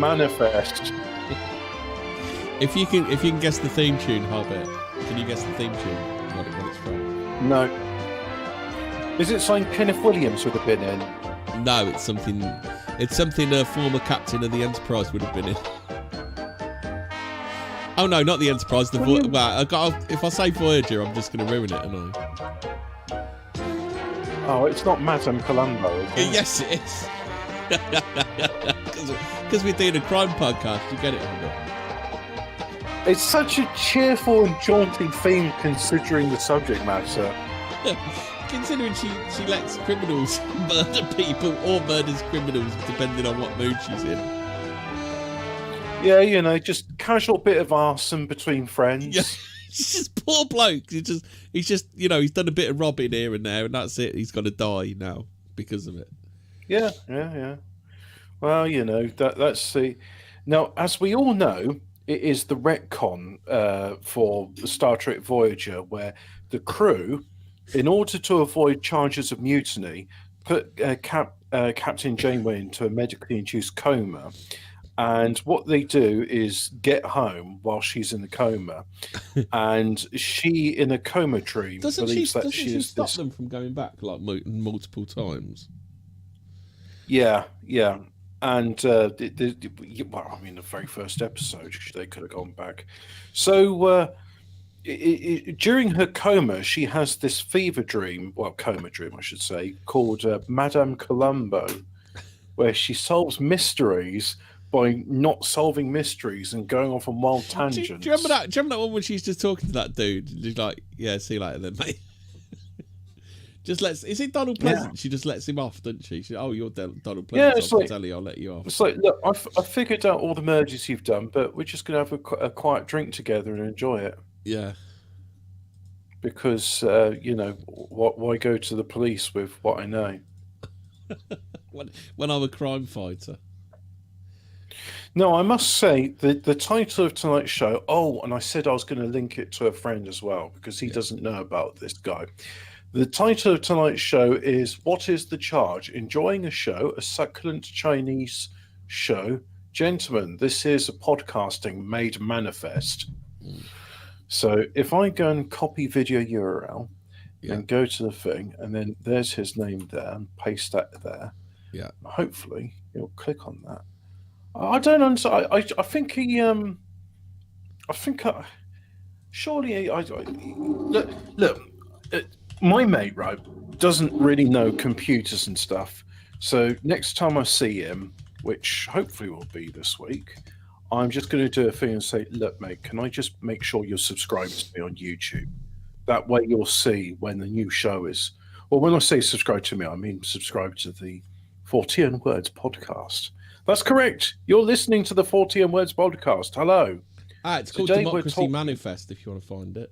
manifest. If you can guess the theme tune, Hobbit, can you guess the theme tune? What it's from? No. Is it something Kenneth Williams would have been in? No, it's something a former captain of the Enterprise would have been in. Oh no, not the Enterprise. If I say Voyager, I'm just going to ruin it, aren't I? Oh, it's not Madame Columbo, is it? Yes, it is. Because we're doing a crime podcast, you get it, Hobbit. It's such a cheerful and jaunty theme considering the subject matter. Considering she lets criminals murder people or murders criminals depending on what mood she's in. Yeah, you know, just casual bit of arson between friends. Yeah, he's just poor bloke. He's just you know, he's done a bit of robbing here and there, and that's it. He's got to die now because of it. Yeah. Well, you know, that's the... Now, as we all know, it is the retcon for Star Trek Voyager, where the crew, in order to avoid charges of mutiny, put Captain Janeway into a medically induced coma. And what they do is get home while she's in the coma, and she, in a coma dream, believes that she is stop them from going back like multiple times. Yeah. And well, I mean, the very first episode, they could have gone back. So during her coma, she has this fever dream, coma dream, I should say, called Madame Columbo, where she solves mysteries by not solving mysteries and going off on wild tangents. Do you remember that? Do you remember that one when she's just talking to that dude? She's like, "Yeah, see you later, then, mate." Is it Donald Pleasant? Yeah. She just lets him off, doesn't she? You're Donald Pleasant. Yeah, it's like, I'll let you off. It's like, look, I figured out all the murders you've done, but we're just going to have a quiet drink together and enjoy it. Yeah. Because, you know, why go to the police with what I know? when I'm a crime fighter. No, I must say, the title of tonight's show, and I said I was going to link it to a friend as well, because he doesn't know about this guy. The title of tonight's show is, What is the Charge? Enjoying a show, a succulent Chinese show. Gentlemen, this is a podcasting made manifest. So if I go and copy video URL and go to the thing, and then there's his name there, and paste that there, hopefully he'll click on that. I don't understand. I think he. Surely, look. My mate, right, doesn't really know computers and stuff. So next time I see him, which hopefully will be this week, I'm just going to do a thing and say, "Look, mate, can I just make sure you're subscribed to me on YouTube? That way, you'll see when the new show is." Well, when I say subscribe to me, I mean subscribe to the Fortean Words podcast. That's correct. You're listening to the Fortean Words podcast. Hello. It's called Democracy Manifest, if you want to find it.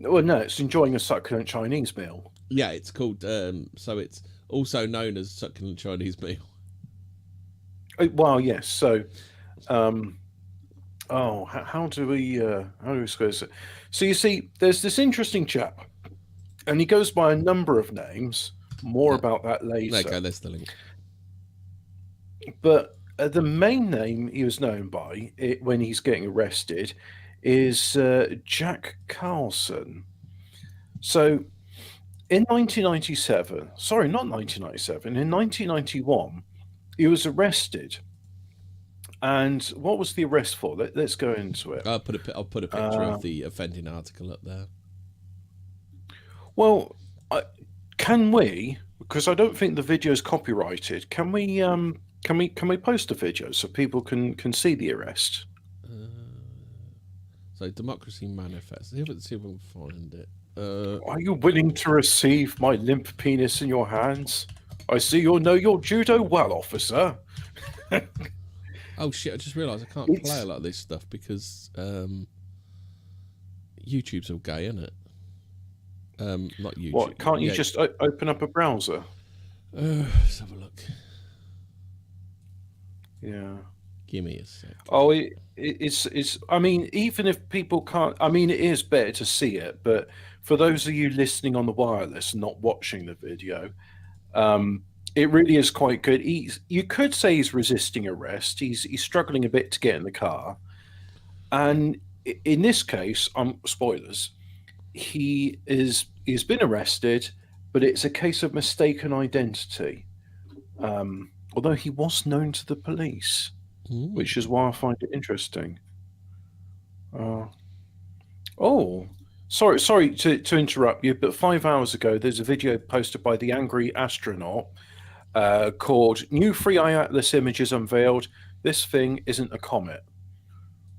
Well, no, it's Enjoying a Succulent Chinese Meal. Yeah, it's called, so it's also known as Succulent Chinese Meal. Well, yes. So, how do we squeeze it? So you see, there's this interesting chap, and he goes by a number of names. More about that later. Okay, that's the link. But the main name he was known by when he's getting arrested is Jack Carlson. So in 1997, sorry, not 1997, in 1991, he was arrested. And what was the arrest for? Let's go into it. I'll put a picture of the offending article up there. Well, can we? Because I don't think the video is copyrighted. Can we post a video so people can see the arrest? So Democracy Manifest. Let's see if we can find it. Are you willing to receive my limp penis in your hands? I see you know your judo well, officer. Oh shit! I just realised I can't play a lot of this stuff because YouTube's all gay, isn't it? Not YouTube. What? Can't you just open up a browser? Let's have a look. Yeah. Give me a sec. Oh, it's. I mean, even if people can't, I mean, it is better to see it. But for those of you listening on the wireless and not watching the video, It really is quite good. You could say he's resisting arrest. He's struggling a bit to get in the car, and in this case, spoilers. He's been arrested, but it's a case of mistaken identity. Although he was known to the police, Ooh. which is why I find it interesting. Uh, oh, sorry to interrupt you, but 5 hours ago, there's a video posted by the Angry Astronaut called "New Free Eye Atlas Images Unveiled. This thing isn't a comet."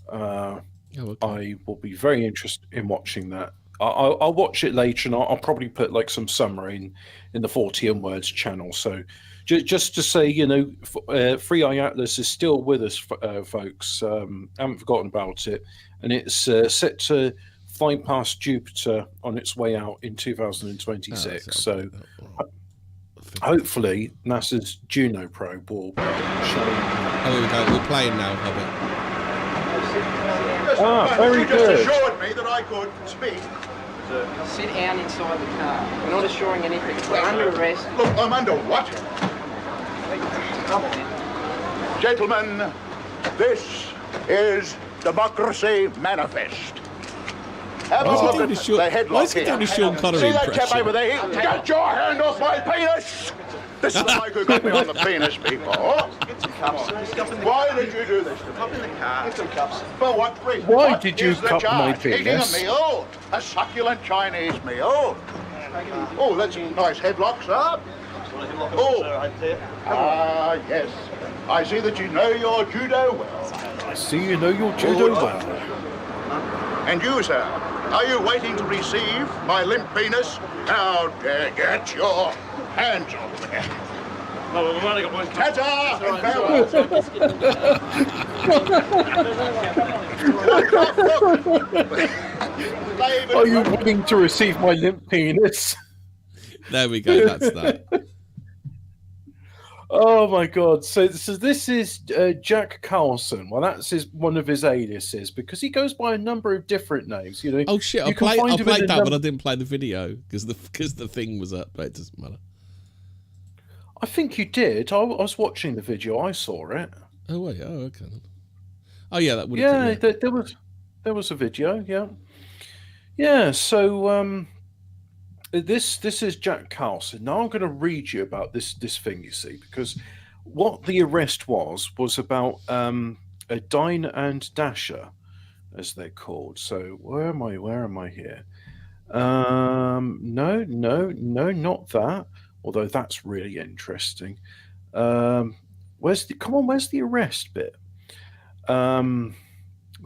Oh, okay. I will be very interested in watching that. I'll watch it later, and I'll probably put like some summary in the Fortean Words channel. So just to say, Free Eye Atlas is still with us, folks. Haven't forgotten about it, and it's set to fly past Jupiter on its way out in 2026. So hopefully NASA's Juno probe will show. Oh, here we go. We're playing now, Hobbit. Very good. You just assured me that I could speak. Sit down inside the car. We're not assuring anything. We're under arrest. Look, I'm under what? Come on. Gentlemen, this is Democracy Manifest. Have a Why is he look doing at a Sean- the why headlock is he here. doing a Sean Connery See that chap impression? over there? Get your hand off my penis! This is the bloke who got me on the penis before. Why did you do this to me? Hop in the car. Get some cups. For what reason? Why What did you is the cup my charge? Eating penis? a meal? A succulent Chinese meal? Oh, that's a nice headlock, sir. Oh, yes. I see that you know your judo well. I see you know your judo well. And you, sir, are you waiting to receive my limp penis? How dare get your hands off me. No, we've only got one cup. Ta-ta and farewell. Are you willing to receive my limp penis? There we go. That's that. Oh my god! So this is Jack Carlson. Well, that's one of his aliases because he goes by a number of different names. Oh shit! I you can played find him in that, a but I didn't play the video because the thing was up. But it doesn't matter. I think you did. I was watching the video. I saw it. Oh wait. Oh okay. Oh yeah, that would. Yeah, there was a video. Yeah, yeah. So this is Jack Carlson. Now I'm going to read you about this thing. You see, because what the arrest was about a dine and dasher, as they're called. So where am I? Where am I here? No, not that. Although that's really interesting. Where's the arrest bit?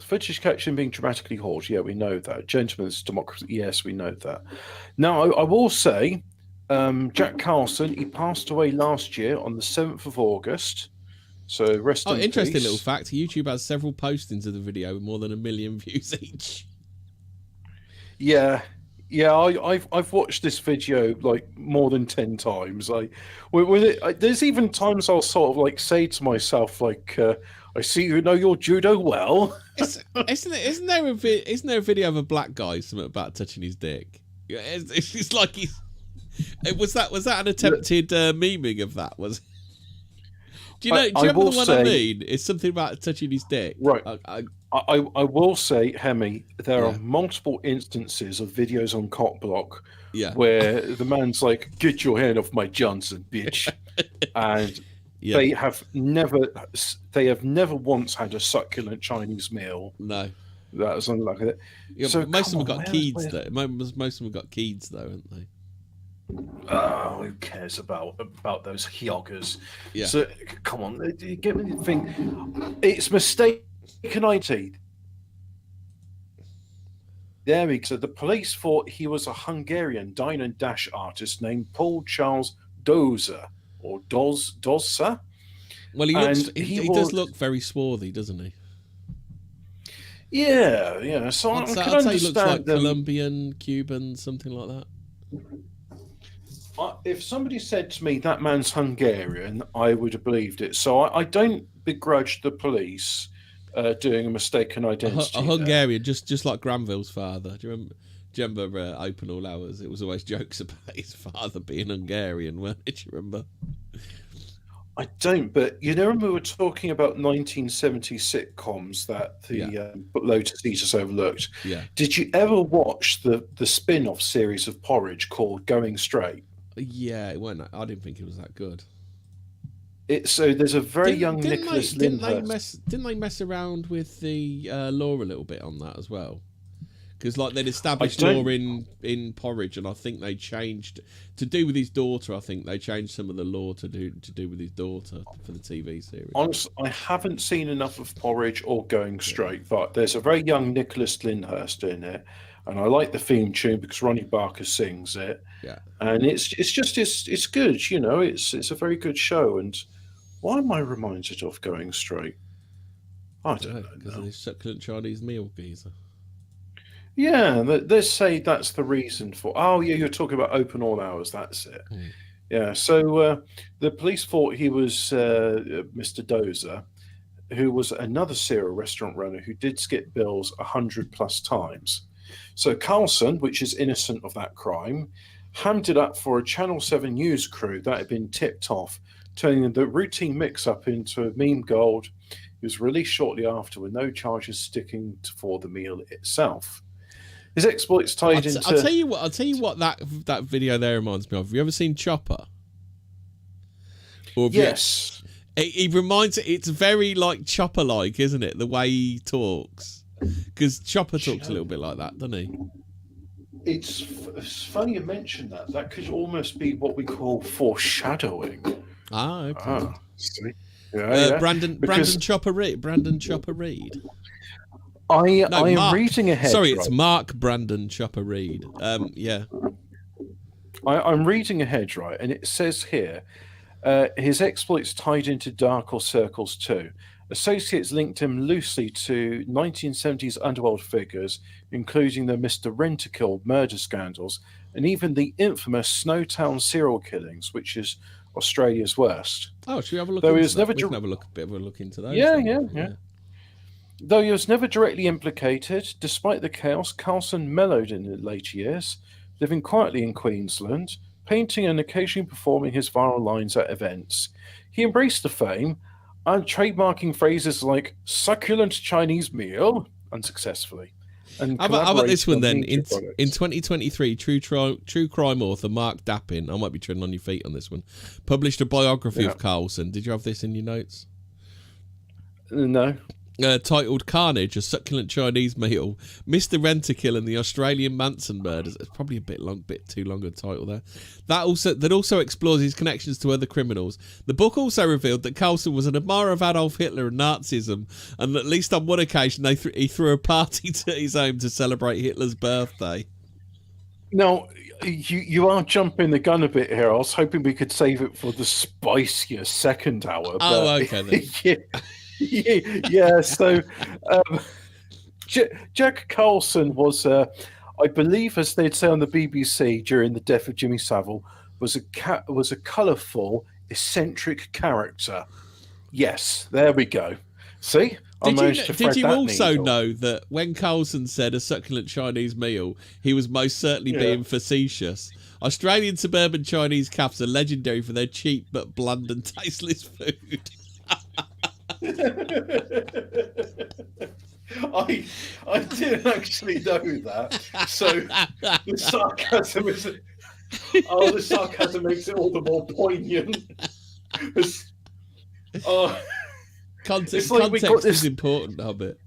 Footage collection being dramatically hauled. Yeah, we know that. Gentleman's democracy. Yes, we know that. Now, I will say, Jack Carlson, he passed away last year on the 7th of August. So rest in interesting peace. little fact. YouTube has several postings of the video with more than 1 million views each. Yeah. I've watched this video like more than 10 times. There's even times I'll sort of like say to myself, like, I see you know your judo well. Isn't there a video of a black guy something about touching his dick? It's like he's. Was that an attempted memeing of that? Was. Do you remember the one I mean? It's something about touching his dick. Right. I will say, Hemi, there are multiple instances of videos on Cockblock where the man's like, "Get your hand off my Johnson, bitch," and they have never once had a succulent Chinese meal. No, that was unlucky. Yeah, so most of them got keys though. Most of them got keys though, haven't they? Oh, who cares about those hyoggers? Yeah. So come on, get me the thing. It's mistaken identity. There we go. So the police thought he was a Hungarian dine and dash artist named Paul Charles Dozer or Dozsa. Well, he does look very swarthy, doesn't he? Yeah. So I'd say he looks like Colombian, Cuban, something like that. If somebody said to me that man's Hungarian, I would have believed it. So I don't begrudge the police doing a mistaken identity. A Hungarian, just like Granville's father. Do Do you remember Open All Hours? It was always jokes about his father being Hungarian, weren't it? Do you remember? I don't, but you know when we were talking about 1970 sitcoms that the Lotus Eaters overlooked, Yeah. did you ever watch the spin-off series of Porridge called Going Straight? Yeah, it wasn't. I didn't think it was that good. So there's a very young Nicholas Didn't Lyndhurst. they mess around with the law a little bit on that as well? Because like they'd established law in Porridge, and I think they changed to do with his daughter. I think they changed some of the law to do with his daughter for the TV series. Honestly, I haven't seen enough of Porridge or Going Straight, but there's a very young Nicholas Lyndhurst in it, and I like the theme tune because Ronnie Barker sings it. Yeah, and it's good. You know, it's a very good show. And why am I reminded of Going Straight? I don't know. Because of this succulent Chinese meal geezer. Yeah, they say that's the reason for. Oh, yeah, you're talking about Open All Hours. That's it. Mm. Yeah. So the police thought he was Mr. Dozer, who was another serial restaurant runner who did skip bills 100+ times. So Carlson, which is innocent of that crime, hammed it up for a Channel 7 news crew that had been tipped off, turning the routine mix-up into meme gold. He was released shortly after with no charges sticking for the meal itself. His exploits tied into... I'll tell you what that video there reminds me of. Have you ever seen Chopper? Yes. He reminds it. It's very like Chopper-like, isn't it? The way he talks. Because Chopper talks a little bit like that, doesn't he? It's funny you mention that. That could almost be what we call foreshadowing. Ah, okay. See? Yeah. Brandon Chopper Reed. Brandon Chopper Reed. I am reading ahead. Sorry, it's Mark Brandon Chopper Reed. Yeah. I'm reading ahead, right, and it says here, his exploits tied into darker circles too. Associates linked him loosely to 1970s underworld figures, including the Mr. Rent-A-Kill murder scandals, and even the infamous Snowtown serial killings, which is Australia's worst. Oh, should we have a look? Though into he was that? never We can have a look, bit of a look into those. Yeah. Though he was never directly implicated, despite the chaos, Carlson mellowed in the later years, living quietly in Queensland, painting and occasionally performing his viral lines at events. He embraced the fame, and trademarking phrases like succulent Chinese meal unsuccessfully. And how about this one then? In products. 2023, true crime author Mark Dappin, I might be treading on your feet on this one, published a biography of Carlson. Did you have this in your notes? No. Titled Carnage, a succulent Chinese meal, Mr. Rent-A-Kill and the Australian Manson murders. It's probably a bit too long a title there. That also explores his connections to other criminals. The book also revealed that Carlson was an admirer of Adolf Hitler and Nazism, and at least on one occasion he threw a party to his home to celebrate Hitler's birthday. Now, you are jumping the gun a bit here. I was hoping we could save it for the spicier second hour. Oh, okay then. Yeah, so Jack Carlson was, I believe, as they'd say on the BBC during the death of Jimmy Savile, was a colourful, eccentric character. Yes, there we go. See, did you also know that when Carlson said a succulent Chinese meal, he was most certainly being facetious? Australian suburban Chinese cafes are legendary for their cheap but bland and tasteless food. I didn't actually know that. So the sarcasm makes it all the more poignant. Context is important, Hobbit.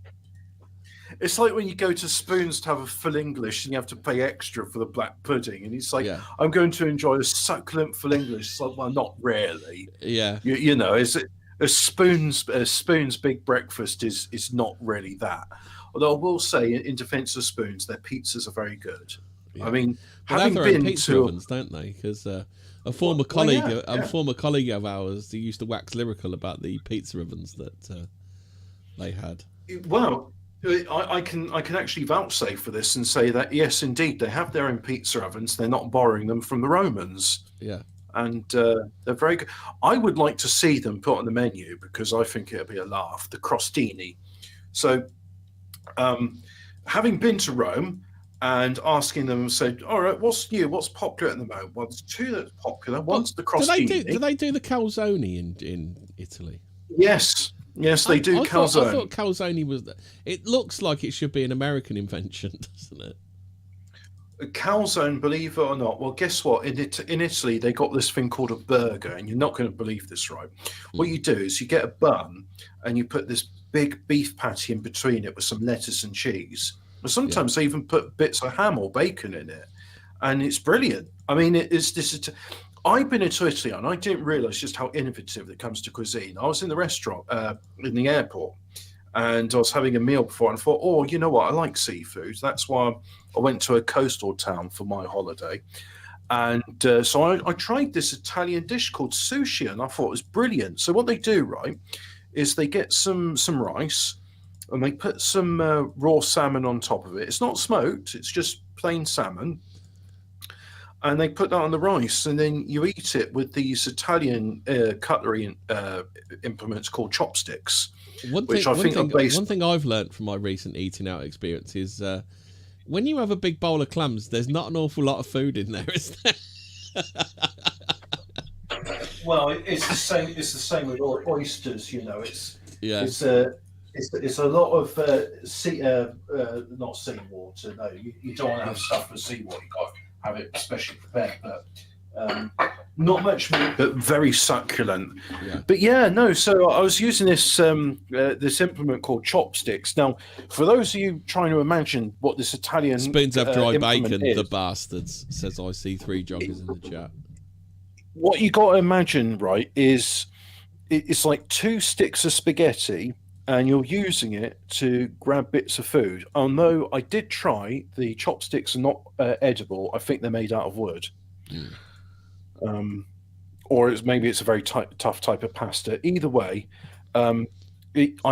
It's like when you go to Spoons to have a full English and you have to pay extra for the black pudding, and it's like, I'm going to enjoy a succulent full English. It's like, well, not really. Yeah. You know, is it? A Spoon's big breakfast is not really that. Although I will say, in defence of Spoons, their pizzas are very good. Yeah. I mean, having been pizza to ovens, don't they? Because a former colleague of ours, who used to wax lyrical about the pizza ovens that they had. Well, I can actually vouchsafe for this and say that yes, indeed, they have their own pizza ovens. They're not borrowing them from the Romans. Yeah. And they're very good. I would like to see them put on the menu because I think it'll be a laugh. The crostini. So, having been to Rome, and asking them, "So, all right, what's new? What's popular at the moment?" Well, there's two that's popular. One's the crostini. Do they do the calzone in Italy? Yes, they do calzone. I thought calzone was. It looks like it should be an American invention, doesn't it? Calzone, believe it or not. Well, guess what? In Italy, they got this thing called a burger, and you're not going to believe this, right? What you do is you get a bun, and you put this big beef patty in between it with some lettuce and cheese. But sometimes they even put bits of ham or bacon in it, and it's brilliant. I mean, I've been into Italy, and I didn't realise just how innovative it comes to cuisine. I was in the restaurant in the airport, and I was having a meal before, and I thought, oh, you know what? I like seafood. That's why I went to a coastal town for my holiday. And so I tried this Italian dish called sushi, and I thought it was brilliant. So what they do, right, is they get some rice, and they put some raw salmon on top of it. It's not smoked, it's just plain salmon. And they put that on the rice, and then you eat it with these Italian cutlery implements called chopsticks. One thing I've learned from my recent eating out experience is when you have a big bowl of clams, there's not an awful lot of food in there, is there? Well, it's the same. It's the same with oysters. You know, it's a lot of not seawater. No, you don't want to have stuff with seawater. You got to have it specially prepared, but not much meat, but very succulent. Yeah. But yeah, no. So I was using this this implement called chopsticks. Now, for those of you trying to imagine what this Italian spoons have dry bacon, the bastards, says I see 3 joggers in the chat. What you got to imagine, right, is it's like 2 sticks of spaghetti, and you're using it to grab bits of food. Although I did try, the chopsticks are not edible. I think they're made out of wood. Or maybe it's a very tough type of pasta. Either way, I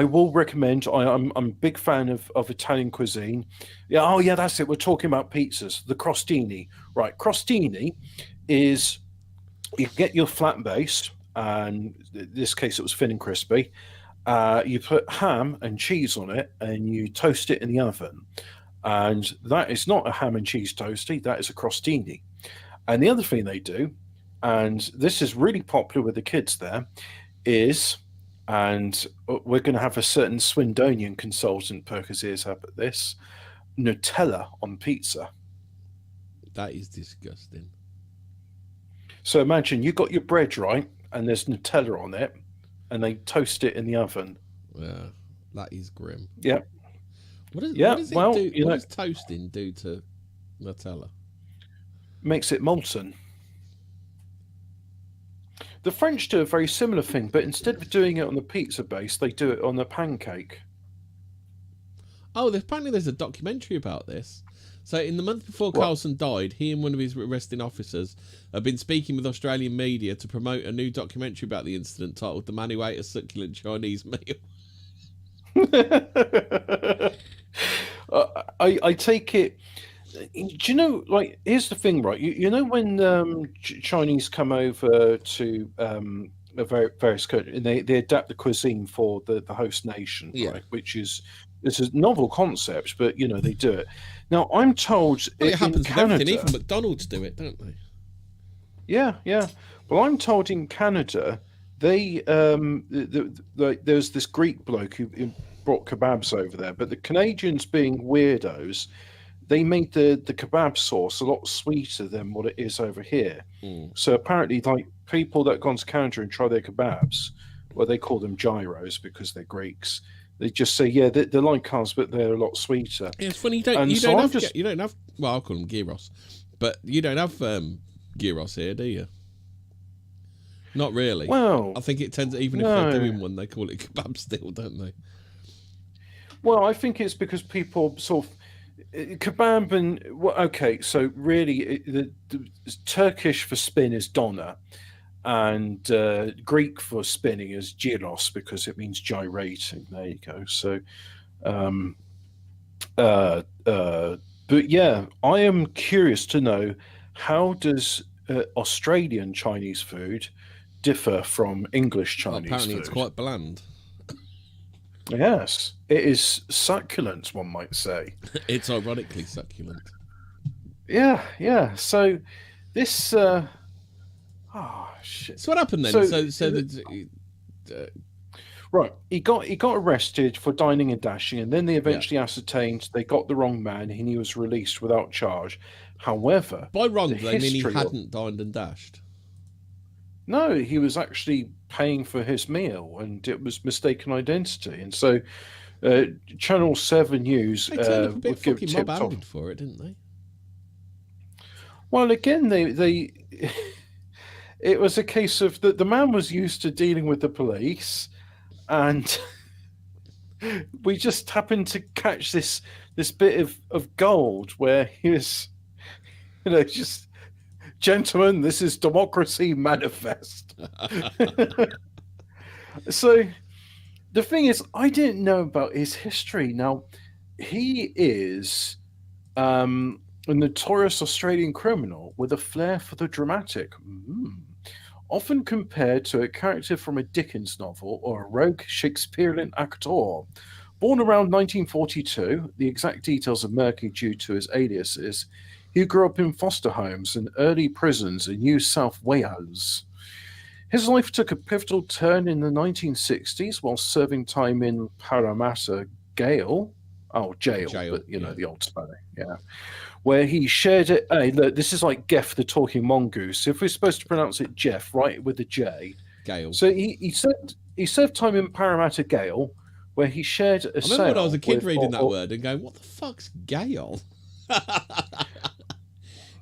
will recommend. I'm a big fan of Italian cuisine. Yeah, oh yeah, that's it. We're talking about pizzas. The crostini, right? Crostini is you get your flat base, and in this case it was thin and crispy. You put ham and cheese on it, and you toast it in the oven. And that is not a ham and cheese toasty. That is a crostini. And the other thing they do, and this is really popular with the kids there, is, and we're going to have a certain Swindonian consultant perk his ears up at this, Nutella on pizza. That is disgusting. So imagine you got your bread, right, and there's Nutella on it, and they toast it in the oven. Yeah, that is grim. Yeah. What does toasting do to Nutella? Makes it molten. The French do a very similar thing, but instead of doing it on the pizza base, they do it on the pancake. Oh, apparently there's a documentary about this. So in the month before Carlson died, he and one of his arresting officers have been speaking with Australian media to promote a new documentary about the incident titled "The Man Who Ate a Succulent Chinese Meal." I take it. Do you know? Like, here's the thing, right? You know when Chinese come over to various countries, and they adapt the cuisine for the host nation, right? Which is it's a novel concept, but you know they do it. Now I'm told it happens with everything. Even McDonald's do it, don't they? Yeah. Well, I'm told in Canada they there's this Greek bloke who brought kebabs over there, but the Canadians, being weirdos, they made the kebab sauce a lot sweeter than what it is over here. So apparently, like, people that have gone to Canada and try their kebabs, well, they call them gyros because they're Greeks. They just say, yeah, they're like ours, but they're a lot sweeter. Yeah, it's funny. You don't have. Well, I'll call them gyros, but you don't have gyros here, do you? Not really. Well, I think it tends. Even if they're doing one, they call it kebab still, don't they? Well, I think it's because people sort of kebab and okay. So really, the Turkish for spin is dona, and Greek for spinning is gyros because it means gyrating. There you go. So, but yeah, I am curious to know, how does Australian Chinese food differ from English Chinese food? Apparently, it's quite bland. Yes, it is succulent, one might say. It's ironically succulent. Yeah, yeah. So this. Shit. So what happened then? Right, he got arrested for dining and dashing, and then they eventually ascertained they got the wrong man, and he was released without charge. However, by wrong, they mean he history hadn't dined and dashed. No, he was actually paying for his meal, and it was mistaken identity. And so, Channel 7 News They turned up a bit would give fucking tips off. mob-handed for it, didn't they? Well, again, they it was a case of the man was used to dealing with the police, and we just happened to catch this bit of gold where he was, just, gentlemen, this is democracy manifest. So the thing is, I didn't know about his history. Now, he is a notorious Australian criminal with a flair for the dramatic. Often compared to a character from a Dickens novel or a rogue Shakespearean actor. Born around 1942, the exact details are murky due to his aliases. He grew up in foster homes and early prisons in New South Wales. His life took a pivotal turn in the 1960s while serving time in Parramatta jail, but the old spelling, where he shared it. Hey, look, this is like Geoff the Talking Mongoose. If we're supposed to pronounce it Jeff, write it with a J. Gale. So he served time in Parramatta Gale, where he shared a cell. I remember when I was a kid reading that word and going, "What the fuck's Gale?"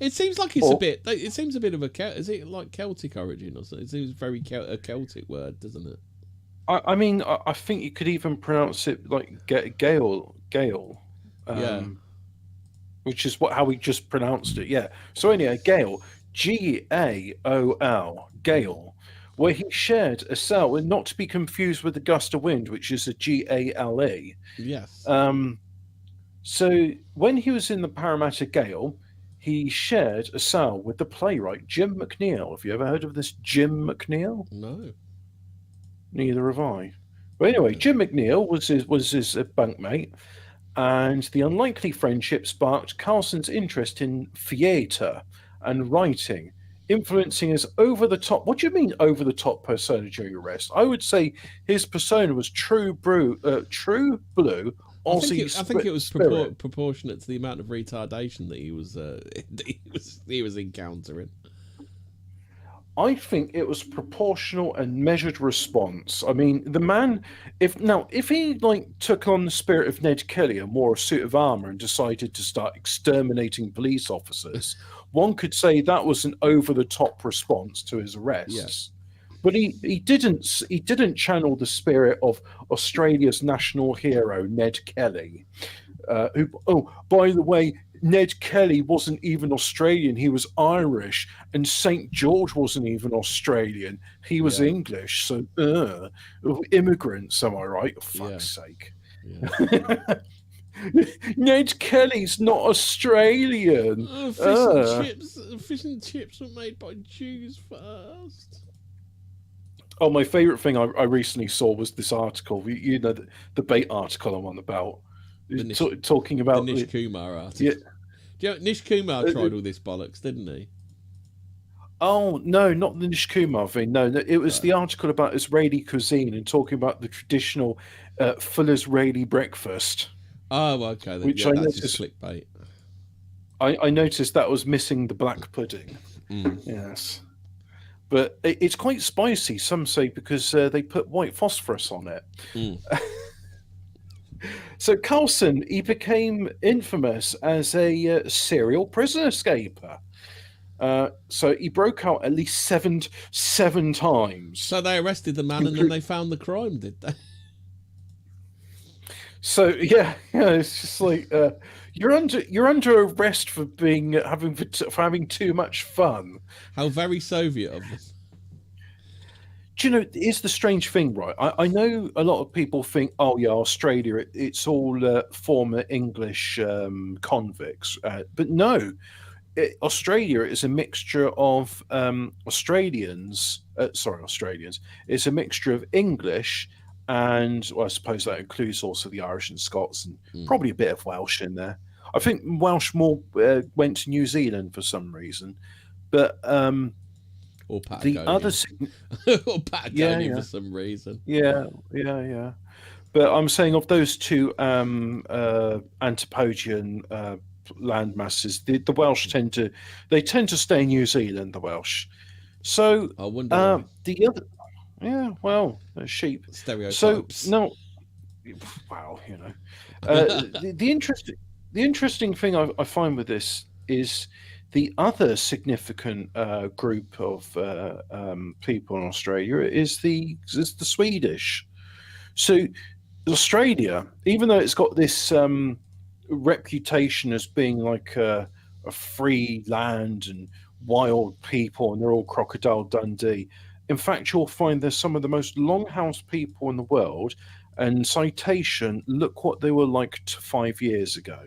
It seems like it's a bit. It seems a bit of a. Is it like Celtic origin or something? It seems very a Celtic word, doesn't it? I mean, I think you could even pronounce it like Gale. Which is how we just pronounced it. Yeah. So anyway, Gale, Gaol, Gale, where he shared a cell, and not to be confused with the gust of wind, which is a GALE. Yes. So when he was in the Parramatta Gale, he shared a cell with the playwright Jim McNeill. Have you ever heard of this Jim McNeill? No. Neither have I. But anyway, Jim McNeill was his bunkmate, and the unlikely friendship sparked Carlson's interest in theatre and writing, influencing his over-the-top. What do you mean over-the-top persona during arrest? I would say his persona was true blue Aussie. I think it was spirit. proportionate to the amount of retardation that he was encountering. I think it was proportional and measured response. I mean, the man, if he took on the spirit of Ned Kelly and wore a suit of armor and decided to start exterminating police officers, one could say that was an over-the-top response to his arrests. Yes. But he didn't channel the spirit of Australia's national hero Ned Kelly, who, by the way, Ned Kelly wasn't even Australian. He was Irish, and St. George wasn't even Australian. He was English. So, immigrants, am I right? For fuck's sake. Yeah. Ned Kelly's not Australian. Fish and chips were made by Jews first. Oh, my favourite thing I recently saw was this article. The debate article I'm on about. Talking about the Nish Kumar article. Yeah. Do you know, Nish Kumar tried all this bollocks, didn't he? Oh, no, not the Nish Kumar thing. No, it was the article about Israeli cuisine and talking about the traditional full Israeli breakfast. Oh, okay. Which that's just clickbait. I noticed that was missing the black pudding. Yes. But it's quite spicy, some say, because they put white phosphorus on it. So Carlson, he became infamous as a serial prison escaper. So he broke out at least seven times. So they arrested the man and then they found the crime, did they? So yeah, it's just like you're under arrest for having too much fun. How very Soviet of them. Do you know, here's the strange thing, right? I know a lot of people think, oh yeah, Australia, it's all former English convicts, but no, Australia is a mixture of Australians. It's a mixture of English and well, I suppose that includes also the Irish and Scots, and probably a bit of Welsh in there. I think Welsh more went to New Zealand for some reason, but Or the other, Patagonia. Or Patagonia for some reason. yeah. But I'm saying of those two Antipodean land masses, the Welsh tend to stay in New Zealand. The Welsh. So I wonder why. the other, yeah, well, sheep. Stereotypes. So no, wow, the interesting thing I find with this is the other significant group of people in Australia is the Swedish. So Australia, even though it's got this reputation as being like a free land and wild people, and they're all Crocodile Dundee. In fact, you'll find there's some of the most longhouse people in the world. And citation, look what they were like 5 years ago.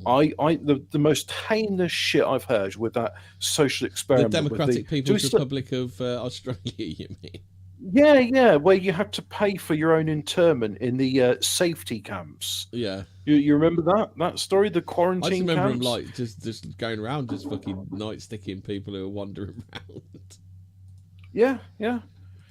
The most heinous shit I've heard with that social experiment. The Democratic People's Republic of Australia, you mean? Yeah, where you had to pay for your own interment in the safety camps. Yeah. You remember that story, the quarantine camps? I just remember them like just going around, just fucking nightsticking people who are wandering around. Yeah.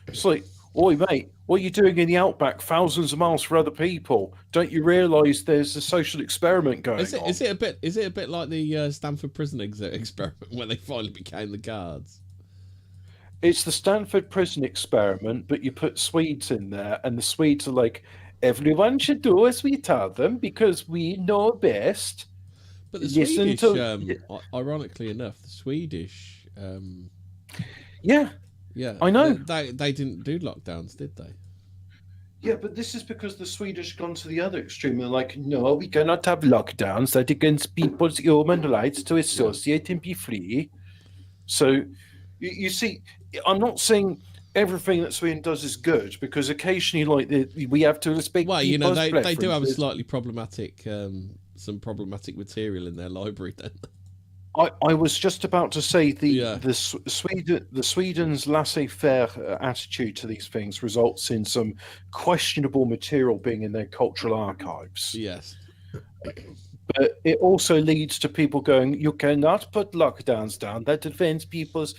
It's like, oi, mate, what are you doing in the outback thousands of miles for other people? Don't you realise there's a social experiment going on? Is it a bit like the Stanford prison experiment when they finally became the guards? It's the Stanford prison experiment, but you put Swedes in there, and the Swedes are like, everyone should do as we tell them because we know best. But the Swedish, ironically enough, the Swedish... yeah, I know. They didn't do lockdowns, did they? Yeah, but this is because the Swedish gone to the other extreme. They're like, no, we cannot have lockdowns. That against people's human rights to associate and be free. So, you see, I'm not saying everything that Sweden does is good, because occasionally, like, we have to respect. Well, they do have a slightly problematic, some problematic material in their library. Then I was just about to say the Sweden's laissez-faire attitude to these things results in some questionable material being in their cultural archives. Yes. But it also leads to people going, you cannot put lockdowns down. That offends people's...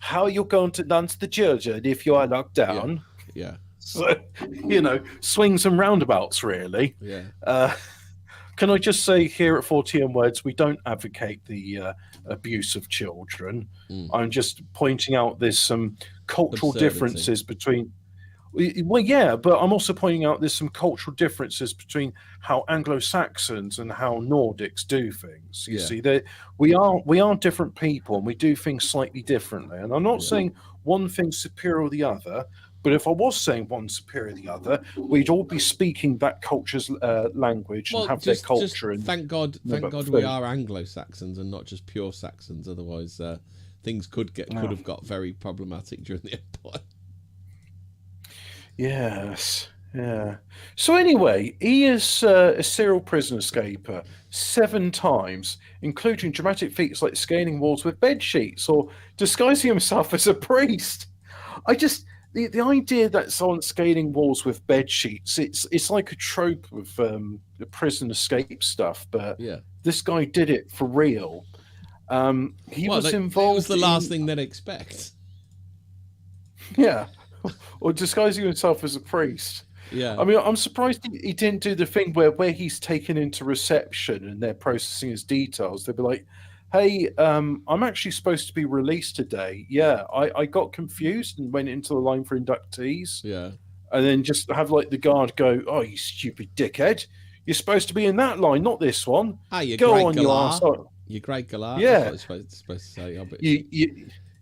How are you going to dance the children if you are locked down? Yeah. So, swings and roundabouts, really. Yeah. Can I just say here at 40M Words, we don't advocate the abuse of children. I'm just pointing out there's some cultural differences between... Well, yeah, but I'm also pointing out there's some cultural differences between how Anglo-Saxons and how Nordics do things. You see, that we are different people, and we do things slightly differently. And I'm not saying one thing's superior or the other, but if I was saying one superior or the other, we'd all be speaking that culture's language and have their culture. Thank God we are Anglo-Saxons and not just pure Saxons. Otherwise, things could have got very problematic during the Empire. Yes, yeah. So anyway, he is a serial prison escaper 7 times, including dramatic feats like scaling walls with bed sheets or disguising himself as a priest. The idea that someone's scaling walls with bed sheets, it's like a trope of the prison escape stuff, but this guy did it for real. He was involved. It was the last thing they'd expect. Yeah. Or disguising himself as a priest. Yeah. I mean, I'm surprised he didn't do the thing where he's taken into reception and they're processing his details. They'll be like, hey, I'm actually supposed to be released today. Yeah, I got confused and went into the line for inductees. Yeah. And then just have like the guard go, oh, you stupid dickhead. You're supposed to be in that line, not this one. Ah, you go great on, galah. you arsehole. You great galah. Yeah. That's what it's supposed to say. But...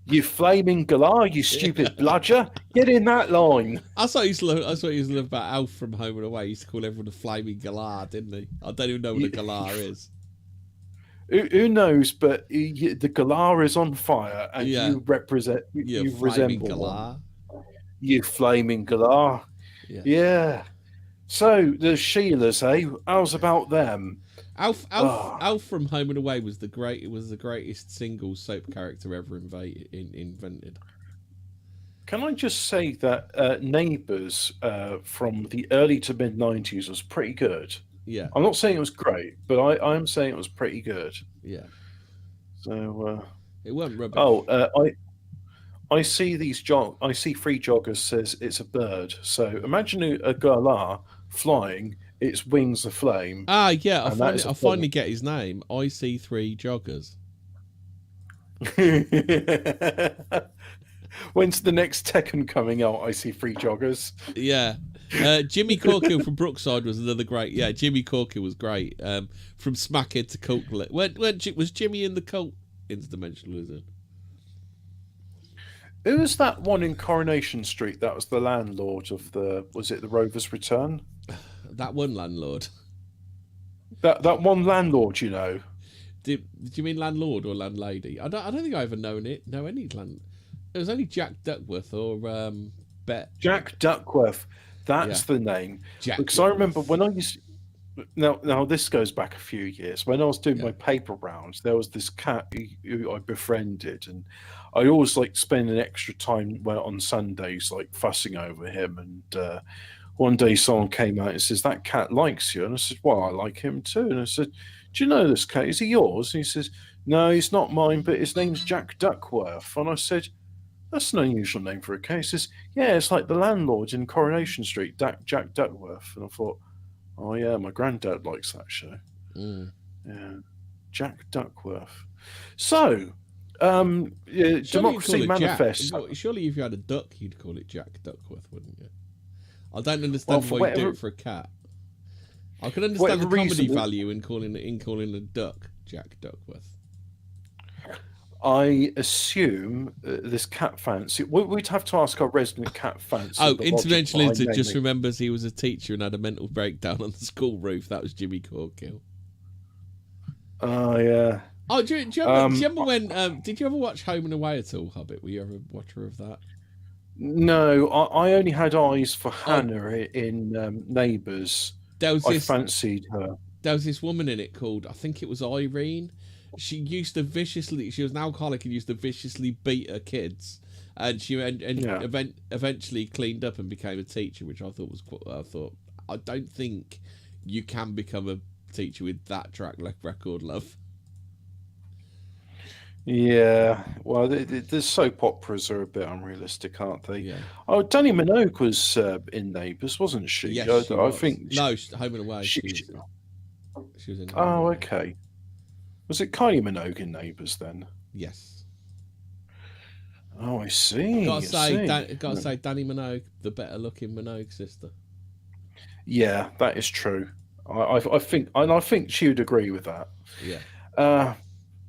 You flaming galah, you stupid bludger. Get in that line. That's what he used to love about Alf from Home and Away. He used to call everyone a flaming galah, didn't he? I don't even know what a galah is. Who knows, but the galah is on fire, and you represent, you resemble galah. You flaming galah. Yeah. So the Sheilas, how's about them? Alf from Home and Away was the greatest single soap character ever invented. Can I just say that Neighbours from the early to mid 90s was pretty good. Yeah, I'm not saying it was great, but I am saying it was pretty good. yeah. So, It wasn't rubbish. I see I see three joggers says it's a bird. So imagine a galah flying, its wings aflame, Ah, yeah. and that is I a finally get his name. IC3 Joggers. bird. When's the next Tekken coming out? I see three joggers. Yeah. Jimmy Corkill from Brookside was another great. Yeah, Jimmy Corkill was great. From Smackhead to Cult. Was Jimmy in the Cult Interdimensionalism? Who was that one in Coronation Street? That was the landlord of was it the Rover's Return? That one landlord. That one landlord, you know. Did you mean landlord or landlady? I don't think I ever know any land. It was only Jack Duckworth or Bet. Jack Duckworth. That's the name. Jack Because Duckworth. I remember when I used. Now this goes back a few years. When I was doing my paper rounds, there was this cat who I befriended, and I always like spending extra time on Sundays, like fussing over him. And one day someone came out and says, "That cat likes you," and I said, "Well, I like him too." And I said, "Do you know this cat? Is he yours?" And he says, "No, he's not mine, but his name's Jack Duckworth." And I said, "That's an unusual name for a cat." He says, "Yeah, it's like the landlord in Coronation Street, Jack Duckworth." And I thought, oh yeah, my granddad likes that show. Yeah, Jack Duckworth. So, Democracy Manifest. Surely, if you had a duck, you'd call it Jack Duckworth, wouldn't you? I don't understand why you do it for a cat. I can understand the comedy value in calling a duck Jack Duckworth. I assume this cat fancy. We'd have to ask our resident cat fancy. Oh, Interdimensionalism just remembers he was a teacher and had a mental breakdown on the school roof. That was Jimmy Corkill. Oh, yeah. Oh, do you remember when... did you ever watch Home and Away at all, Hobbit? Were you ever a watcher of that? No, I only had eyes for Hannah in Neighbours. I fancied her. There was this woman in it called, I think it was Irene. She was an alcoholic and used to viciously beat her kids. And she eventually cleaned up and became a teacher, which I thought I don't think you can become a teacher with that track record, love. Yeah, well, the soap operas are a bit unrealistic, aren't they? Yeah. Oh, Danny Minogue was in Neighbours, wasn't she? Yes, she was. I think. No, Home and Away. She was in. Oh, okay. Was it Kylie Minogue in Neighbours then? Yes. Oh, I see. Gotta say, Danny Minogue, the better looking Minogue sister. Yeah, that is true. I think she would agree with that. Yeah.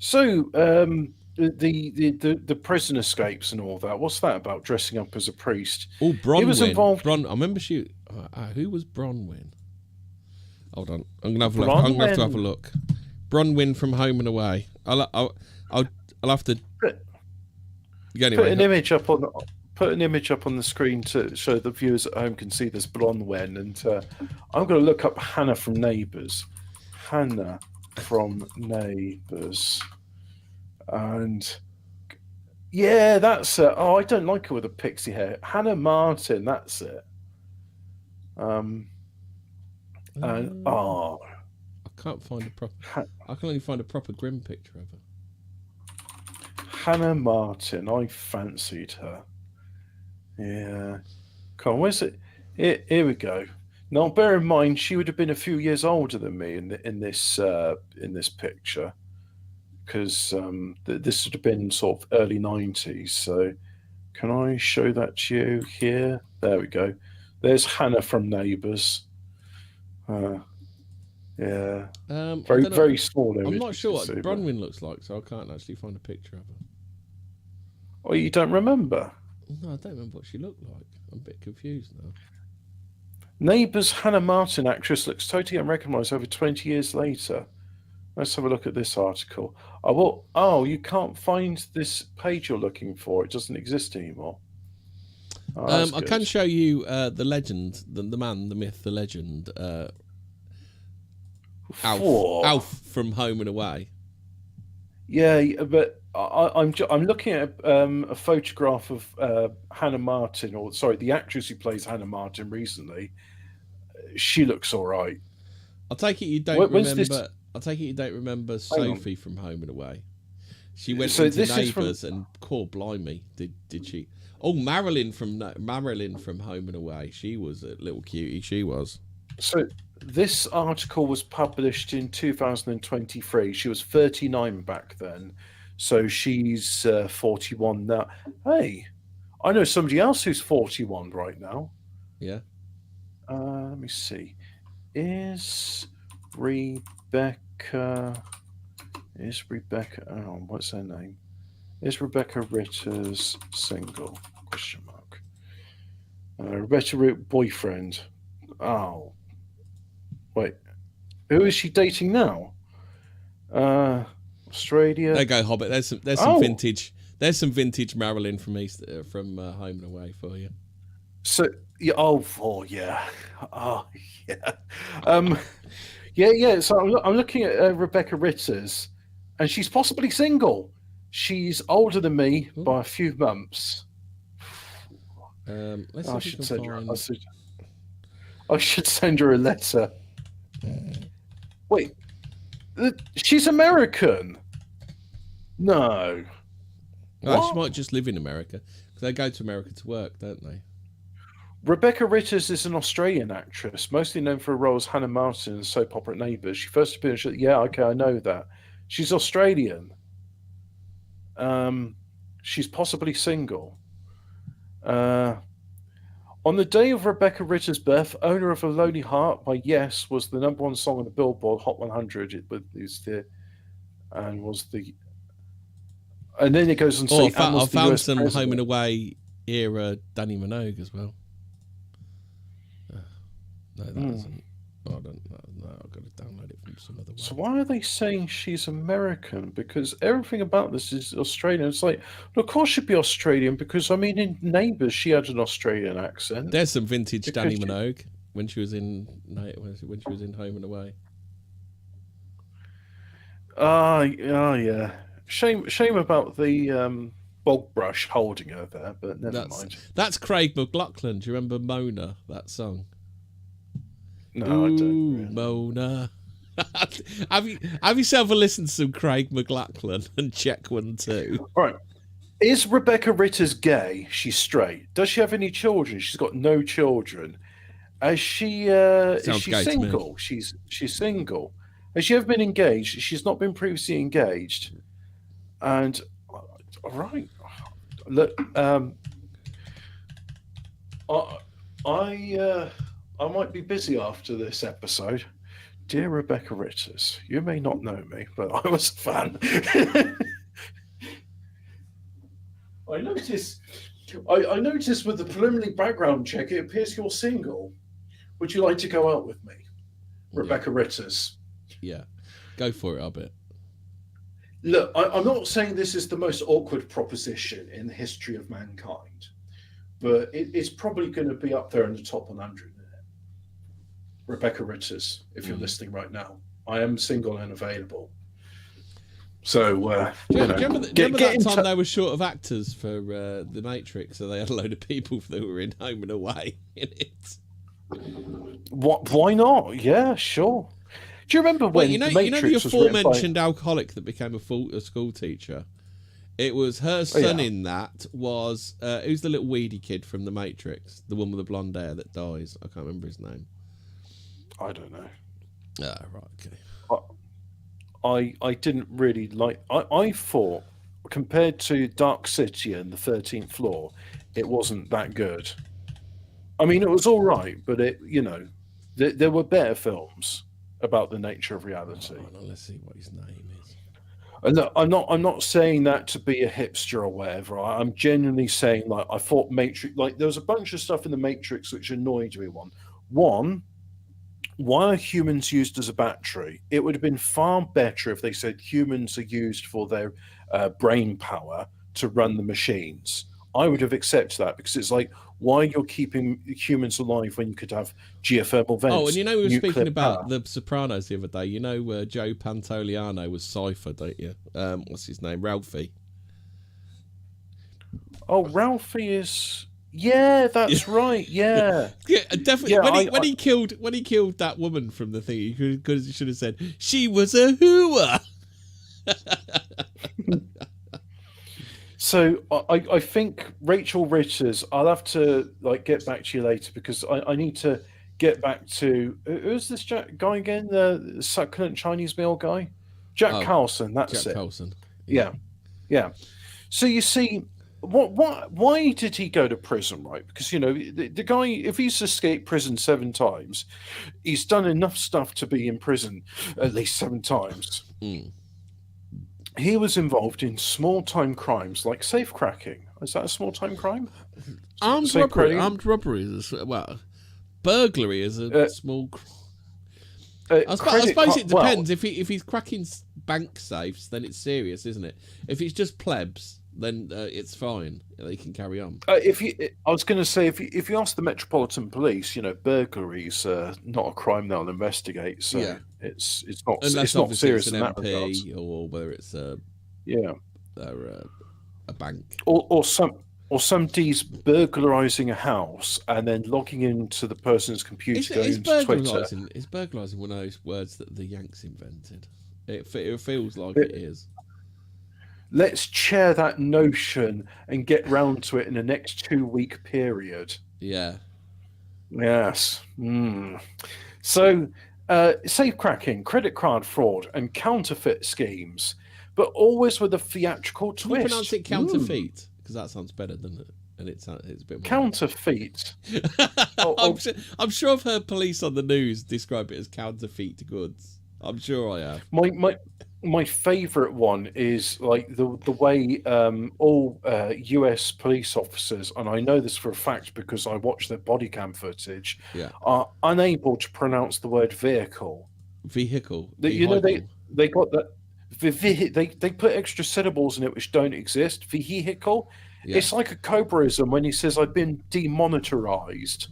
So the prison escapes and all that. What's that about? Dressing up as a priest? Oh, Bronwyn. He was involved. I remember who was Bronwyn? Hold on, I'm gonna have to have a look. Bronwyn from Home and Away. I'll have to. Put an image up on the screen to show the viewers at home can see this Bronwyn, and I'm going to look up Hannah from Neighbours. Hannah from Neighbours, and yeah, that's it. Oh, I don't like her with the pixie hair. Hannah Martin, that's it. And I can't find a proper. I can only find a proper grim picture of her. Hannah Martin, I fancied her. Yeah. Come on, where's it? Here we go. Now, bear in mind, she would have been a few years older than me in this picture, because this would have been sort of early 90s. So, can I show that to you here? There we go. There's Hannah from Neighbours. Yeah. Very small image. I'm not sure what Bronwyn looks like, so I can't actually find a picture of her. Oh, you don't remember? No, I don't remember what she looked like. I'm a bit confused now. Neighbours Hannah Martin actress looks totally unrecognised over 20 years later. Let's have a look at this article. Oh, you can't find this page you're looking for. It doesn't exist anymore. Oh, I can show you the legend, the man, the myth, the legend. Alf from Home and Away. Yeah, but I'm looking at a photograph of Hannah Martin, or sorry, the actress who plays Hannah Martin recently. She looks all right. I take it you don't When's this? remember. I take it you don't remember Hang on. Sophie from Home and Away. She went So into this is from. Neighbours and core blimey, did she? Oh, Marilyn from Home and Away. She was a little cutie. She was. So this article was published in 2023. She was 39 back then, so she's 41 now. Hey, I know somebody else who's 41 right now. Yeah. Let me see. Is Rebecca? Oh, what's her name? Is Rebecca Ritter's single? Question mark. Rebecca Ritter boyfriend. Oh, wait. Who is she dating now? Australia. There you go, Hobbit. There's some Oh. vintage. There's some vintage Marilyn from Home and Away for you. So yeah, yeah, oh yeah, yeah. So I'm looking at Rebecca Ritter's, and she's possibly single. She's older than me by a few months. Let's I see if we should can send her. find. I should send her a letter. Wait, she's American. No. Oh, she What? might just live in America because they go to America to work, don't they? Rebecca Ritters is an Australian actress, mostly known for her role as Hannah Martin in soap opera Neighbours. She first appeared in... Yeah, okay, I know that. She's Australian. She's possibly single. On the day of Rebecca Ritter's birth, Owner of a Lonely Heart by Yes was the #1 song on the Billboard Hot 100. And then it goes on to Oh, say... I found US some president. Home and Away era Danny Minogue as well. No, that isn't. Oh, I don't. No, I've got to download it from some other way. So why are they saying she's American? Because everything about this is Australian. It's like, well, of course she'd be Australian because I mean, in Neighbours she had an Australian accent. There's some vintage Because Danny she- Minogue when she was in Home and Away. Yeah. Shame about the bog brush holding her there, but never mind. That's Craig McLachlan. Do you remember Mona? That song. No, Ooh, I don't. Really. Mona. have yourself a listen to some Craig McLachlan and check 1, 2. Right. Is Rebecca Ritter's gay? She's straight. Does she have any children? She's got no children. Is she Sounds gay to me. single? She's single. Has she ever been engaged? She's not been previously engaged. And all right, look, I might be busy after this episode. Dear Rebecca Ritters, you may not know me, but I was a fan. I noticed with the preliminary background check, it appears you're single. Would you like to go out with me, Rebecca Ritters? Yeah, go for it, I bet. Look, I'm not saying this is the most awkward proposition in the history of mankind, but it's probably going to be up there in the top 100. Isn't it? Rebecca Ritters, if you're listening right now, I am single and available. So, do you remember that time they were short of actors for The Matrix, so they had a load of people that were in Home and Away in it? Why not? Yeah, sure. Do you remember when you know the aforementioned alcoholic that became a school teacher? It was her son in that was who's the little weedy kid from The Matrix, the one with the blonde hair that dies. I can't remember his name. I don't know. Ah, right, okay. I didn't really like. I thought compared to Dark City and the 13th Floor, it wasn't that good. I mean, it was all right, but there were better films about the nature of reality. Oh, no, let's see what his name is. And look, I'm not saying that to be a hipster or whatever. I'm genuinely saying, like, I thought Matrix, like, there was a bunch of stuff in the Matrix which annoyed me. One, why are humans used as a battery? It would have been far better if they said humans are used for their brain power to run the machines. I would have accepted that because it's like, why you're keeping humans alive when you could have geothermal vents. Oh, and you know, we were nuclear speaking about power. The Sopranos the other day. You know, Joe Pantoliano was Cypher, don't you? What's his name? Ralphie. Oh, Ralphie is. Yeah, that's right. Yeah, Yeah, definitely. Yeah, when he killed that woman from the thing, he should have said she was a hooer. So I think Rachel Ritters. I'll have to get back to you later because I need to get back to who's this guy again? The succulent Chinese meal guy, Jack Carlson. That's Jack it. Carlson. Yeah, yeah. So you see, why did he go to prison, right? Because the guy, if he's escaped prison 7 times, he's done enough stuff to be in prison at least 7 times. Mm. He was involved in small-time crimes like safe cracking. Is that a small-time crime? Armed robbery is burglary is a small. I suppose it depends. If he's cracking bank safes, then it's serious, isn't it? If it's just plebs, then it's fine. They can carry on. I was going to say, if you ask the Metropolitan Police, burglary's not a crime they'll investigate. So Yeah. it's not Unless it's not obviously serious it's in an that regard. MP or whether it's a bank or somebody's burglarizing a house and then logging into the person's computer, going to Twitter. Is burglarizing one of those words that the Yanks invented? It feels like it is. Let's chair that notion and get round to it in the next 2-week period. Yeah. Yes. So, safe cracking, credit card fraud, and counterfeit schemes, but always with a theatrical Can twist. you pronounce it counterfeit? Because that sounds better, doesn't it? And it's a bit more Counterfeit. I'm sure I've heard police on the news describe it as counterfeit goods. I'm sure I have. My favourite one is the way all US police officers, and I know this for a fact because I watched their body cam footage, are unable to pronounce the word vehicle. Vehicle. They got that. They put extra syllables in it which don't exist. Vehicle. Yeah. It's like a Cobraism when he says I've been demonetized.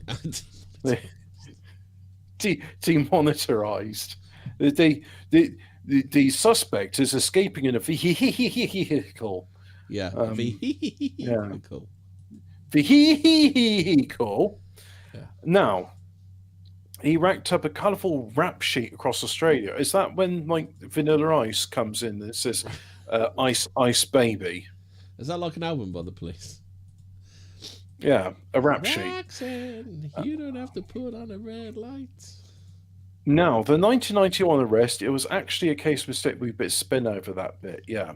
Demonetized. The suspect is escaping in a vehicle. Yeah, vehicle. Vehicle. Yeah. Now, he racked up a colourful rap sheet across Australia. Is that when Vanilla Ice comes in and says Ice Baby? Is that like an album by the Police? Yeah, a rap sheet. You don't have to put on a red light. Now, the 1991 arrest, it was actually a case mistake. We bit spin over that bit, yeah.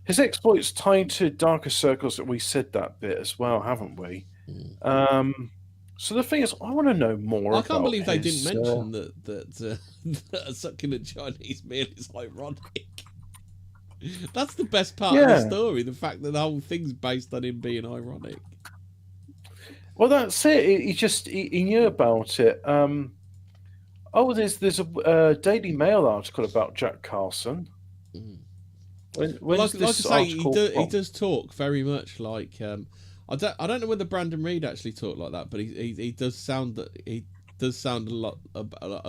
His exploits tied to darker circles, that we said that bit as well, haven't we? So the thing is, I want to know more. I can't believe they didn't mention that a succulent Chinese meal is ironic. That's the best part of the story, the fact that the whole thing's based on him being ironic. Well, that's it. He knew about it. There's a Daily Mail article about Jack Carlson. Like I say, he does talk very much like. I don't know whether Brandon Reed actually talked like that, but he does sound a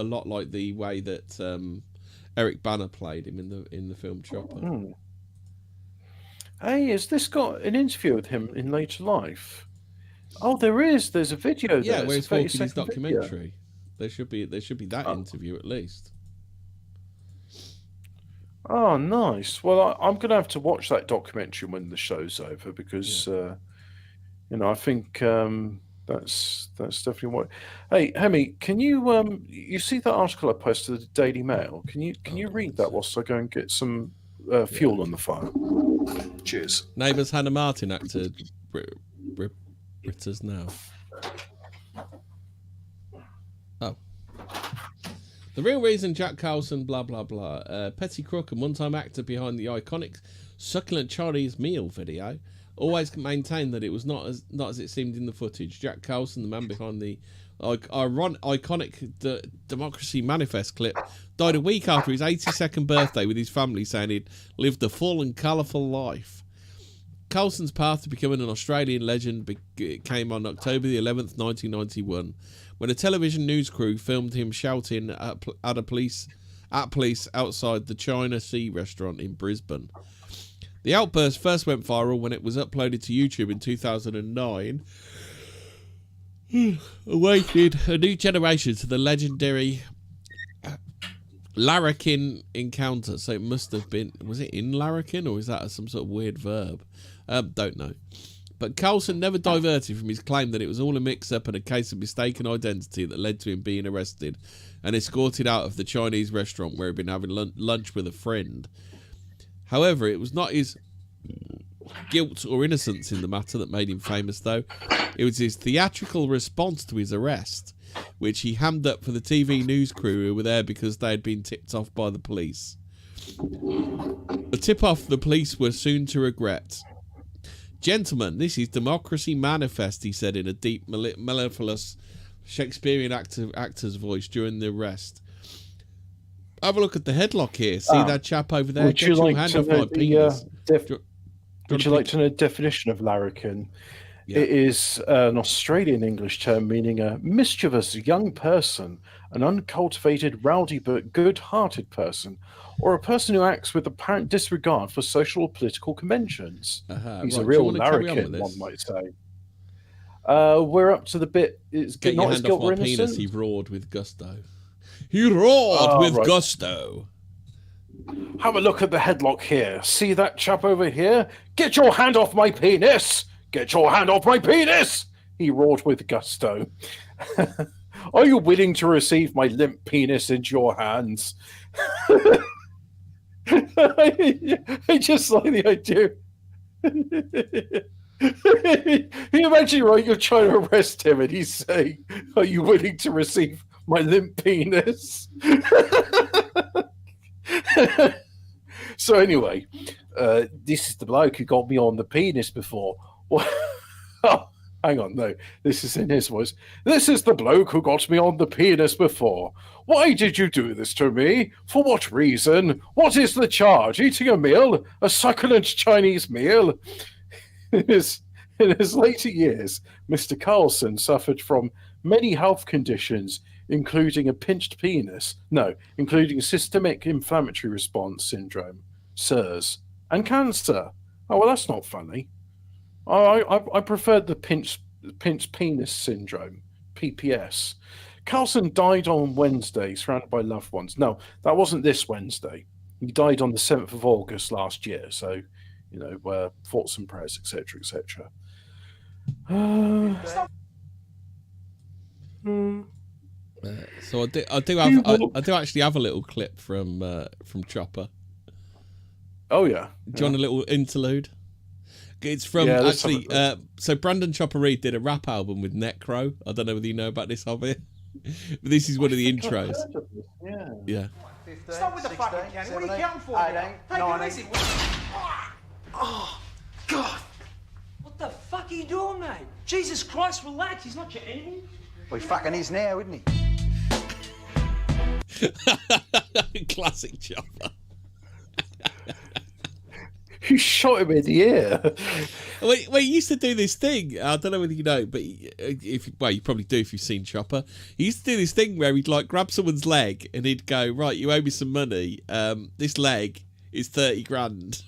lot like the way that Eric Bana played him in the film Chopper. Hey, has this got an interview with him in later life? Oh, there is. There's a video. Yeah, there. where he's talking his documentary. Video. There should be that interview at least. Oh, nice. Well, I'm going to have to watch that documentary when the show's over because, I think that's definitely what. Hey, Hemi, can you you see that article I posted to the Daily Mail? Can you read that whilst I go and get some fuel on the fire? Cheers. Neighbours Hannah Martin actor Britters now. Oh. The real reason Jack Carlson, blah, blah, blah. Petty crook and one-time actor behind the iconic Succulent Chinese Meal video, always maintained that it was not as it seemed in the footage. Jack Carlson, the man behind the iconic Democracy Manifest clip, died a week after his 82nd birthday with his family, saying he'd lived a full and colourful life. Carlson's path to becoming an Australian legend came on October the 11th, 1991, when a television news crew filmed him shouting at police outside the China Sea restaurant in Brisbane. The outburst first went viral when it was uploaded to YouTube in 2009. Awakened a new generation to the legendary larrikin encounter. So it must have been, was it in larrikin, or is that some sort of weird verb? Don't know. But Carlson never diverted from his claim that it was all a mix-up and a case of mistaken identity that led to him being arrested and escorted out of the Chinese restaurant where he'd been having lunch with a friend. However, it was not his guilt or innocence in the matter that made him famous, though. It was his theatrical response to his arrest, which he hammed up for the TV news crew who were there because they had been tipped off by the police. The tip-off the police were soon to regret. "Gentlemen, this is Democracy Manifest," he said in a deep, mellifluous Shakespearean actor's voice during the arrest. Have a look at the headlock here. See that chap over there? Would you like to know Would you like to know the definition of larrikin? Yeah. It is an Australian English term meaning a mischievous young person, an uncultivated, rowdy but good-hearted person, or a person who acts with apparent disregard for social or political conventions. He's a real larrikin, one might say. We're up to the bit. It's Get not your his hand guilt off or my penis, innocent. he roared with gusto. He roared with gusto. Have a look at the headlock here. See that chap over here? Get your hand off my penis! Get your hand off my penis! He roared with gusto. Are you willing to receive my limp penis into your hands? I just like the idea. You imagine, right, you're trying to arrest him and he's saying, are you willing to receive my limp penis? So anyway, this is the bloke who got me on the penis before. Oh, hang on, no, this is in his voice. This is the bloke who got me on the penis before. Why did you do this to me? For what reason? What is the charge? Eating a meal? A succulent Chinese meal? In his later years, Mr. Carlson suffered from many health conditions, including a pinched penis, including systemic inflammatory response syndrome, SIRS, and cancer. Oh, well, that's not funny. I preferred the pinched penis syndrome, PPS. Carlson died on Wednesday, surrounded by loved ones. No, that wasn't this Wednesday. He died on the 7th of August last year, so, thoughts and prayers, etc., etc. So I do actually have a little clip from Chopper. Oh yeah. Do you want a little interlude? It's from so Brandon Chopper Reed did a rap album with Necro. I don't know whether you know about this, Hobbit, but this is one of the intros. Yeah. 15, stop with the fucking cannon. What are you counting for? 18, 19. Oh, God. What the fuck are you doing, mate? Jesus Christ, relax. He's not your enemy. Well, he fucking is now, isn't he? Classic Chopper. Who shot him in the ear? Well, he used to do this thing. I don't know whether you know, but you probably do if you've seen Chopper. He used to do this thing where he'd grab someone's leg and he'd go, right, you owe me some money. This leg is 30 grand.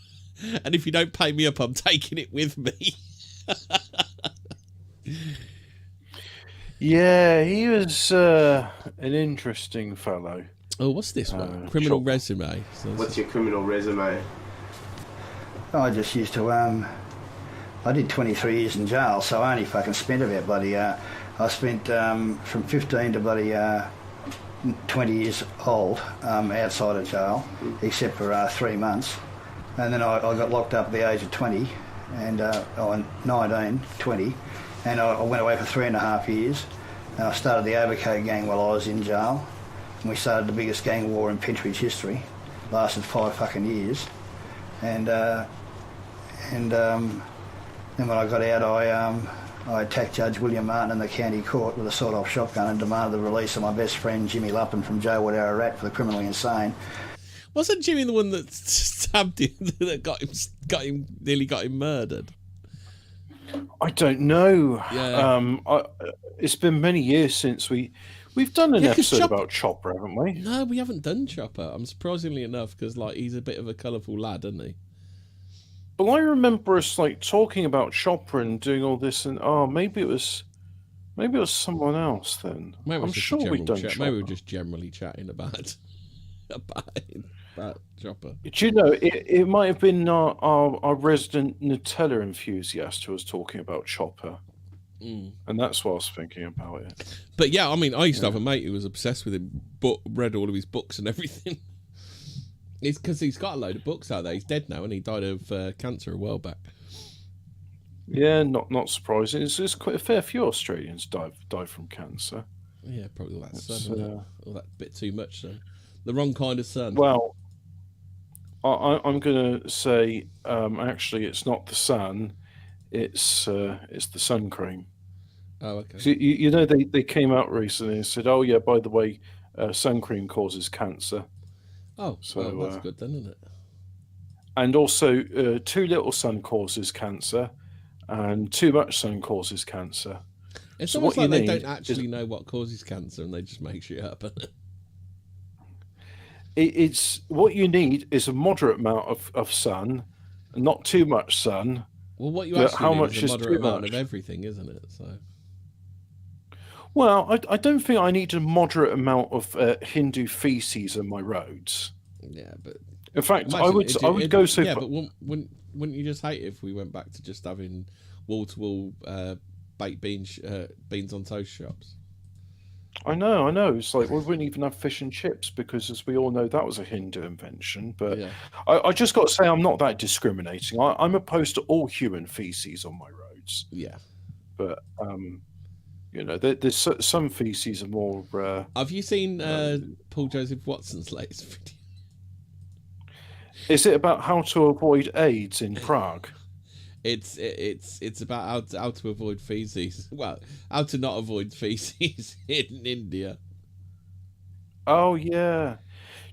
And if you don't pay me up, I'm taking it with me. Yeah, he was an interesting fellow. Oh, what's this one? Criminal resume. What's your criminal resume? I just used to, I did 23 years in jail, so I only fucking spent about I spent from 15 to 20 years old outside of jail, except for 3 months. And then I got locked up at the age of 20, and 19, 20, and I went away for 3.5 years. And I started the Overcoat gang while I was in jail, and we started the biggest gang war in Pentridge history. Lasted 5 fucking years. And then when I got out, I attacked Judge William Martin in the county court with a sawed-off shotgun and demanded the release of my best friend Jimmy Luppen from jail with Ararat for the criminally insane. Wasn't Jimmy the one that stabbed him, that nearly got him murdered? I don't know. Yeah. It's been many years since we've done an 'cause episode about Chopper, haven't we? No, we haven't done Chopper. I'm surprisingly enough, because like he's a bit of a colourful lad, isn't he? Well, I remember us like talking about Chopper and doing all this, and maybe it was someone else then. Maybe I'm sure we've done Chopper. Maybe we're just generally chatting about Chopper. Do you know, it might have been our resident Nutella enthusiast who was talking about Chopper. And that's what I was thinking about it. But yeah, I mean, I used to have a mate who was obsessed with him, but read all of his books and everything. It's because he's got a load of books out there. He's dead now, and he died of cancer a while back. Yeah, not surprising. There's quite a fair few Australians die from cancer. Yeah, probably all that sun, all that bit too much sun. The wrong kind of sun. Well, I'm going to say actually it's not the sun, it's the sun cream. Oh, okay. So, you know, they came out recently and said, oh yeah, by the way, sun cream causes cancer. Oh, so well, that's good then, isn't it? And also, too little sun causes cancer, and too much sun causes cancer. It's so almost like they don't actually know what causes cancer, and they just make shit up. It's what you need is a moderate amount of sun, not too much sun. Well, what you actually need is a moderate amount much? of everything, isn't it? So. Well, I don't think I need a moderate amount of Hindu feces on my roads. Yeah, but in fact, I would go so. Yeah, but wouldn't you just hate it if we went back to just having wall-to-wall baked beans on toast shops? I know. It's like we wouldn't even have fish and chips because, as we all know, that was a Hindu invention. But yeah. I just got to say, I'm not that discriminating. I'm opposed to all human feces on my roads. Yeah, but you know, there's some feces are more. Have you seen Paul Joseph Watson's latest video? Is it about how to avoid AIDS in Prague? It's about how to avoid feces. Well, how to not avoid feces in India. Oh yeah.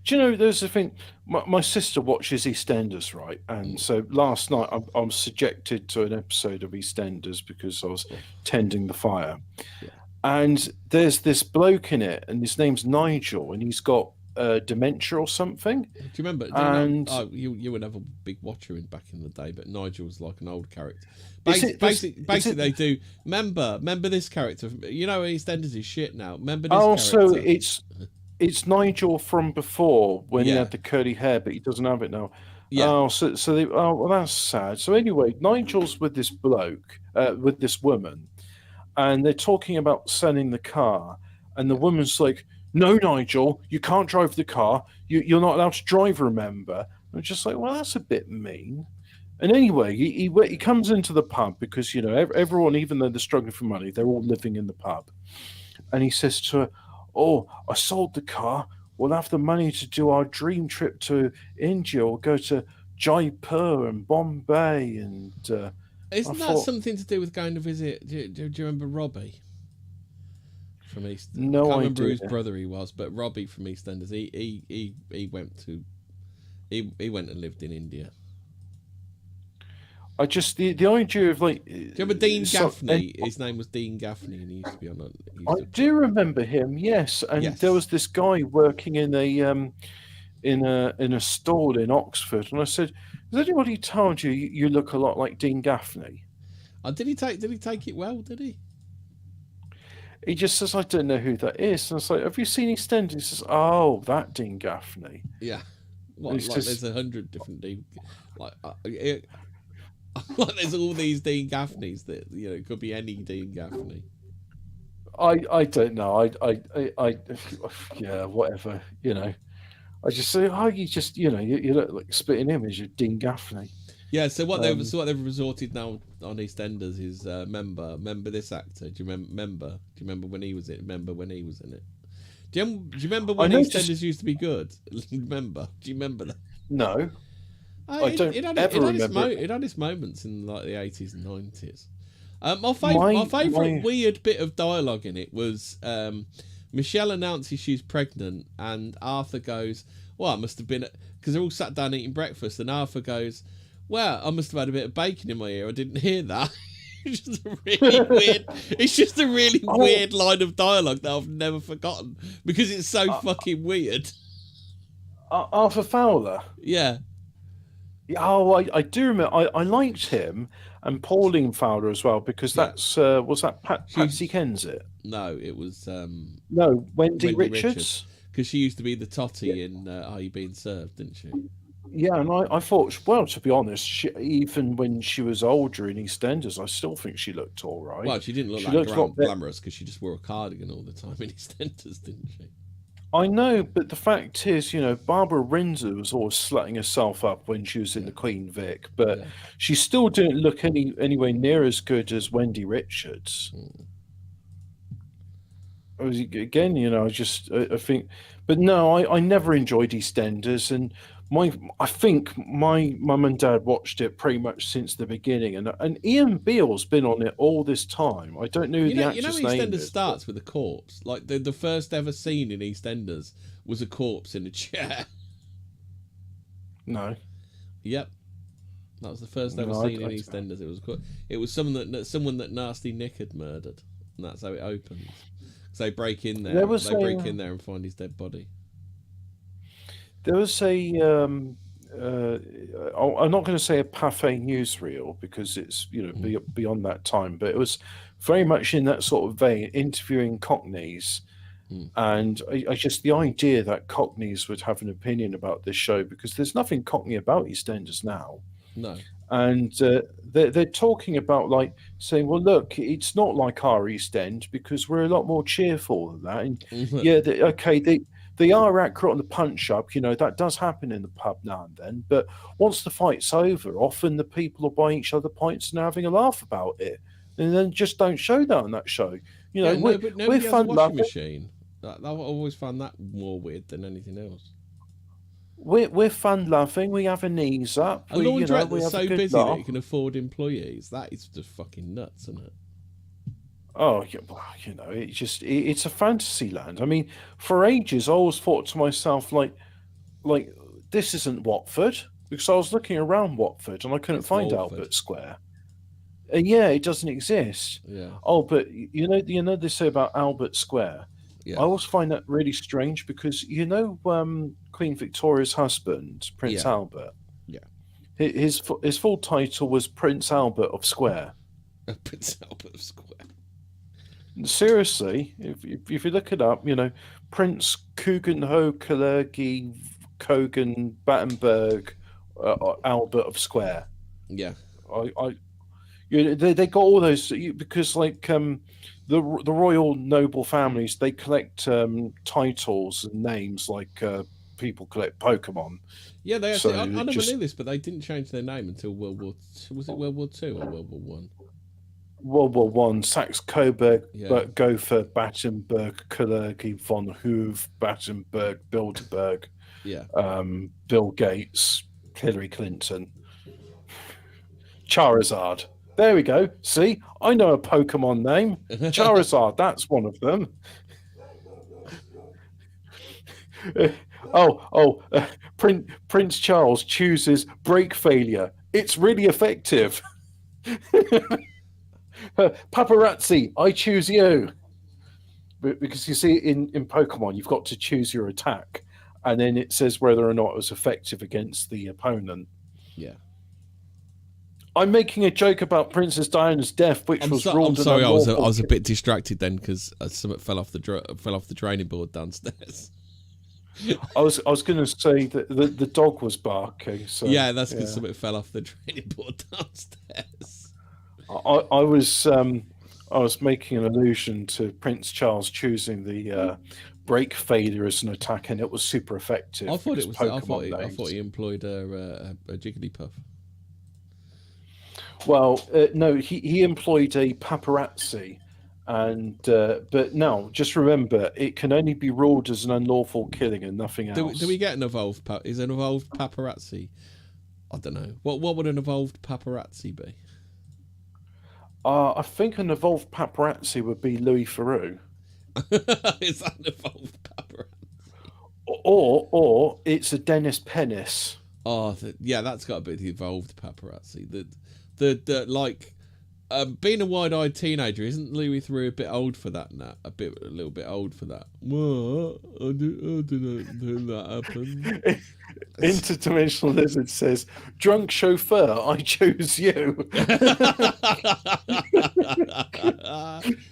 Do you know, there's a thing. My sister watches EastEnders, right? And so last night I was subjected to an episode of EastEnders because I was tending the fire. Yeah. And there's this bloke in it, and his name's Nigel, and he's got dementia or something. Do you remember? You were never a big watcher back in the day, but Nigel was like an old character. Basically, they do. Remember this character. You know, EastEnders is shit now. Remember this character. So it's Nigel from before when he had the curly hair, but he doesn't have it now. Yeah. Oh, well, that's sad. So anyway, Nigel's with this bloke, with this woman, and they're talking about selling the car, and the woman's like, "No, Nigel, you can't drive the car. You're not allowed to drive. Remember?" And I'm just like, well, that's a bit mean. And anyway, he comes into the pub because, you know, everyone, even though they're struggling for money, they're all living in the pub. And he says to her, "Oh, I sold the car. We'll have the money to do our dream trip to India or go to Jaipur and Bombay." And isn't that something to do with going to visit? Do you remember Robbie from East? No, I can't I remember do. whose brother he was, but Robbie from EastEnders. He went and lived in India. I just the idea of like. Do you remember Dean Gaffney? His name was Dean Gaffney, and he used to be on. I do remember him, yes. And there was this guy working in a stall in Oxford, and I said, "Has anybody told you you look a lot like Dean Gaffney?" Did he take it well? Did he? He just says, "I don't know who that is." And I was like, "Have you seen EastEnders?" He says, "Oh, that Dean Gaffney." Yeah. What? Like there's 100 different Dean. Like there's all these Dean Gaffneys that, you know, it could be any Dean Gaffney. I don't know. I yeah, whatever. You know, I just say, "Oh, you just, you know, you look like a spitting image of Dean Gaffney." Yeah. So what they've resorted now on EastEnders is remember this actor? Do you remember when he was in it? Remember when he was in it? Do you remember when EastEnders used to be good? Remember? Do you remember that? No. I don't ever remember. It had its moments in like the 80s and 90s. My favourite weird bit of dialogue in it was Michelle announces she's pregnant, and Arthur goes, "Well, I must have been," because they're all sat down eating breakfast, and Arthur goes, "Well, I must have had a bit of bacon in my ear. I didn't hear that." It's just a really weird. It's just a really weird line of dialogue that I've never forgotten because it's so fucking weird. Arthur Fowler. Yeah. Oh, I do remember. I liked him and Pauline Fowler as well because that's was that Patsy Kensit? No, it was no Wendy Richards. Because she used to be the totty in Are You Being Served, didn't she? Yeah, and I thought, well, to be honest, even when she was older in EastEnders, I still think she looked all right. Well, she didn't look glamorous because she just wore a cardigan all the time in EastEnders, didn't she? I know, but the fact is, Barbara Windsor was always slutting herself up when she was in the Queen Vic, but she still didn't look anywhere near as good as Wendy Richards. Again, I think, but no, I never enjoyed EastEnders, and I think my mum and dad watched it pretty much since the beginning, and Ian Beale's been on it all this time. I don't know who the actor's name EastEnders is. starts with a corpse. Like the first ever scene in EastEnders was a corpse in a chair. No. Yep. That was the first ever scene in EastEnders. It was someone that Nasty Nick had murdered, and that's how it opens. So they break in there. Break in there and find his dead body. There was I'm not going to say a Pathé newsreel because it's beyond that time, but it was very much in that sort of vein, interviewing Cockneys, and I just the idea that Cockneys would have an opinion about this show because there's nothing Cockney about EastEnders now. No. And they're talking about saying, well, look, it's not like our East End because we're a lot more cheerful than that. And they are accurate on the punch up. That does happen in the pub now and then. But once the fight's over, often the people are buying each other pints and having a laugh about it, and then just don't show that on that show. But nobody has fun a washing machine. I've always found that more weird than anything else. We're fun loving. We have a knees up. A laundrette that's so busy laugh. that it can afford employees. That is just fucking nuts, isn't it? Oh, it's a fantasy land. I mean, for ages, I always thought to myself, like this isn't Watford because I was looking around Watford and I couldn't find Walford. Albert Square. It doesn't exist. Yeah. Oh, but they say about Albert Square. Yeah. I always find that really strange because Queen Victoria's husband, Prince Albert. Yeah. His full title was Prince Albert of Square. Prince Albert of Square. Seriously, if you look it up, Prince Kugenho Kalergi Kogan Battenberg Albert of Square. Yeah. They got all those because the royal noble families, they collect titles and names like people collect Pokemon. Yeah, they actually. I never knew this, but they didn't change their name until World War. Was it World War II or World War One? World War One. Saxe Coburg, Gotha, Battenberg, Kalergi, von Hoof, Battenberg, Bilderberg. Yeah. Bill Gates, Hillary Clinton, Charizard. There we go. See, I know a Pokemon name. Charizard, that's one of them. Prince Charles chooses brake failure. It's really effective. Paparazzi, I choose you. Because you see, in Pokemon, you've got to choose your attack, and then it says whether or not it was effective against the opponent. Yeah. I'm making a joke about Princess Diana's death, which was ruled. I'm sorry, I was a bit distracted then because something fell off the draining board downstairs. I was going to say that the dog was barking. So, yeah, that's because something fell off the draining board downstairs. I was making an allusion to Prince Charles choosing the brake failure as an attack, and it was super effective. I thought he employed a Jigglypuff. Well, no, he employed a paparazzi, and but no, just remember, it can only be ruled as an unlawful killing and nothing else. Do we get an evolved? Is an evolved paparazzi? I don't know. What would an evolved paparazzi be? I think an evolved paparazzi would be Louis Theroux. Is that an evolved paparazzi? Or it's a Dennis Pennis. Oh, yeah, that's got a bit of the evolved paparazzi. The like, being a wide-eyed teenager, isn't Louis Theroux a bit old for that now? A little bit old for that. What? I didn't know that happened. Interdimensional Lizard says, "Drunk chauffeur, I choose you."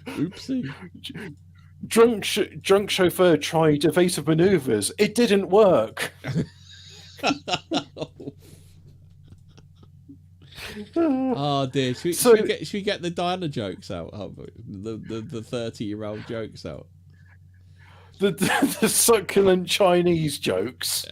Oopsie. Drunk chauffeur tried evasive maneuvers. It didn't work. Oh dear. Should we get the Diana jokes out? The 30-year-old jokes out. The succulent Chinese jokes.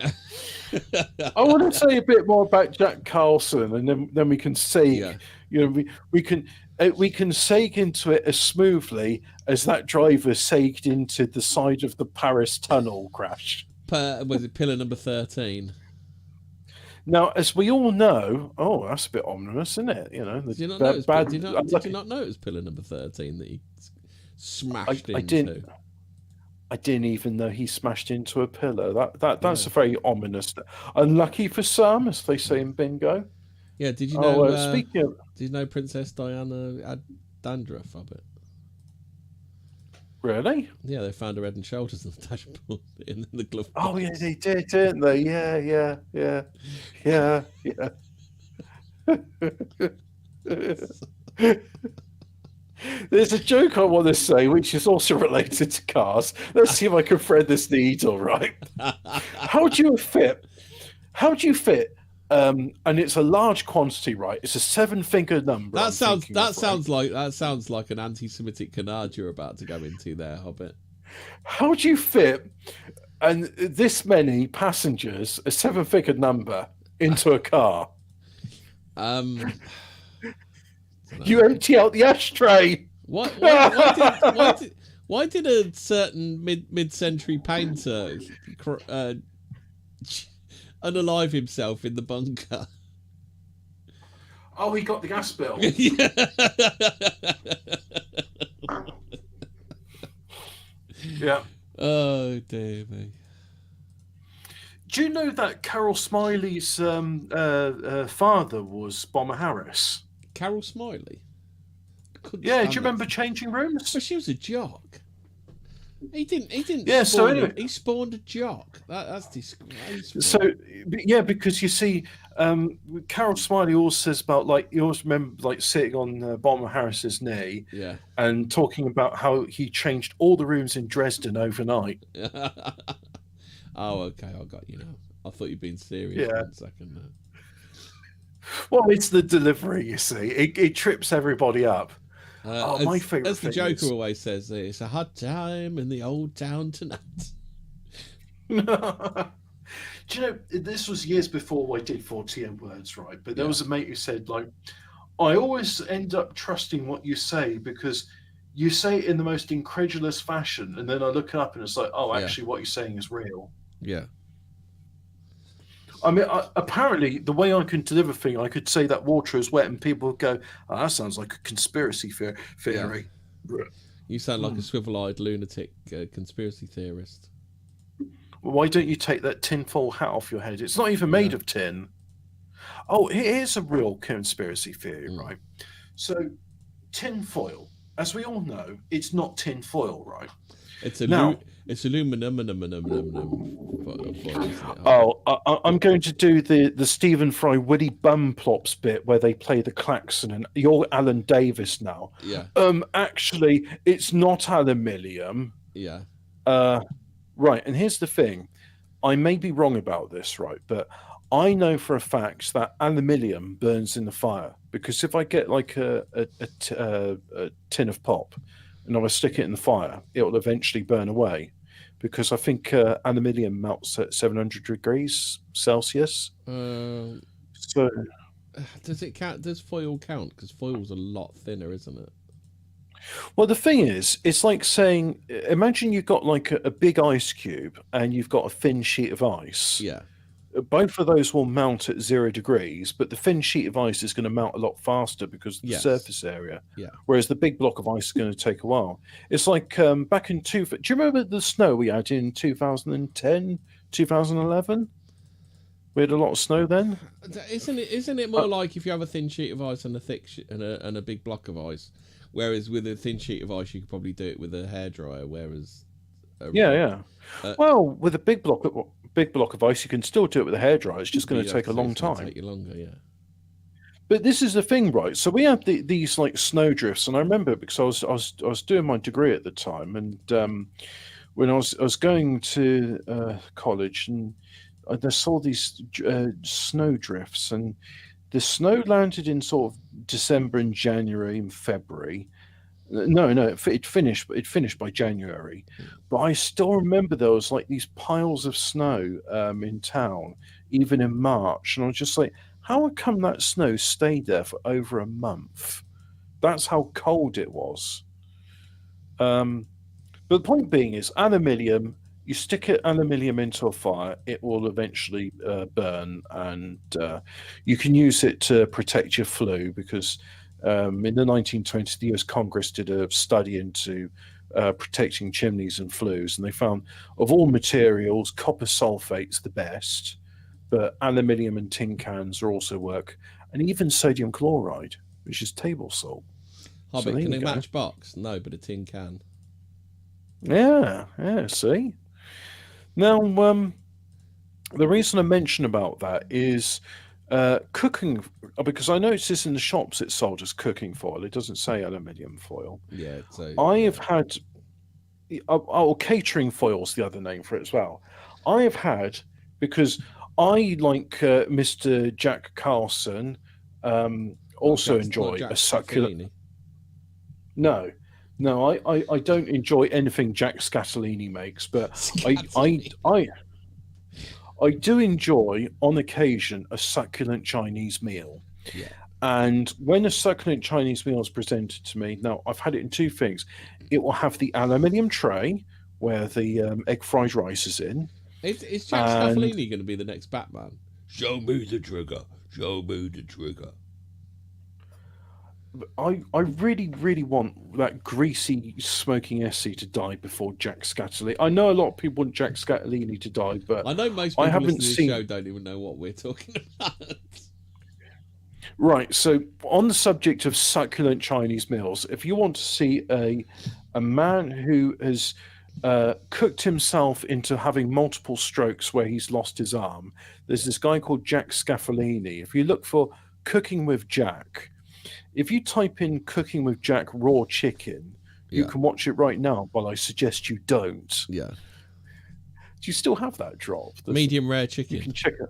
I want to say a bit more about Jack Carlson, and then we can say, we can seg into it as smoothly as that driver segged into the side of the Paris tunnel crash. Was it pillar number 13? Now, as we all know, that's a bit ominous, isn't it? You know, did you not know it was pillar number 13 that he smashed into? I didn't even know he smashed into a pillar. That's a very ominous. Unlucky for some, as they say in bingo. Yeah, did you know? Speaking of, did you know Princess Diana had dandruff, Hobbit? Really? Yeah, they found her head and shoulders in the dashboard in the glove box. Oh yeah, they did, didn't they? Yeah. There's a joke I want to say, which is also related to cars. Let's see if I can thread this needle right. How do you fit? And it's a large quantity, right? It's a 7-figure number. That sounds like an anti-Semitic canard you're about to go into there, Hobbit. How do you fit and this many passengers, a 7-figure number, into a car? You empty out the ashtray. Why did a certain mid-century painter unalive himself in the bunker? Oh, he got the gas bill. Yeah. Oh dear me. Do you know that Carol Smiley's father was Bomber Harris? Carol Smiley? Yeah, do you remember Changing Rooms? Well, she was a jock. He didn't. Yeah. So anyway, he spawned a jock. That's disgraceful. So yeah, because you see, Carol Smiley also says about you always remember sitting on Bomber Harris's knee, and talking about how he changed all the rooms in Dresden overnight. Oh, okay, I got you now. I thought you'd been serious for a second there. Well, it's the delivery, you see. It trips everybody up. My favourite as the thing Joker always says, it's a hot time in the old town tonight. Do you know, this was years before I did 40M words, right? But there was a mate who said, I always end up trusting what you say because you say it in the most incredulous fashion, and then I look up and it's like, actually what you're saying is real. Yeah. I mean, apparently, the way I can deliver thing, I could say that water is wet, and people would go, that sounds like a conspiracy theory. Yeah. You sound like a swivel-eyed lunatic conspiracy theorist. Well, why don't you take that tinfoil hat off your head? It's not even made of tin. Oh, here's a real conspiracy theory, right? So, tinfoil, as we all know, it's not tinfoil, right? It's aluminum. I'm going to do the Stephen Fry Willy Bumplops bit where they play the klaxon, and you're Alan Davis now. Yeah. Actually, it's not aluminium. Yeah. Right, and here's the thing. I may be wrong about this, right, but I know for a fact that aluminium burns in the fire, because if I get a tin of pop and I stick it in the fire, it will eventually burn away, because I think aluminium melts at 700 degrees Celsius. So does it count? Does foil count? Because foil's a lot thinner, isn't it? Well, the thing is, it's like saying, imagine you've got a big ice cube and you've got a thin sheet of ice. Yeah. both of those will mount at 0 degrees, but the thin sheet of ice is going to melt a lot faster because of the Yes. surface area. Yeah. Whereas the big block of ice is going to take a while. It's like back in do you remember the snow we had in 2010, 2011? We had a lot of snow then. Isn't it more like if you have a thin sheet of ice and a thick and a big block of ice, whereas with a thin sheet of ice you could probably do it with a hairdryer, whereas well, with a big block of ice, you can still do it with a hairdryer. It's just going to take a long time. Take you longer, yeah. But this is the thing, right? So we had these like snow drifts, and I remember because I was doing my degree at the time, and when I was going to college, and I saw these snow drifts, and the snow landed in sort of December and January and February. No, it finished by January, but I still remember there was like these piles of snow in town, even in March, and I was just like, how come that snow stayed there for over a month? That's how cold it was. But the point being is, aluminium. You stick aluminium into a fire, it will eventually burn, and you can use it to protect your flue because in the 1920s, the US Congress did a study into protecting chimneys and flues, and they found of all materials, copper sulfate's the best, but aluminium and tin cans are also work, and even sodium chloride, which is table salt. Hobbit, can a matchbox? No, but a tin can. Yeah, see? Now, the reason I mention about that is cooking, because I noticed this in the shops it's sold as cooking foil. It doesn't say aluminium foil. Yeah. I have had, catering foil's the other name for it as well. I have had, because I, like Mr. Jack Carlson, also enjoy a succulent. No, I don't enjoy anything Jack Scatolini makes, but I do enjoy, on occasion, a succulent Chinese meal. Yeah. And when a succulent Chinese meal is presented to me, now I've had it in two things. It will have the aluminium tray where the egg fried rice is in. Is Jack Scatolini going to be the next Batman? Show me the trigger. Show me the trigger. I really, really want that greasy, smoking Essie to die before Jack Scatolini. I know a lot of people want Jack Scatolini to die, but I know most people listening to this show don't even know what we're talking about. Right, so on the subject of succulent Chinese meals, if you want to see a man who has cooked himself into having multiple strokes where he's lost his arm, there's this guy called Jack Scatolini. If you look for Cooking with Jack, if you type in Cooking with Jack raw chicken, you can watch it right now, but I suggest you don't. Yeah. Do you still have that drop? Medium rare chicken. You can check it.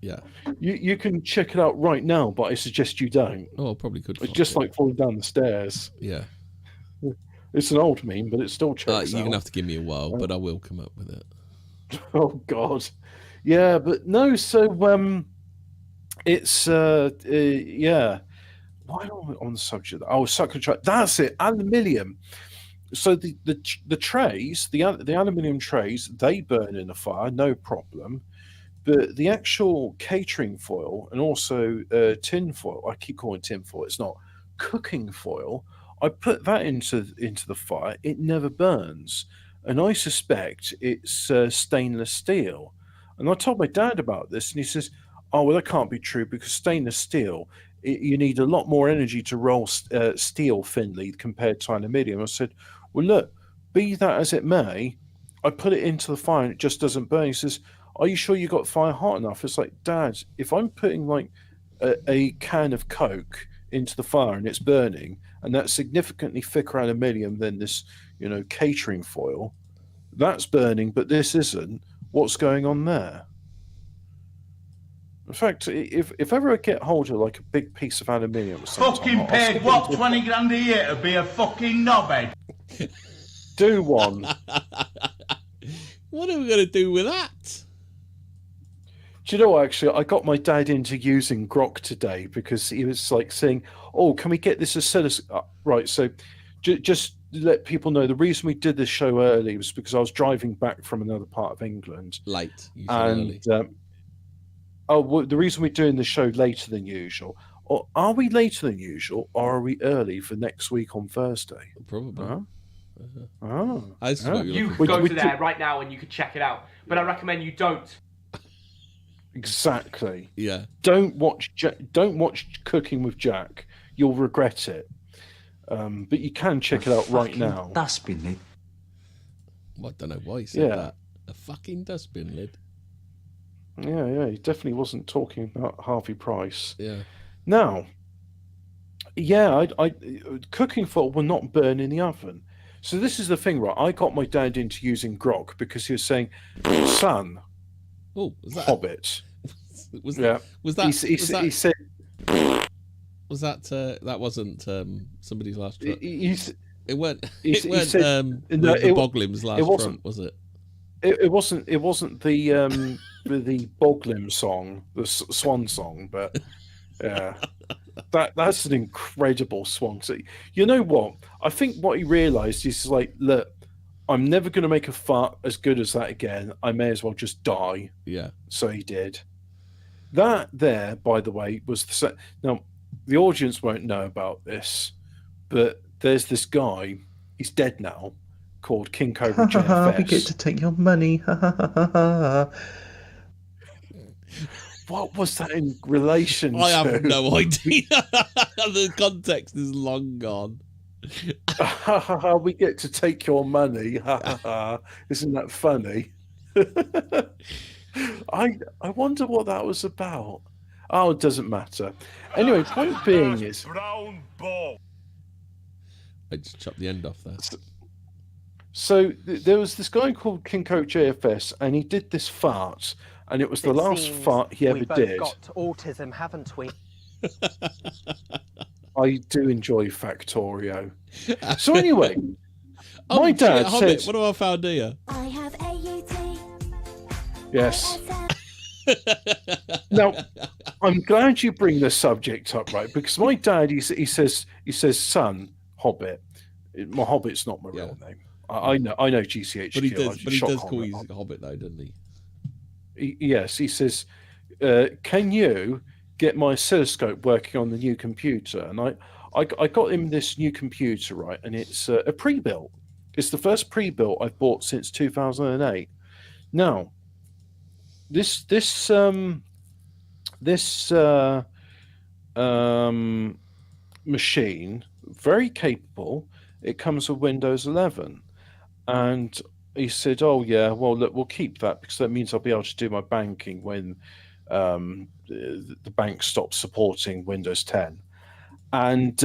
Yeah. You can check it out right now, but I suggest you don't. Oh, I probably could. It's just like falling down the stairs. Yeah. It's an old meme, but it still checks out. You're going to have to give me a while, but I will come up with it. Oh, God. Yeah, but no, so it's, yeah. Why am I on the subject? Oh, succulent. That's it. Aluminium. So the trays, the aluminium trays, they burn in a fire, no problem. But the actual catering foil and also tin foil, I keep calling tin foil. It's not cooking foil. I put that into the fire. It never burns, and I suspect it's stainless steel. And I told my dad about this, and he says, "Oh, well, that can't be true because stainless steel." You need a lot more energy to roll steel thinly compared to aluminium. I said, well, look, be that as it may, I put it into the fire and it just doesn't burn. He says, are you sure you got fire hot enough? It's like, Dad, if I'm putting like a can of Coke into the fire and it's burning, and that's significantly thicker aluminium than this, catering foil, that's burning, but this isn't. What's going on there? In fact, if ever I get hold of like a big piece of aluminium, Fucking paid what, 20 grand a year to be a fucking knobhead? Do one. What are we going to do with that? Do you know what, actually, I got my dad into using grok today because he was like saying, oh, can we get this as right, so just let people know the reason we did this show early was because I was driving back from another part of England. Late. And Oh, well, the reason we're doing the show later than usual, or are we later than usual, or are we early for next week on Thursday? Probably. Huh? I just what you're You looking go for. to there right now and you can check it out. But I recommend you don't. Exactly. Yeah. Don't watch Cooking with Jack. You'll regret it. But you can check it out right now. Dustbin lid. I don't know why he said Yeah. that. A fucking dustbin lid. Yeah. He definitely wasn't talking about Harvey Price. Yeah. Now, yeah, I cooking foil will not burn in the oven. So this is the thing, right? I got my dad into using grog because he was saying, "Son, Oh, was that Hobbit." Was Yeah, Was that? he said Was that? That wasn't somebody's last truck. he's. It weren't. He It weren't. said- the no, it- Boglim's last it wasn't. front, was it? It wasn't the the Boglim song, the Swan song, but yeah, that's an incredible swan. So, you know what? I think what he realised is like, look, I'm never going to make a fart as good as that again. I may as well just die. Yeah. So he did. That there, by the way, was now the audience won't know about this, but there's this guy. He's dead now. Called King Cobra JFS. We get to take your money. What was that in relation to? I have no idea. The context is long gone. We get to take your money. Isn't that funny? I wonder what that was about. Oh, it doesn't matter. Anyway, point being is, I just chopped the end off there. so there was this guy called King Coat JFS, and he did this fart, and it was the last fart he ever did. We've both got autism, haven't we? I do enjoy Factorio. So anyway, Oh, my dad shit, Hobbit, said, what have I found here? I have AUT. yes. Now, I'm glad you bring the subject up, right? Because my dad, he says, son, Hobbit. My Hobbit's not my real name. I know GCHQ. But he does. I But he shot does call Hobbit. you Hobbit, though, doesn't he? Yes, he says, can you get my oscilloscope working on the new computer? And I got him this new computer, right? And it's a pre-built. It's the first pre-built I've bought since 2008. Now, this machine, very capable. It comes with Windows 11, and he said, "Oh yeah, well look, we'll keep that because that means I'll be able to do my banking when the bank stops supporting Windows 10." And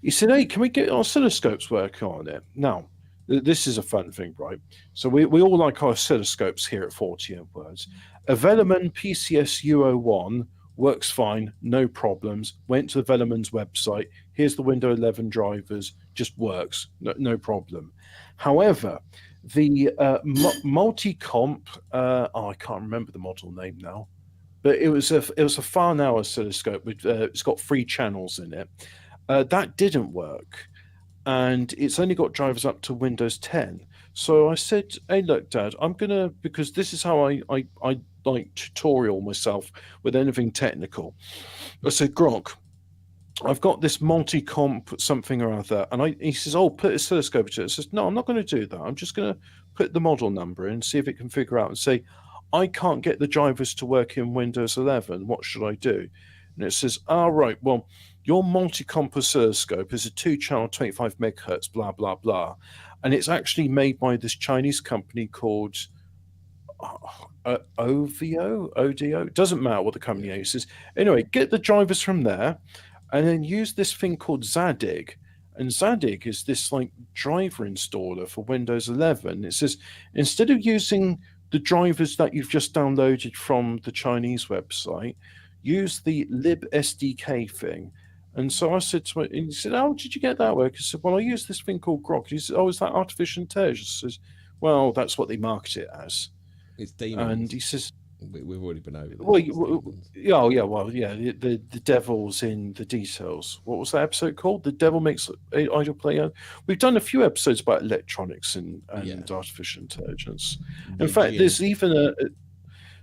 he said, "Hey, can we get oscilloscopes working on it?" Now, this is a fun thing, right? So we all like our oscilloscopes here at Fortean Words. A Velleman PCS U01 works fine, no problems. Went to the Velleman's website. Here's the Windows 11 drivers, just works, no problem. However, the multi-comp, I can't remember the model name now, but it was a Farnow oscilloscope with it's got 3 channels in it. That didn't work, and it's only got drivers up to Windows 10. So I said, "Hey, look, Dad, I'm gonna, because this is how I like tutorial myself with anything technical." I said, "Grok, I've got this multi-comp something or other," and he says, "Oh, put oscilloscope to it." I says, "No, I'm not going to do that. I'm just going to put the model number in, see if it can figure out, and say, I can't get the drivers to work in Windows 11. What should I do?" And it says, right, well, your multi-comp oscilloscope is a 2-channel 25 megahertz, blah, blah, blah. And it's actually made by this Chinese company called ODO. It doesn't matter what the company uses. Anyway, get the drivers from there and then use this thing called Zadig. And Zadig is this like driver installer for Windows 11. It says, instead of using the drivers that you've just downloaded from the Chinese website, use the libSDK thing. And so I said to him, and he said, "How did you get that work?" I said, "Well, I use this thing called Grok." He said, "Oh, is that artificial intelligence?" I said, "Well, that's what they market it as." It's demons. And he says, "We've already been over that." The devil's in the details. What was that episode called? The devil makes idle play. We've done a few episodes about electronics and artificial intelligence. In fact, there's even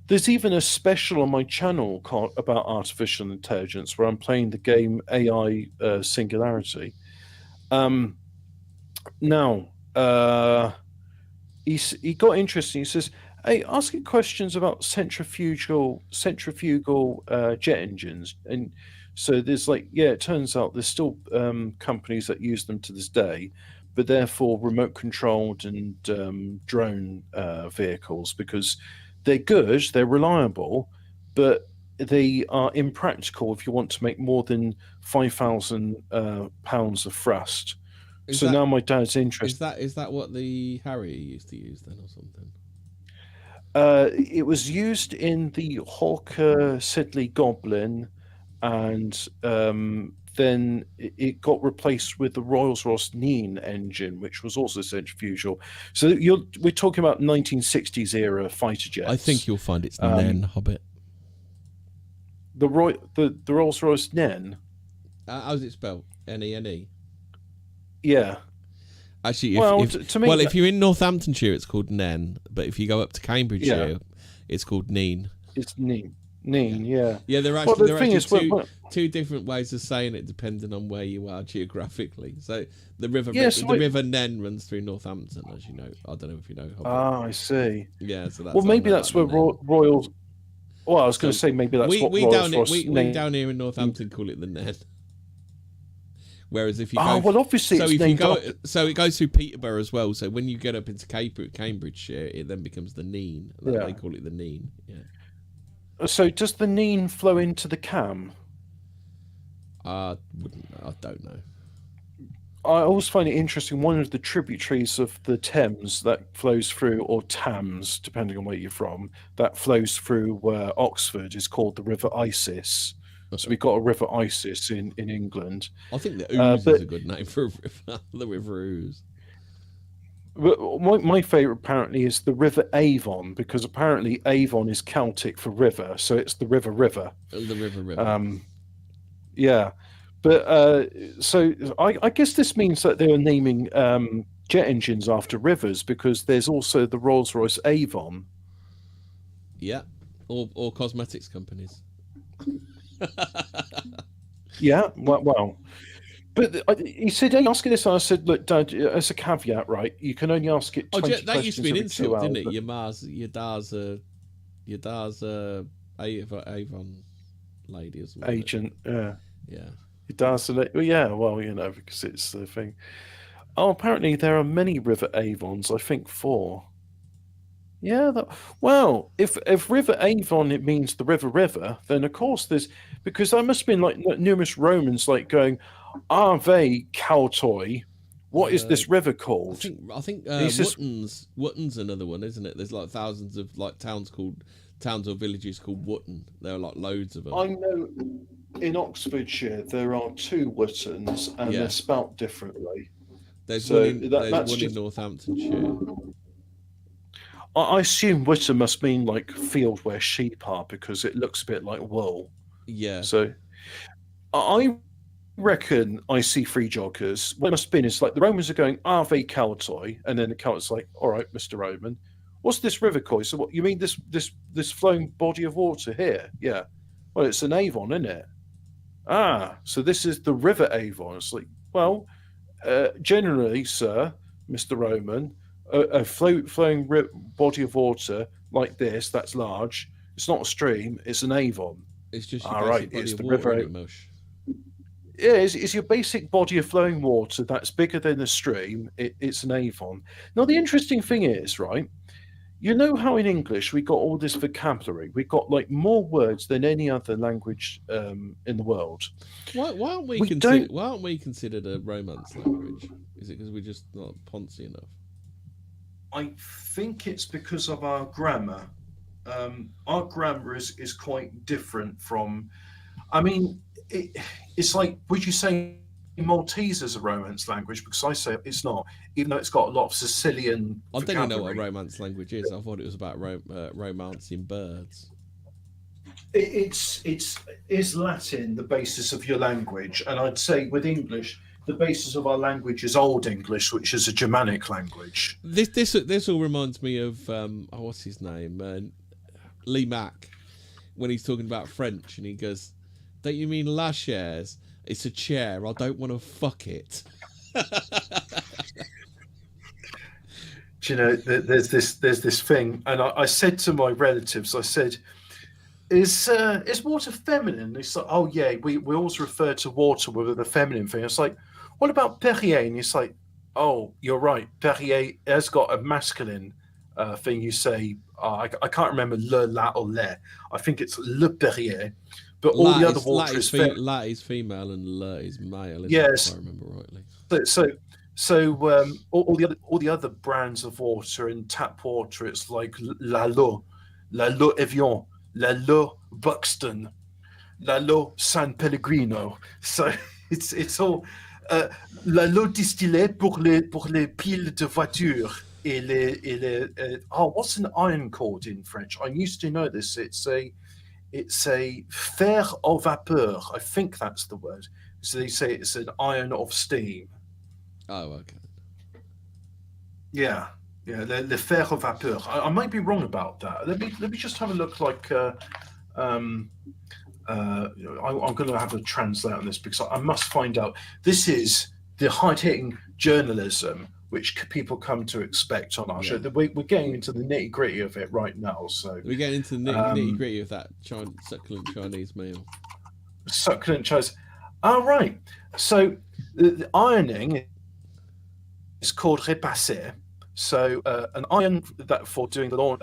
There's even a special on my channel about artificial intelligence where I'm playing the game AI Singularity. Now, he got interesting. He says, "Hey, asking questions about centrifugal jet engines." And so there's like, yeah, it turns out there's still companies that use them to this day, but therefore remote controlled and drone vehicles, because they're good, they're reliable, but they are impractical if you want to make more than 5,000 pounds of thrust. So now my dad's interested. Is that what the Harrier used to use then, or something? It was used in the Hawker Siddeley Goblin, and then it got replaced with the Rolls-Royce Nene engine, which was also centrifugal. So we're talking about 1960s era fighter jets. I think you'll find it's Nen, Hobbit. The Rolls-Royce Nen. How's it spelled? Nene. Yeah. Actually, to me, if you're in Northamptonshire, it's called Nen, but if you go up to Cambridgeshire, it's called Nene. It's Nene. Yeah. Yeah, there are two different ways of saying it depending on where you are geographically. So the river Nen runs through Northampton, as you know. I don't know if you know. I see. Yeah, so that's well, maybe that's where Royals. Well, I was going to say maybe that's what Royals. We down here in Northampton call it the Nen. Whereas if you go, obviously, so it goes through Peterborough as well. So when you get up into Cambridgeshire, it then becomes the Nene. They call it the Nene. Yeah. So does the Nene flow into the Cam? I don't know. I always find it interesting. One of the tributaries of the Thames that flows through, or Thames, depending on where you're from, that flows through Oxford is called the River Isis. So we've got a River Isis in England. I think the Ouse is a good name for a river, the River Ouse. But my favourite apparently is the River Avon, because apparently Avon is Celtic for river, so it's the River. The River. Yeah, but so I guess this means that they are naming jet engines after rivers, because there's also the Rolls-Royce Avon. Yeah, or cosmetics companies. Yeah, well, but he said, "Hey, asking this," and I said, "Look, Dad, as a caveat, right? You can only ask it 20 questions. That used to be an insult, didn't it? But... Your dad's Avon lady as well. Agent, yeah. Yeah. Your dad's well, because it's the thing. Oh, apparently there are many River Avons. I think 4. Yeah, well, if River Avon it means the river, then of course there's, because there must have been like numerous Romans like going, Ave Caltoi, what is this river called? I think Wotton's another one, isn't it? There's like thousands of like towns or villages called Wotton. There are like loads of them. I know in Oxfordshire there are 2 Wottons and they're spelt differently. There's one in Northamptonshire. I assume Witton must mean like field where sheep are, because it looks a bit like wool. Yeah. So I reckon I see 3 joggers. What it must have been is like the Romans are going, Ave Caltoi, and then the Celt's like, all right, Mr. Roman, what's this river called? So what you mean this flowing body of water here? Yeah. Well, it's an Avon, isn't it? So this is the River Avon. It's like, well, generally, sir, Mr. Roman, a flowing body of water like this, that's large. It's not a stream, it's an Avon. It's just it's the river. Yeah, it's your basic body of flowing water that's bigger than a stream. It's an Avon. Now, the interesting thing is, right, you know how in English we got all this vocabulary? We got like more words than any other language in the world. Why aren't we considered a Romance language? Is it because we're just not poncy enough? I think it's because of our grammar. Our grammar is quite different from. I mean, it's like, would you say Maltese is a Romance language? Because I say it's not, even though it's got a lot of Sicilian. I don't even know what a Romance language is. I thought it was about romancing birds. Is Latin the basis of your language? And I'd say with English, the basis of our language is Old English, which is a Germanic language. This all reminds me of what's his name? Lee Mack when he's talking about French, and he goes, "Don't you mean la chaise? It's a chair. I don't want to fuck it." Do you know, there's this thing, and I said to my relatives, I said, "Is water feminine?" And it's like, "Oh yeah, we always refer to water with the feminine thing." It's like, "What about Perrier?" And it's like, "Oh, you're right. Perrier has got a masculine thing. You say, I can't remember le, la, or le. I think it's le Perrier, but all the other water is feminine. La is female and le is male. Yes, if I remember rightly. So all the other brands of water in tap water, it's like la l'eau Evian, la l'eau Buxton, la l'eau San Pellegrino. So it's all la l'eau distillée pour les piles de voitures et les what's an iron called in French? I used to know this. It's a fer au vapeur. I think that's the word. So they say it's an iron of steam. Oh, okay. Yeah, le fer au vapeur. I might be wrong about that. Let me just have a look. Like, I'm going to have a translate on this because I must find out. This is the hard-hitting journalism which people come to expect on our show. We're getting into the nitty-gritty of it right now. So we're getting into the nitty-gritty of that succulent Chinese meal. Succulent Chinese. All right. So the ironing is called repasser. So an iron that for doing the lawn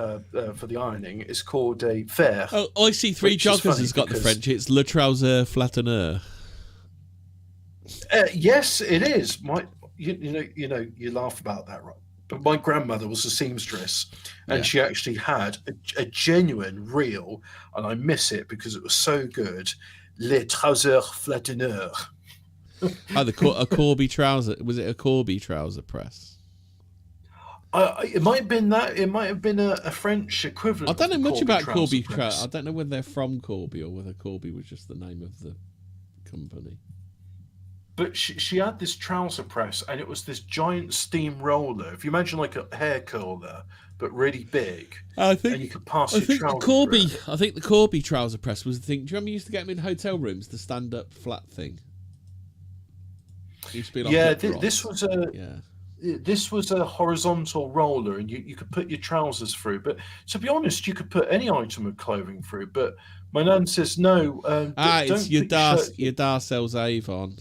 for the ironing is called a fer. Oh, I see. Three Joggers has got the French. It's le trouser flatteneur. Yes, it is. You laugh about that, right? But my grandmother was a seamstress, and she actually had a genuine, real, and I miss it because it was so good. Le trouser flatteneur. A Corby trouser. Was it a Corby trouser press? It might have been that. It might have been a French equivalent. I don't know much about Corby trousers. I don't know whether they're from Corby or whether Corby was just the name of the company. But she had this trouser press, and it was this giant steam roller. If you imagine like a hair curler, but really big, and you could pass your trousers. I think the Corby trouser press was the thing. Do you remember you used to get them in hotel rooms, the stand-up flat thing? It used to be like this was a horizontal roller, and you could put your trousers through. But to be honest, you could put any item of clothing through. But my nan says no. It's your Darcel's Avon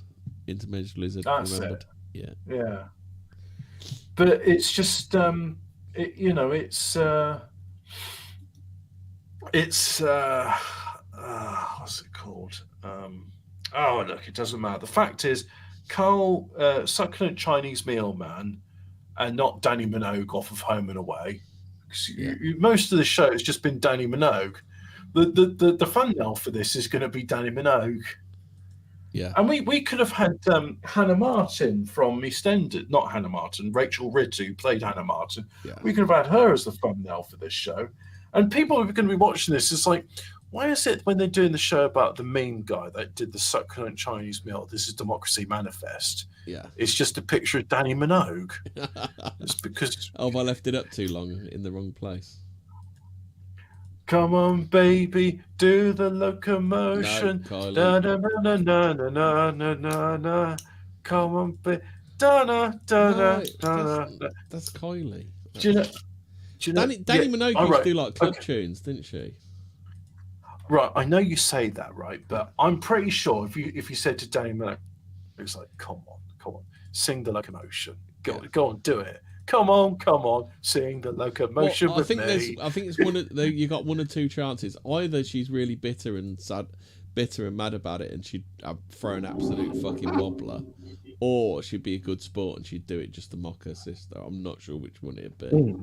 Intermediate Lizard. That's remembered. It. Yeah. But it's just it's what's it called? Look, it doesn't matter. The fact is, Carl, Succulent Chinese Meal Man, and not Danny Minogue off of Home and Away. Most of the show has just been Danny Minogue. The thumbnail for this is going to be Danny Minogue. Yeah, and we could have had Hannah Martin from EastEnders, not Hannah Martin, Rachel Ridd, who played Hannah Martin. Yeah. We could have had her as the thumbnail for this show, and people are going to be watching this. It's like, why is it when they're doing the show about the main guy that did the Succulent Chinese Meal, This Is Democracy Manifest? Yeah, it's just a picture of Danny Minogue. It's because I left it up too long in the wrong place. Come on, baby, do the locomotion. No, da, da, na, na, na, na, na, na, na. Come on, baby. That's Kylie. Do you know? Danny Minogue used to do like club tunes, didn't she? Right, I know you say that, right? But I'm pretty sure if you said to Danny Minogue, it's like, come on, sing the locomotion. Go on, do it. Come on, sing the locomotion with me. I think it's you got one or two chances. Either she's really bitter and mad about it, and she'd throw an absolute fucking wobbler, or she'd be a good sport and she'd do it just to mock her sister. I'm not sure which one it'd be.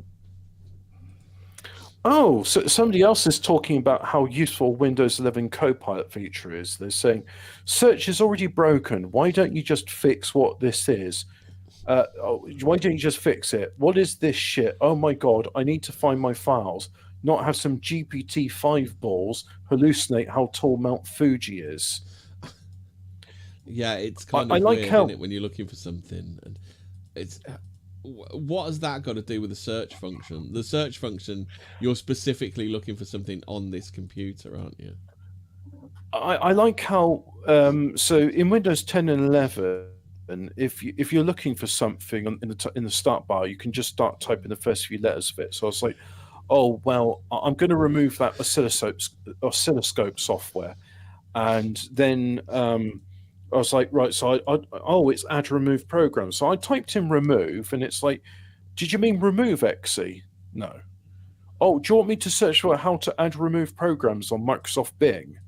Oh, so somebody else is talking about how useful Windows 11 Copilot feature is. They're saying, search is already broken. Why don't you just fix what this is? Why don't you just fix it? What is this shit? Oh my God, I need to find my files, not have some GPT-5 balls hallucinate how tall Mount Fuji is. Yeah, it's kind of weird, isn't it, when you're looking for something. And it's what has that got to do with the search function? The search function, you're specifically looking for something on this computer, aren't you? I like how so in Windows 10 and 11, if you're looking for something in the start bar, you can just start typing the first few letters of it. So I was like, oh well, I'm going to remove that oscilloscope software, and then I was like, right, so oh, it's add remove program. So I typed in remove, and it's like, did you mean remove exe? No. Oh, do you want me to search for how to add remove programs on Microsoft Bing?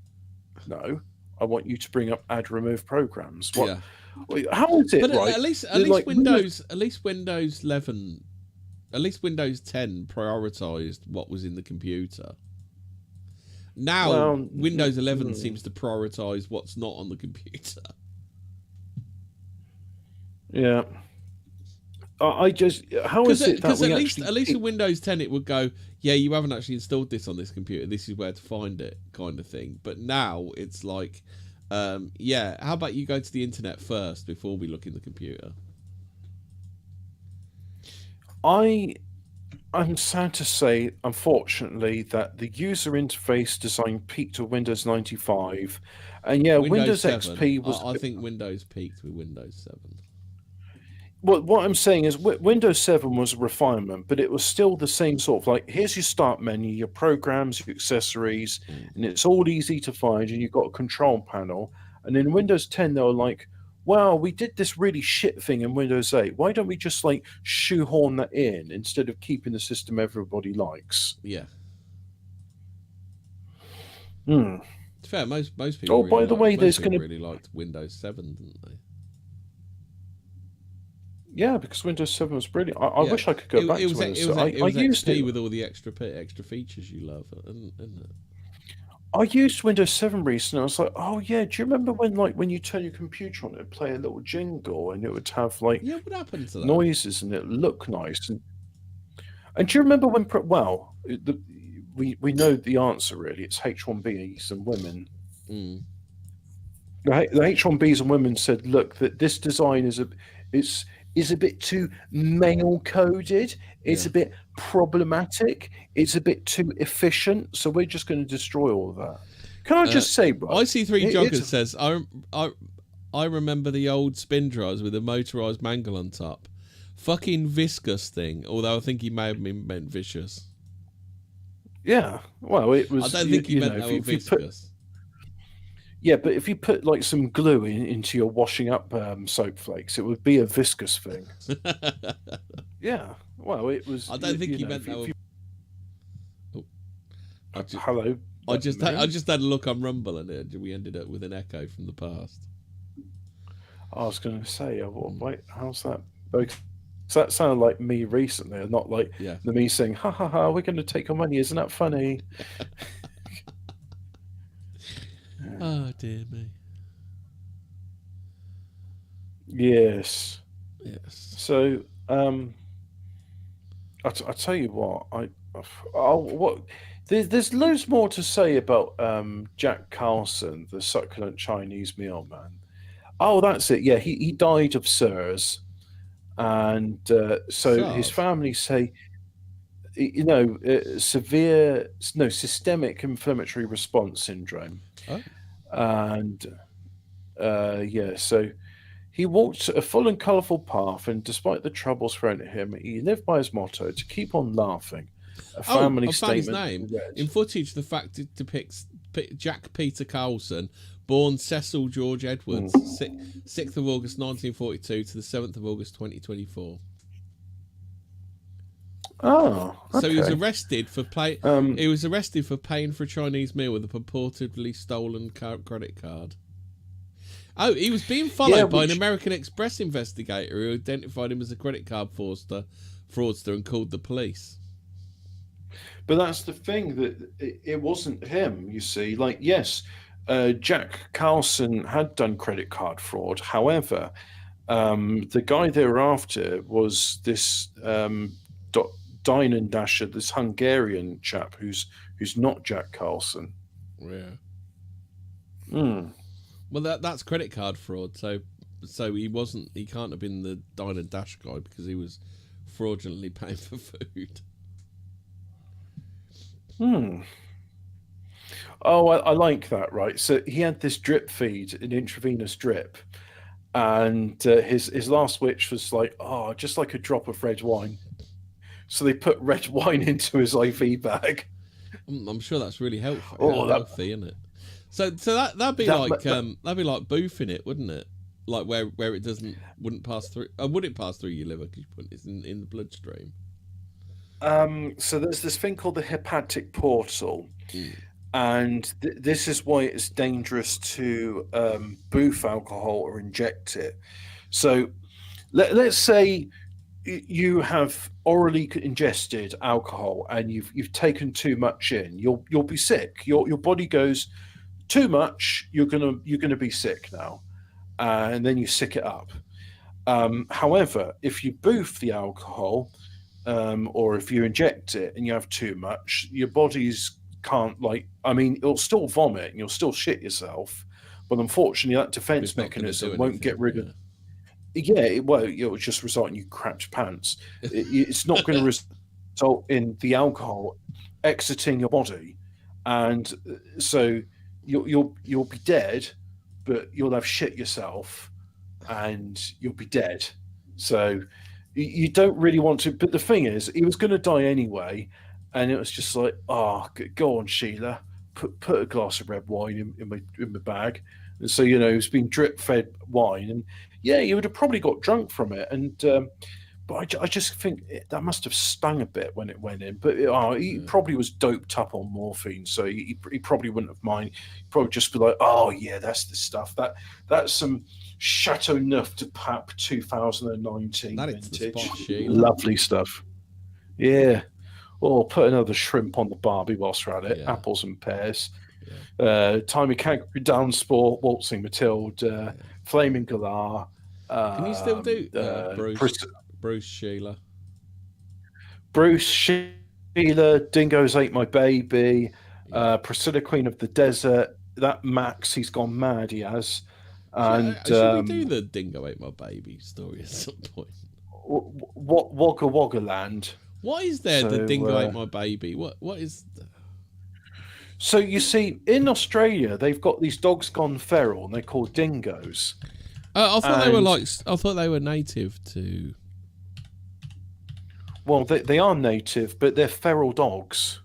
No. I want you to bring up add remove programs. What? Yeah. How is it? But right? at least like, Windows 11, at least Windows 10 prioritized what was in the computer. Now Windows 11 seems to prioritize what's not on the computer. Yeah. I just how is it that because we at least in Windows 10 it would go, yeah, you haven't actually installed this on this computer. This is where to find it, kind of thing. But now it's like, yeah, how about you go to the internet first before we look in the computer? I'm sad to say, unfortunately, that the user interface design peaked with Windows 95, and yeah, Windows 7. XP was. I think Windows peaked with Windows 7. Well, what I'm saying is Windows 7 was a refinement, but it was still the same sort of like, here's your start menu, your programs, your accessories, and it's all easy to find, and you've got a control panel. And in Windows 10, they were like, well, we did this really shit thing in Windows 8. Why don't we just like shoehorn that in instead of keeping the system everybody likes? Yeah. Hmm. It's fair, most people. Oh, by the way, there's going to really liked Windows 7, didn't they? Yeah, because Windows 7 was brilliant. I wish I could go back to Windows 7. I used it with all the extra features you love, isn't it? I used Windows 7 recently. I was like, oh yeah, do you remember when you turn your computer on, it'd play a little jingle and it would have like what happened to that? noises and it looked nice. And do you remember when? We know the answer really. It's H1Bs and women. Mm. The H1Bs and women said, look, that this design is a bit too male coded. It's a bit problematic. It's a bit too efficient. So we're just going to destroy all of that. Can I just say, bro? IC3 Jogger says, I remember the old spin dryers with a motorised mangle on top. Fucking viscous thing. Although I think he may have meant vicious. Yeah. Well, it was. I don't think he meant they were viscous. Yeah, but if you put like some glue into your washing up soap flakes, it would be a viscous thing. Yeah. Well, it was. I don't think he meant that. Hello. I just had a look on Rumble and we ended up with an echo from the past. I was going to say, wait, how's that? Because that sounded like me recently, and not like the me saying, "Ha ha ha, we're going to take your money." Isn't that funny? Oh dear me. Yes. Yes. So, I tell you what, there's loads more to say about Jack Carlson, the succulent Chinese meal man. Oh, that's it. Yeah, he died of SARS, and so his family say, systemic inflammatory response syndrome. Oh. And so he walked a full and colourful path, and despite the troubles thrown at him, he lived by his motto to keep on laughing. A family statement. His name. In footage, the fact it depicts Jack Peter Carlson, born Cecil George Edwards, 6th of August 1942 to the 7th of August 2024. Oh, okay. So he was arrested for he was arrested for paying for a Chinese meal with a purportedly stolen credit card. Oh, he was being followed by an American Express investigator who identified him as a credit card fraudster and called the police. But that's the thing, that it wasn't him. You see, like, yes, Jack Carlson had done credit card fraud. However, the guy they were after was this Dine and Dasher, this Hungarian chap who's not Jack Carlson. Yeah. Mm. Well, that's credit card fraud. So he can't have been the Dine and Dash guy because he was fraudulently paying for food. Oh, I like that, right? So he had this drip feed, an intravenous drip, and his last wish was like, oh, just like a drop of red wine. So they put red wine into his IV bag. I'm sure that's really helpful. Oh, healthy, isn't it? So that'd be like boofing it, wouldn't it? Like where it wouldn't pass through. Would it pass through your liver because you put it in the bloodstream? So there's this thing called the hepatic portal, and this is why it's dangerous to boof alcohol or inject it. So let's say you have orally ingested alcohol and you've taken too much in. You'll be sick. Your body goes, too much. You're gonna be sick now, and then you sick it up. However, if you boof the alcohol, or if you inject it and you have too much, your body's can't it'll still vomit and you'll still shit yourself, but unfortunately that defense mechanism won't get rid of. Yeah, it'll just result in you crapped pants. It's not going to result in the alcohol exiting your body, and so you'll be dead, but you'll have shit yourself, and you'll be dead. So you don't really want to. But the thing is, he was going to die anyway, and it was just like, oh, go on, Sheila, put a glass of red wine in my bag. And so he's being drip fed wine, and yeah, you would have probably got drunk from it. And but I just think that must have stung a bit when it went in. But he probably was doped up on morphine, so he probably wouldn't have mind. He'd probably just be like, oh yeah, that's the stuff. That's some Chateau Neuf de Pape 2019 vintage. Lovely stuff. Yeah. Or put another shrimp on the barbie whilst we're at it. Yeah. Apples and pears. Yeah. Timey Kangaroo Down Sport, Waltzing Matilda, Flaming Galar. Can you still do Bruce Sheila? Bruce Sheila, Dingoes Ate My Baby, Priscilla Queen of the Desert. That Max, he's gone mad, he has. And should we do the Dingo Ate My Baby story at some point? Wagga Wagga Land. What is there? The Dingo Ate My Baby. What is? So you see, in Australia, they've got these dogs gone feral, and they're called dingoes. I thought they were native to. Well, they are native, but they're feral dogs.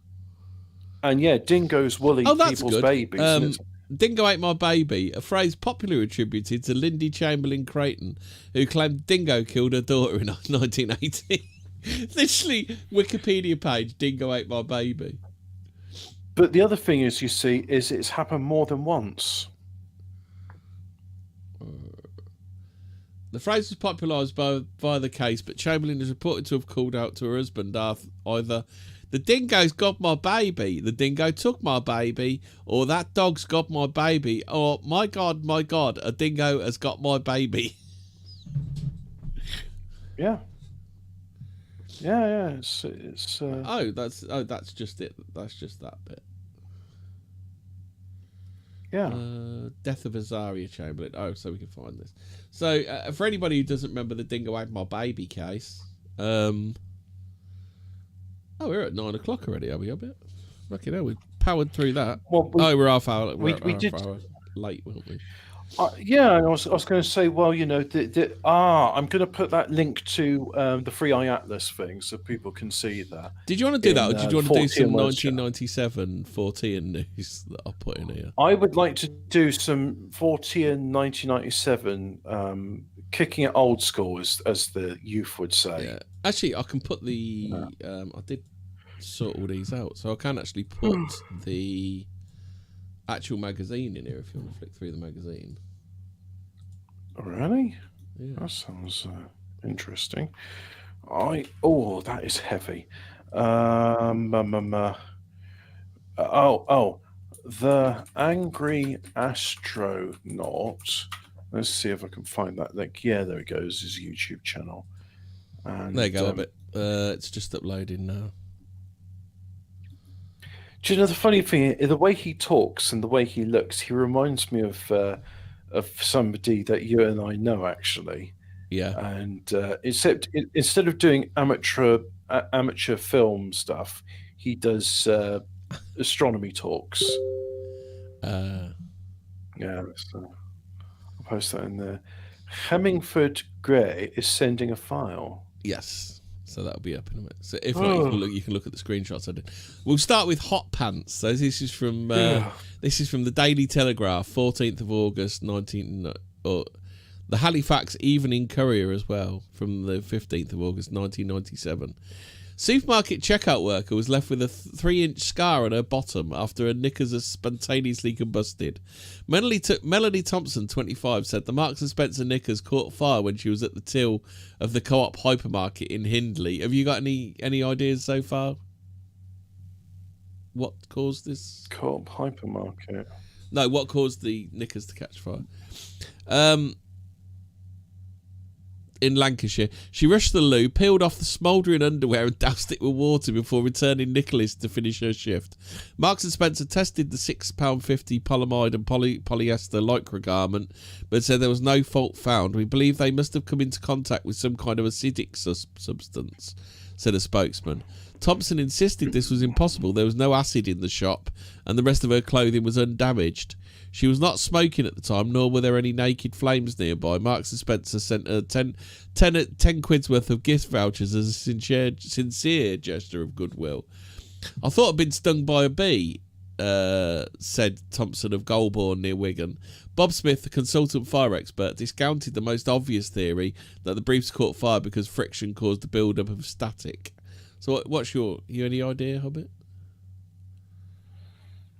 And yeah, dingoes will eat people's babies. Dingo Ate My Baby, a phrase popularly attributed to Lindy Chamberlain Creighton, who claimed Dingo killed her daughter in 1980. Literally, Wikipedia page, Dingo Ate My Baby. But the other thing is, you see, is it's happened more than once. The phrase was popularised via the case, but Chamberlain is reported to have called out to her husband either, the dingo's got my baby, the dingo took my baby, or that dog's got my baby, or my God, a dingo has got my baby. Yeah. Yeah. It's that's just it. That's just that bit. Yeah. Death of Azaria Chamberlain. Oh, so we can find this. So for anybody who doesn't remember the Dingo Ate My Baby case, we're at 9 o'clock already, are we? A bit. Fucking hell, we powered through that. Well, we're half hour. We did hour late, weren't we? Yeah, I was going to say, well, I'm going to put that link to the Free Eye Atlas thing so people can see that. Did you want to do that, or did you want to do some 1997 Fortean news that I put in here? I would like to do some Fortean 1997, kicking it old school, as the youth would say. Yeah. Actually, I can put the... I did sort all these out, so I can actually put the actual magazine in here if you want to flick through the magazine. Really? Yeah. That sounds interesting. That is heavy. The Angry Astronaut. Let's see if I can find that link. Yeah, there it goes. His YouTube channel. And there you go. It's just uploading now. Do you know the funny thing? The way he talks and the way he looks, he reminds me of somebody that you and I know, actually. Yeah. And instead of doing amateur film stuff, he does astronomy talks. Yeah, so I'll post that in there. Hemmingford Grey is sending a file. Yes. So that'll be up in a minute. So if not, you can look at the screenshots I did. We'll start with Hot Pants. So this is from the Daily Telegraph, 14th of August, the Halifax Evening Courier as well, from the 15th of August, 1997. Supermarket checkout worker was left with a 3-inch scar on her bottom after her knickers are spontaneously combusted. Melanie Thompson, 25, said the Marks & Spencer knickers caught fire when she was at the till of the Co-op hypermarket in Hindley. Have you got any ideas so far? What caused this? Co-op hypermarket? No, what caused the knickers to catch fire? In Lancashire, she rushed the loo, peeled off the smouldering underwear and doused it with water before returning Nicholas to finish her shift. Marks & Spencer tested the £6.50 polyamide and polyester lycra garment, but said there was no fault found. We believe they must have come into contact with some kind of acidic substance, said a spokesman. Thompson insisted this was impossible. There was no acid in the shop, and the rest of her clothing was undamaged. She was not smoking at the time, nor were there any naked flames nearby. Marks & Spencer sent her 10 quid's worth of gift vouchers as a sincere gesture of goodwill. I thought I'd been stung by a bee, said Thompson of Goulburn near Wigan. Bob Smith, the consultant fire expert, discounted the most obvious theory that the briefs caught fire because friction caused the build-up of static. So what's you any idea, Hobbit?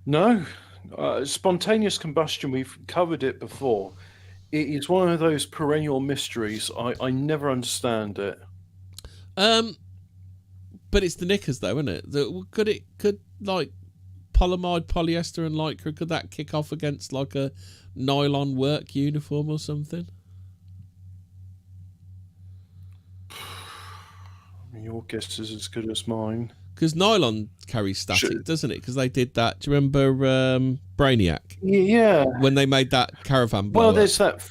No. Spontaneous combustion, we've covered it before. It is one of those perennial mysteries. I never understand it. But it's the knickers though, isn't it? Could like polyamide, polyester and lycra, could that kick off against like a nylon work uniform or something? Your guess is as good as mine. Because nylon carries static, doesn't it? Because they did that. Do you remember Brainiac? Yeah. When they made that caravan blower. Well, there's that.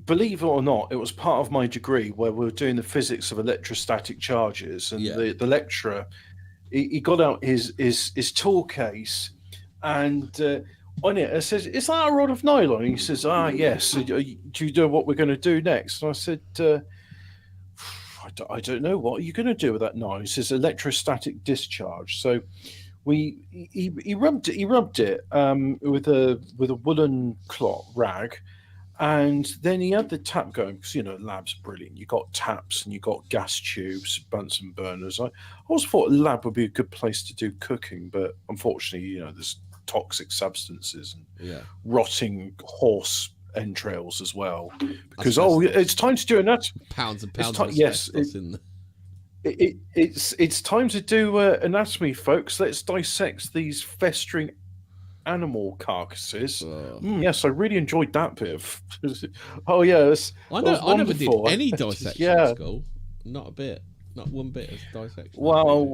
Believe it or not, it was part of my degree where we were doing the physics of electrostatic charges, and the lecturer, he got out his tool case, and on it says, "Is that a rod of nylon?" And he says, yes. Do you know what we're going to do next? And I said, I don't know. What are you going to do with that nylon? He says electrostatic discharge. So he rubbed it with a woolen cloth rag, and then he had the tap going because lab's brilliant. You got taps and you got gas tubes, Bunsen burners. I always thought a lab would be a good place to do cooking, but unfortunately, there's toxic substances and rotting horse entrails as well, because it's time to do anatomy. Pounds and pounds of it's time to do anatomy, folks. Let's dissect these festering animal carcasses. Yes, I really enjoyed that bit of I never did any dissection at school. Not a bit. Not one bit of dissection. Well,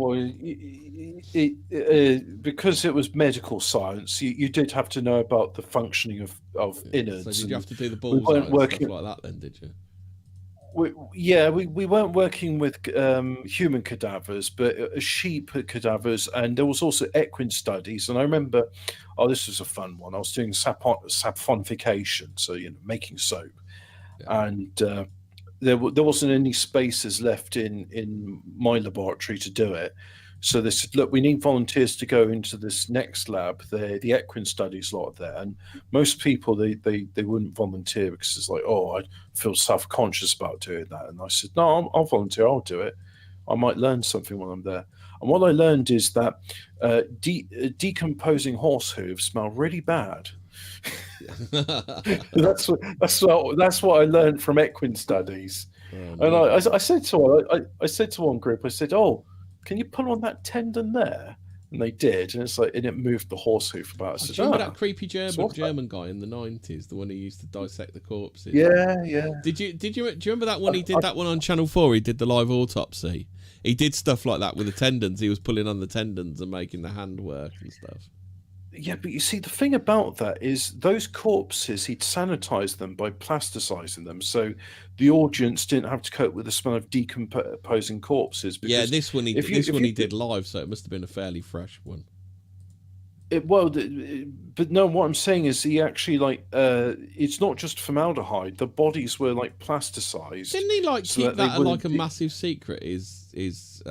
because it was medical science, you did have to know about the functioning of innards. So did you have to do the balls out and stuff like that then, did you? We weren't working with human cadavers, but sheep cadavers, and there was also equine studies. And I remember, this was a fun one. I was doing saponification, so making soap, and there wasn't any spaces left in my laboratory to do it. So they said, look, we need volunteers to go into this next lab. The equine studies lot there, and most people they wouldn't volunteer because it's like, I feel self-conscious about doing that. And I said, no, I'll volunteer. I'll do it. I might learn something while I'm there. And what I learned is that decomposing horse hooves smell really bad. That's what I learned from equine studies. And I said to one group, I said, can you pull on that tendon there? And they did, and it moved the horse hoof about. Do you remember that creepy German guy in the 90s, the one who used to dissect the corpses? Yeah. Do you remember that one? He did that one on Channel 4. He did the live autopsy. He did stuff like that with the tendons. He was pulling on the tendons and making the hand work and stuff. Yeah, but you see, the thing about that is those corpses, he'd sanitize them by plasticizing them, so the audience didn't have to cope with the smell of decomposing corpses. Yeah, Because this one he if he you did live, so it must have been a fairly fresh one. but no, what I'm saying is he actually it's not just formaldehyde. The bodies were like plasticized. Didn't he like so keep that like a be- massive secret? His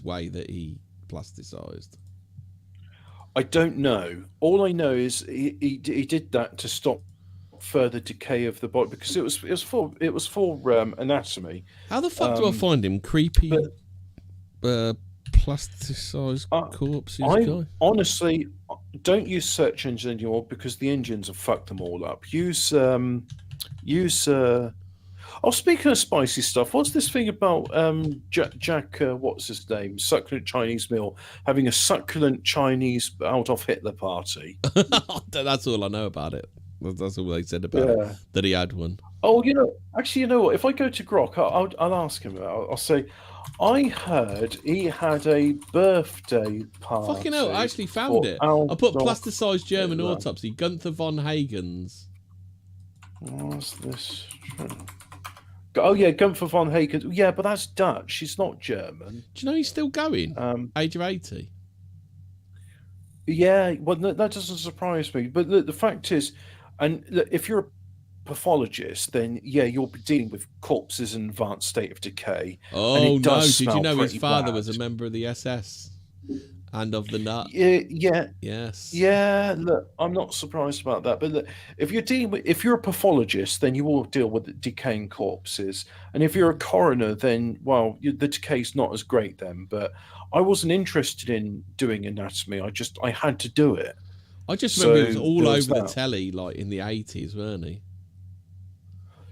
way that he plasticized. I don't know. All I know is he did that to stop further decay of the body because it was for anatomy. How the fuck do I find him? Creepy, plasticized corpses guy. Honestly, don't use search engines anymore because the engines have fucked them all up. Use. Oh, speaking of spicy stuff, what's this thing about Jack? What's his name? Succulent Chinese meal having a succulent Chinese out of Hitler party. That's all I know about it. That's all they said about it. That he had one. Oh, you know what? If I go to Grok, I'll ask him. I'll say, I heard he had a birthday party. Fucking hell! I actually found it. I put plasticized German autopsy. Gunther von Hagens. What's this? Oh yeah, Gunther von Hagen. Yeah, but that's Dutch. She's not German. Do you know he's still going? Age of 80. Yeah, well, that doesn't surprise me. But the fact is, and look, if you're a pathologist, then yeah, you'll be dealing with corpses in advanced state of decay. Oh no! Did you know his father was a member of the SS and of the Nut? Yeah. Yes. Yeah. Look, I'm not surprised about that. But look, if you're a pathologist, then you will deal with decaying corpses. And if you're a coroner, then well, the decay's not as great then. But I wasn't interested in doing anatomy. I had to do it. I just remember he was all over the telly, like in the 80s, weren't he?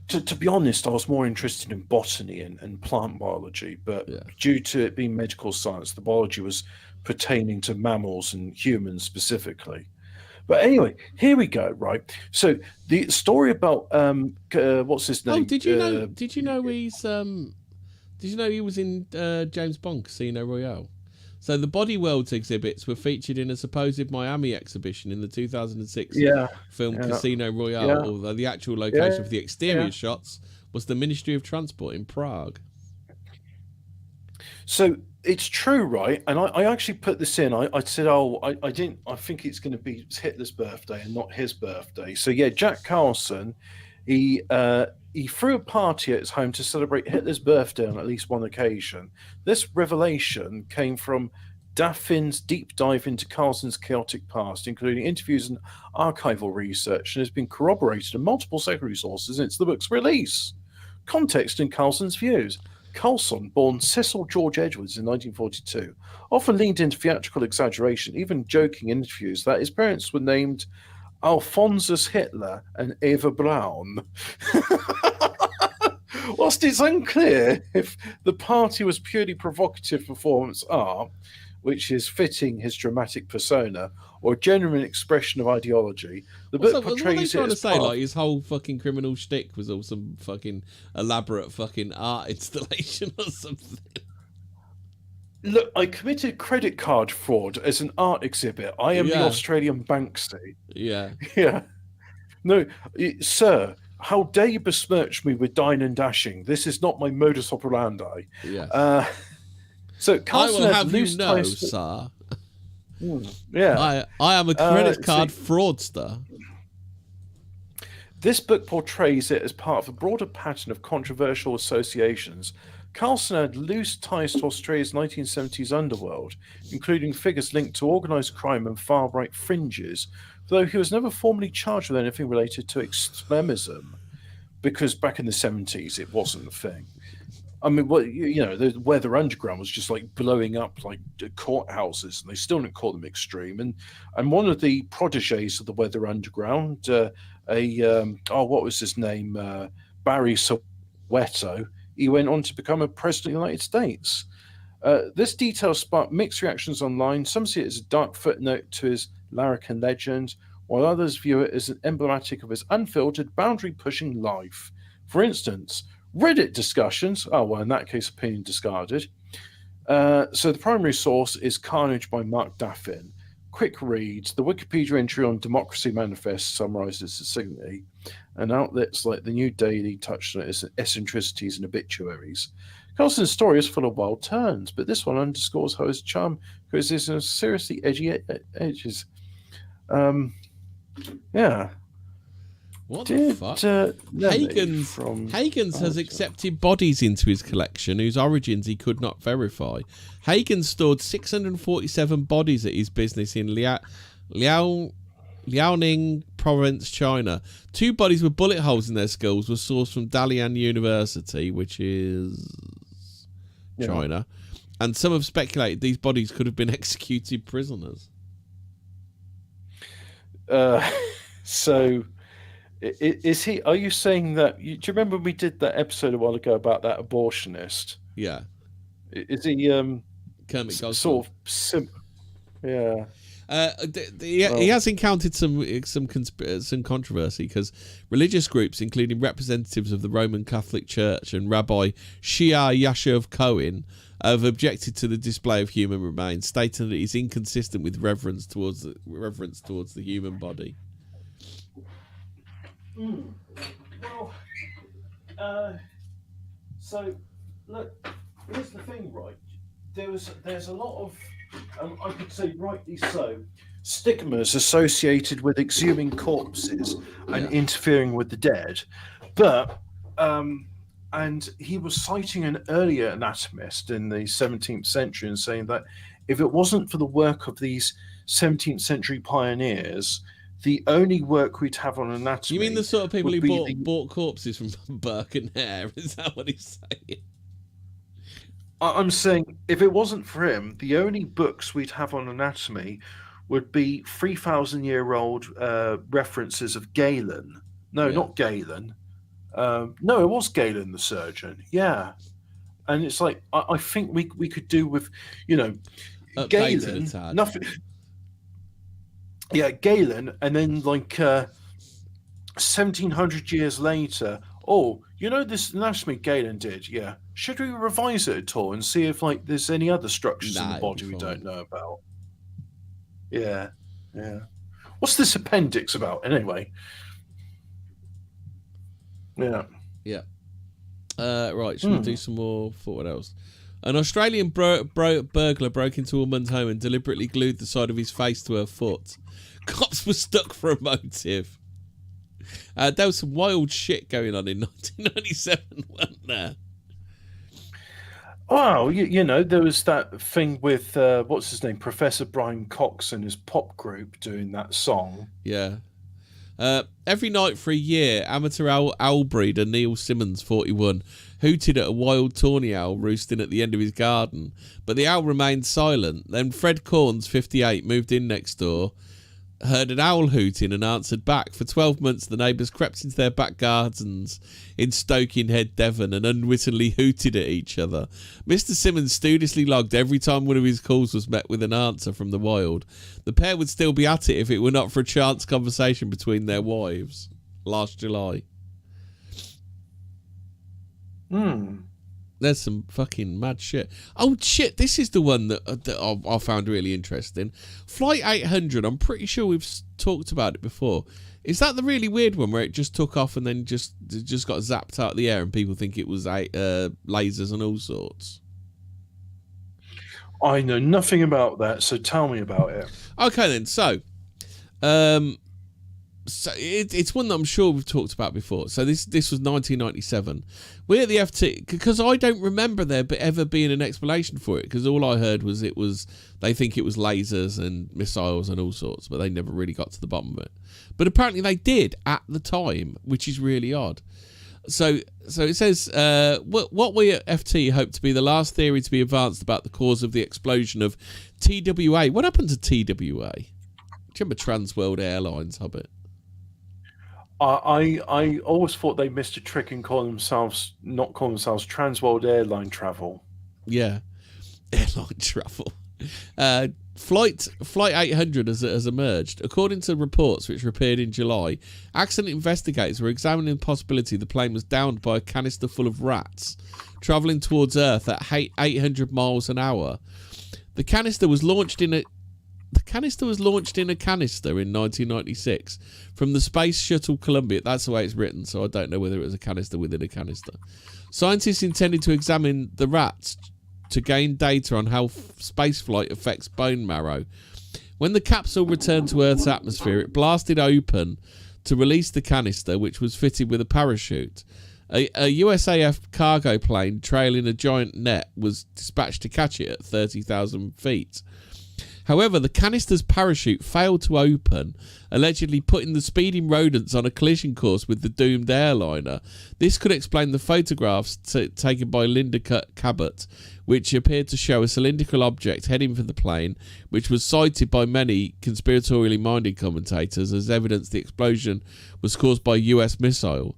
To be honest, I was more interested in botany and plant biology, but due to it being medical science, the biology was pertaining to mammals and humans specifically. But anyway, here we go. Right. So the story about what's his name? Oh, did you know? Did you know he's? Did you know he was in James Bond Casino Royale? So the Body Worlds exhibits were featured in a supposed Miami exhibition in the 2006 film Casino Royale, although the actual location for the exterior shots was the Ministry of Transport in Prague. So it's true, right? And I actually put this in. I said, I didn't. I think it's going to be Hitler's birthday and not his birthday. So yeah, Jack Carlson, he threw a party at his home to celebrate Hitler's birthday on at least one occasion. This revelation came from Daffin's deep dive into Carlson's chaotic past, including interviews and archival research, and has been corroborated in multiple secondary sources since the book's release. Context in Carlson's views. Carlson, born Cecil George Edwards in 1942, often leaned into theatrical exaggeration, even joking in interviews that his parents were named Alphonsus Hitler and Eva Braun. Whilst it's unclear if the party was purely provocative performance art, which is fitting his dramatic persona, or a genuine expression of ideology, the book portrays it as trying to say, like his whole fucking criminal shtick was all some fucking elaborate fucking art installation or something. Look, I committed credit card fraud as an art exhibit. I am the Australian Banksy. Yeah. Yeah. No, sir, how dare you besmirch me with dine and dashing? This is not my modus operandi. Yeah. So I will have you know, sir. Yeah. I am a credit card fraudster. This book portrays it as part of a broader pattern of controversial associations. Carlson had loose ties to Australia's 1970s underworld, including figures linked to organised crime and far-right fringes, though he was never formally charged with anything related to extremism, because back in the 70s it wasn't a thing. I mean, well, you know, the Weather Underground was just like blowing up like courthouses, and they still didn't call them extreme. And one of the proteges of the Weather Underground, what was his name? Barry Soweto. He went on to become a president of the United States. This detail sparked mixed reactions online. Some see it as a dark footnote to his larrikin legend, while others view it as emblematic of his unfiltered, boundary-pushing life. For instance, Reddit discussions. Oh, well, in that case, opinion discarded. So the primary source is Carnage by Mark Daffin. quick read. The Wikipedia entry on Democracy Manifest summarises succinctly, and outlets like the New Daily touched on it as eccentricities and obituaries. Carlson's story is full of wild turns, but this one underscores how his charm goes into seriously edgy edges. Yeah. What the fuck? Hagens has accepted bodies into his collection whose origins he could not verify. Hagens stored 647 bodies at his business in Liaoning Province, China. 2 bodies with bullet holes in their skulls were sourced from Dalian University, which is China, and some have speculated these bodies could have been executed prisoners. So, is he? Are you saying that? Do you remember we did that episode a while ago about that abortionist? Yeah. Is he Kermit Gosling? sort of yeah. He has encountered some controversy because religious groups, including representatives of the Roman Catholic Church and Rabbi Shia Yashuv Cohen, have objected to the display of human remains, stating that it is inconsistent with reverence towards the human body. Well, so look, here's the thing, right? There's a lot of, I could say rightly so, stigmas associated with exhuming corpses and interfering with the dead, but and he was citing an earlier anatomist in the 17th century and saying that if it wasn't for the work of these 17th century pioneers, the only work we'd have on anatomy. You mean the sort of people who bought corpses from Burke and Hare? Is that what he's saying? I'm saying if it wasn't for him, the only books we'd have on anatomy would be 3,000-year-old references of Galen. No, not Galen. No, it was Galen the surgeon. Yeah. And it's like, I think we could do with, Galen, nothing. Yeah, Galen, and then like 1,700 years later, this anatomy Galen did, yeah. Should we revise it at all and see if like there's any other structures in the body we don't know about? Yeah. What's this appendix about anyway? Yeah. Right, should we do some more? What else? An Australian burglar broke into a woman's home and deliberately glued the side of his face to her foot. Cops were stuck for a motive. There was some wild shit going on in 1997, wasn't there? Wow, there was that thing with, what's his name, Professor Brian Cox and his pop group doing that song. Yeah. Every night for a year, amateur owl breeder Neil Simmons, 41, hooted at a wild tawny owl roosting at the end of his garden, but the owl remained silent. Then Fred Corns, 58, moved in next door, heard an owl hooting and answered back. For 12 months, the neighbours crept into their back gardens in Stoke-in-Head, Devon, and unwittingly hooted at each other. Mr. Simmons studiously logged every time one of his calls was met with an answer from the wild. The pair would still be at it if it were not for a chance conversation between their wives last July. There's some fucking mad shit. Oh shit, this is the one that I found really interesting. Flight 800, I'm pretty sure we've talked about it before. Is that the really weird one where it just took off and then just got zapped out of the air and people think it was lasers and all sorts? I know nothing about that, so tell me about it. Okay then, so it's one that I'm sure we've talked about before. So this was 1997. We're at the FT because I don't remember there ever being an explanation for it, because all I heard was they think it was lasers and missiles and all sorts, but they never really got to the bottom of it. But apparently they did at the time, which is really odd. So it says, what we at FT hope to be the last theory to be advanced about the cause of the explosion of TWA. What happened to TWA? Do you remember Trans World Airlines, Hobbit? I always thought they missed a trick in not calling themselves Trans World Airline Travel. Yeah, airline travel. Flight 800 has emerged. According to reports which appeared in July, accident investigators were examining the possibility the plane was downed by a canister full of rats travelling towards Earth at 800 miles an hour. The canister was launched in The canister was launched in a canister in 1996 from the Space Shuttle Columbia. That's the way it's written, so I don't know whether it was a canister within a canister. Scientists intended to examine the rats to gain data on how spaceflight affects bone marrow. When the capsule returned to Earth's atmosphere, it blasted open to release the canister, which was fitted with a parachute. A USAF cargo plane trailing a giant net was dispatched to catch it at 30,000 feet. However, the canister's parachute failed to open, allegedly putting the speeding rodents on a collision course with the doomed airliner. This could explain the photographs taken by Linda Cabot, which appeared to show a cylindrical object heading for the plane, which was cited by many conspiratorially minded commentators as evidence the explosion was caused by a US missile.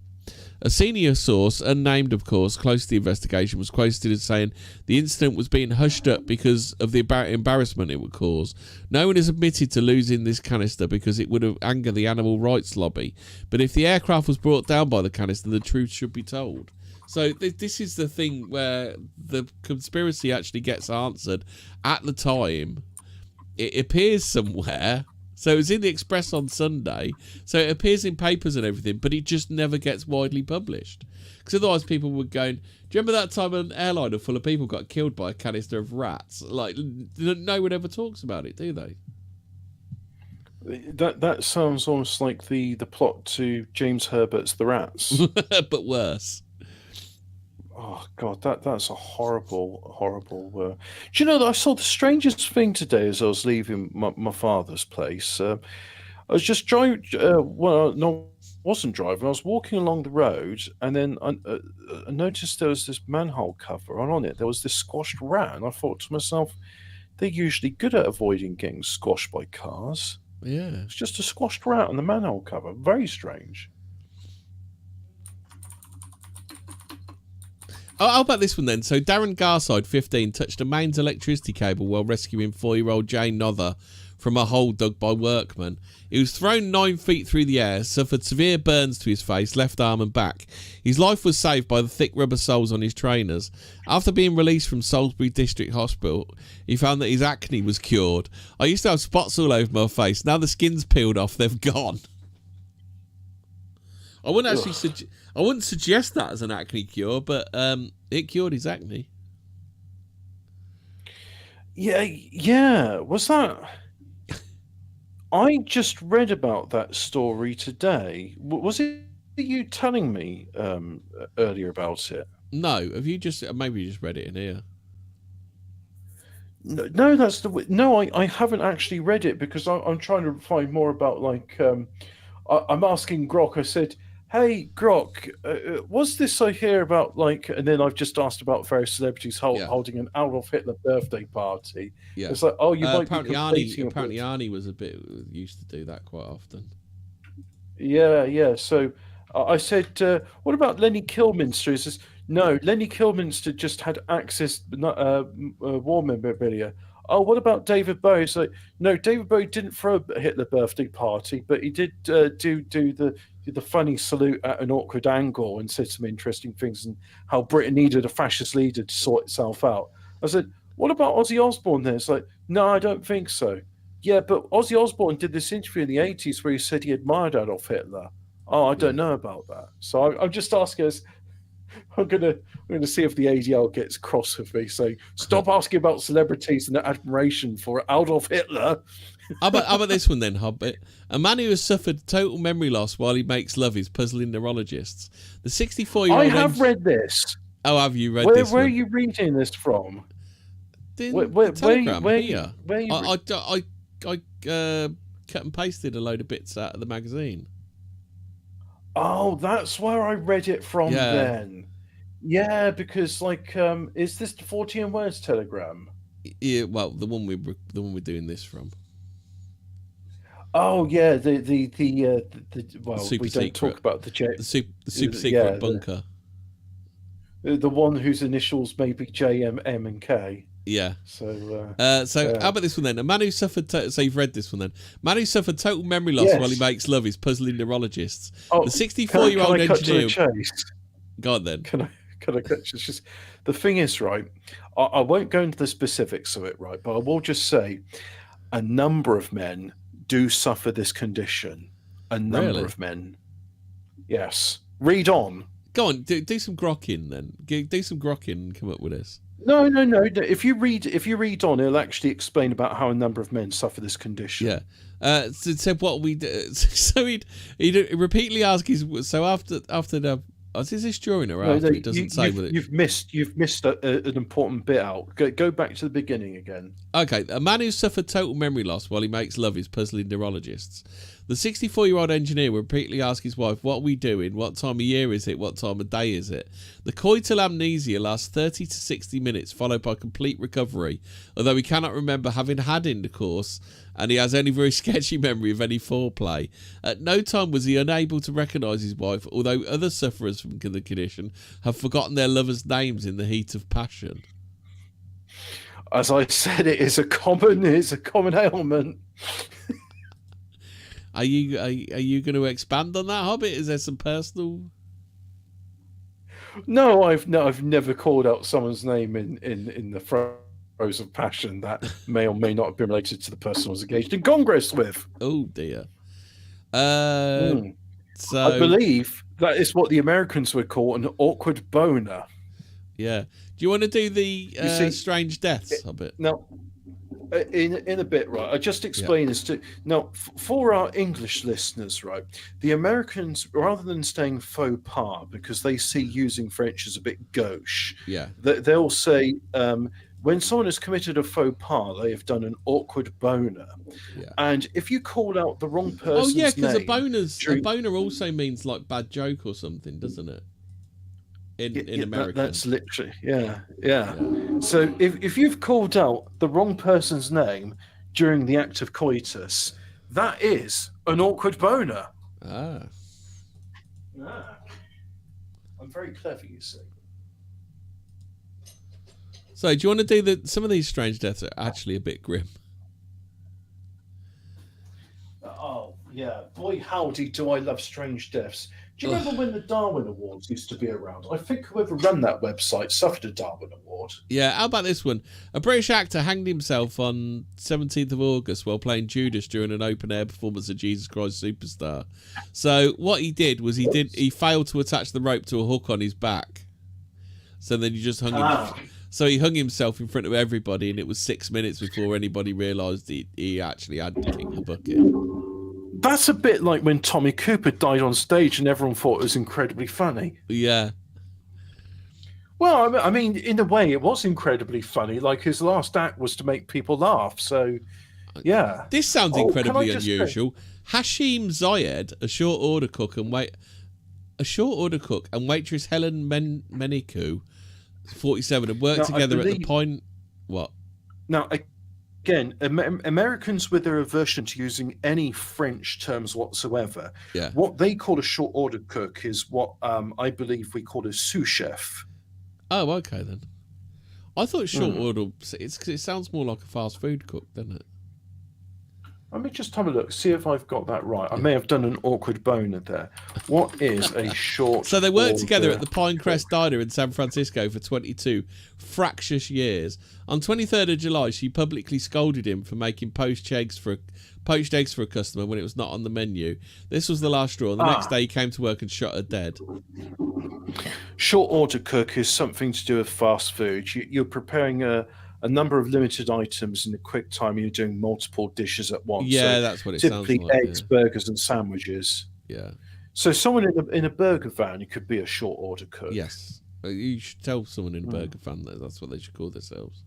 A senior source, unnamed of course, close to the investigation, was quoted as saying the incident was being hushed up because of the embarrassment it would cause. No one has admitted to losing this canister because it would have angered the animal rights lobby. But if the aircraft was brought down by the canister, the truth should be told. So this is the thing where the conspiracy actually gets answered at the time. It appears somewhere. So it was in the Express on Sunday. So it appears in papers and everything, but it just never gets widely published. Because otherwise people would go, do you remember that time an airliner full of people got killed by a canister of rats? Like, no one ever talks about it, do they? That sounds almost like the plot to James Herbert's The Rats. But worse. Oh God, that's a horrible. Do you know that I saw the strangest thing today as I was leaving my father's place? I was just driving. Well, no, I wasn't driving. I was walking along the road, and then I noticed there was this manhole cover, and on it there was this squashed rat. And I thought to myself, they're usually good at avoiding getting squashed by cars. Yeah, it's just a squashed rat on the manhole cover. Very strange. Oh, how about this one then? So Darren Garside, 15, touched a mains electricity cable while rescuing 4-year-old Jane Nother from a hole dug by workmen. He was thrown 9 feet through the air, suffered severe burns to his face, left arm and back. His life was saved by the thick rubber soles on his trainers. After being released from Salisbury District Hospital, he found that his acne was cured. I used to have spots all over my face. Now the skin's peeled off, they've gone. I wouldn't actually I wouldn't suggest that as an acne cure, but it cured his acne. Yeah. Was that? I just read about that story today. Was it you telling me earlier about it? No. Have you just maybe you just read it in here? No, I haven't actually read it because I'm trying to find more about like. I'm asking Grok. I said, hey, Grok, was this I hear about, like, and then I've just asked about various celebrities holding an Adolf Hitler birthday party. Yeah. It's like, oh, you might apparently be apparently Arnie was used to do that quite often. Yeah. So I said, what about Lenny Kilminster? He says, no, Lenny Kilminster just had access war memorabilia. Oh, what about David Bowie? It's like, no, David Bowie didn't throw a Hitler birthday party, but he did do the funny salute at an awkward angle and said some interesting things and how Britain needed a fascist leader to sort itself out. I said, what about Ozzy Osbourne then? It's like, no, I don't think so. Yeah, but Ozzy Osbourne did this interview in the 80s where he said he admired Adolf Hitler. Oh, I don't know about that. So I'm just asking us. I'm gonna see if the ADL gets cross with me. So stop asking about celebrities and admiration for Adolf Hitler. How about this one then, Hobbit? A man who has suffered total memory loss while he makes love is puzzling neurologists. The 64-year-old. I have read this. Oh, have you read this? Where are you reading this from? Telegram here. I cut and pasted a load of bits out of the magazine. Oh, that's where I read it from then. Yeah, because like, is this the 14 words telegram? Yeah, well, the one we're doing this from. Oh yeah, the well, super we don't secret. talk about the super secret bunker. The one whose initials may be J, M, M, and K. Yeah. So how about this one then? A man who suffered. So you've read this one then. Man who suffered total memory loss while he makes love is puzzling neurologists. Oh, the 64-year-old engineer. Go on then. Can I just the thing is, right? I won't go into the specifics of it, right? But I will just say, a number of men do suffer this condition. A number Really? of men. Yes. Read on. Go on, do some grokking then. Do some grokking and come up with this. No. If you read on, it'll actually explain about how a number of men suffer this condition. Yeah. So what we do, so he'd repeatedly ask after the. Is this during or after? It doesn't say. You've missed an important bit out. Go back to the beginning again. Okay, a man who suffered total memory loss while he makes love is puzzling neurologists. The 64-year-old engineer will repeatedly ask his wife, "What are we doing? What time of year is it? What time of day is it?" The coital amnesia lasts 30 to 60 minutes, followed by complete recovery, although he cannot remember having had intercourse, and he has only very sketchy memory of any foreplay. At no time was he unable to recognise his wife, although other sufferers from the condition have forgotten their lovers' names in the heat of passion. As I said, it's a common ailment. Are you going to expand on that, Hobbit? Is there some personal? No, I've never called out someone's name in the throes of passion that may or may not have been related to the person I was engaged in Congress with. Oh dear. So I believe that is what the Americans would call an awkward boner. Yeah. Do you want to do the strange deaths, Hobbit? No. In a bit, right? I just explain this to now for our English listeners, right? The Americans, rather than saying faux pas because they see using French as a bit gauche, they'll say when someone has committed a faux pas, they have done an awkward boner. Yeah. And if you call out the wrong person's name, because a boner also means like bad joke or something, doesn't it? In America, that's literally yeah. So if you've called out the wrong person's name during the act of coitus, that is an awkward boner. I'm very clever, you see. So do you want to do some of these strange deaths are actually a bit grim? Oh yeah, boy howdy do I love strange deaths. Do you remember when the Darwin Awards used to be around? I think whoever ran that website suffered a Darwin Award. Yeah, how about this one? A British actor hanged himself on 17th of August while playing Judas during an open-air performance of Jesus Christ Superstar. So what he did was he failed to attach the rope to a hook on his back. So then he just hung him. So he hung himself in front of everybody, and it was 6 minutes before anybody realised he actually had to kick the bucket. That's a bit like when Tommy Cooper died on stage and everyone thought it was incredibly funny. Yeah. Well, I mean, in a way, it was incredibly funny. Like, his last act was to make people laugh. So, yeah. This sounds incredibly unusual. Hashim Zayed, a short order cook and waitress Helen Meniku, 47, had worked together at the Pine. What? Now, again, Americans with their aversion to using any French terms whatsoever, what they call a short order cook is what I believe we call a sous chef. Oh, okay then. I thought short order. It sounds more like a fast food cook, doesn't it? Let me just have a look, see if I've got that right. I may have done an awkward boner there. What is a short So they worked together at the Pinecrest Diner in San Francisco for 22 fractious years. On 23rd of July, she publicly scolded him for making poached eggs for a customer when it was not on the menu. This was the last straw. The next day, he came to work and shot her dead. Short order cook is something to do with fast food. You're preparing a number of limited items in a quick time. You're doing multiple dishes at once. Yeah, so that's what it sounds like. Typically eggs, burgers, and sandwiches. Yeah. So someone in a burger van, you could be a short order cook. Yes. You should tell someone in a burger van that that's what they should call themselves.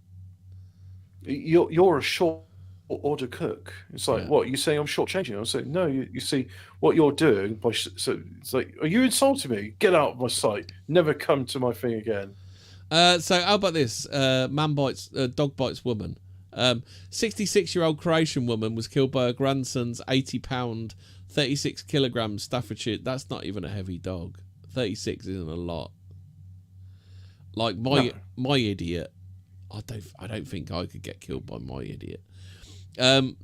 You're a short order cook. It's like, what, you saying I'm shortchanging? I'm saying, no, you see what you're doing. So it's like, are you insulting me? Get out of my sight. Never come to my thing again. So how about this? Dog bites woman. 66-year-old Croatian woman was killed by her grandson's 80-pound, 36 kilogram Staffordshire. That's not even a heavy dog. 36 isn't a lot. Like my idiot. I don't think I could get killed by my idiot.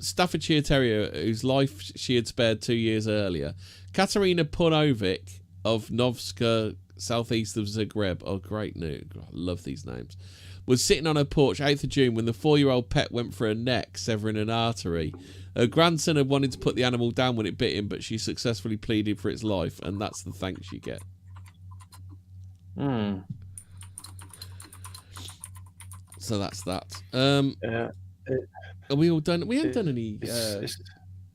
Staffordshire Terrier, whose life she had spared 2 years earlier. Katarina Punovic of Novska, southeast of Zagreb. Oh, great news. I love these names. was sitting on her porch 8th of June when the 4-year-old pet went for her neck, severing an artery. Her grandson had wanted to put the animal down when it bit him, but she successfully pleaded for its life, and that's the thanks you get. So that's that. Are we all done? We haven't done any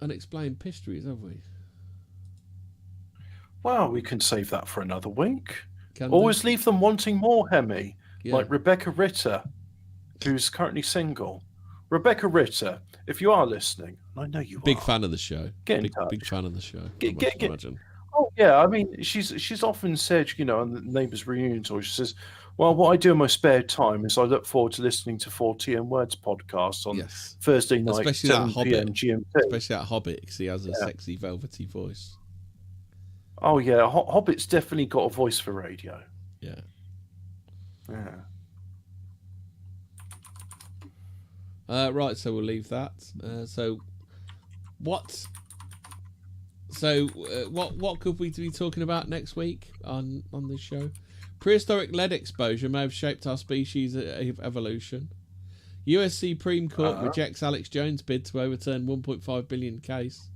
unexplained histories, have we? Well, we can save that for another week. Can Always we? leave them wanting more, Hemi. Yeah. Like Rebecca Ritter, who's currently single. Rebecca Ritter, if you are listening, I know you Big are. fan of the show. Get in touch. Big fan of the show. Imagine. Oh yeah, I mean, she's often said, you know, on the Neighbours Reunion tour, she says, well, what I do in my spare time is I look forward to listening to Fortean Words podcast on Thursday night, especially 7 that Hobbit, p.m. GMT. Especially that Hobbit, because he has a sexy, velvety voice. Oh yeah, Hobbit's definitely got a voice for radio. Yeah. Right, so we'll leave that. What could we be talking about next week on this show? Prehistoric lead exposure may have shaped our species' evolution. US Supreme Court rejects Alex Jones' bid to overturn 1.5 billion case.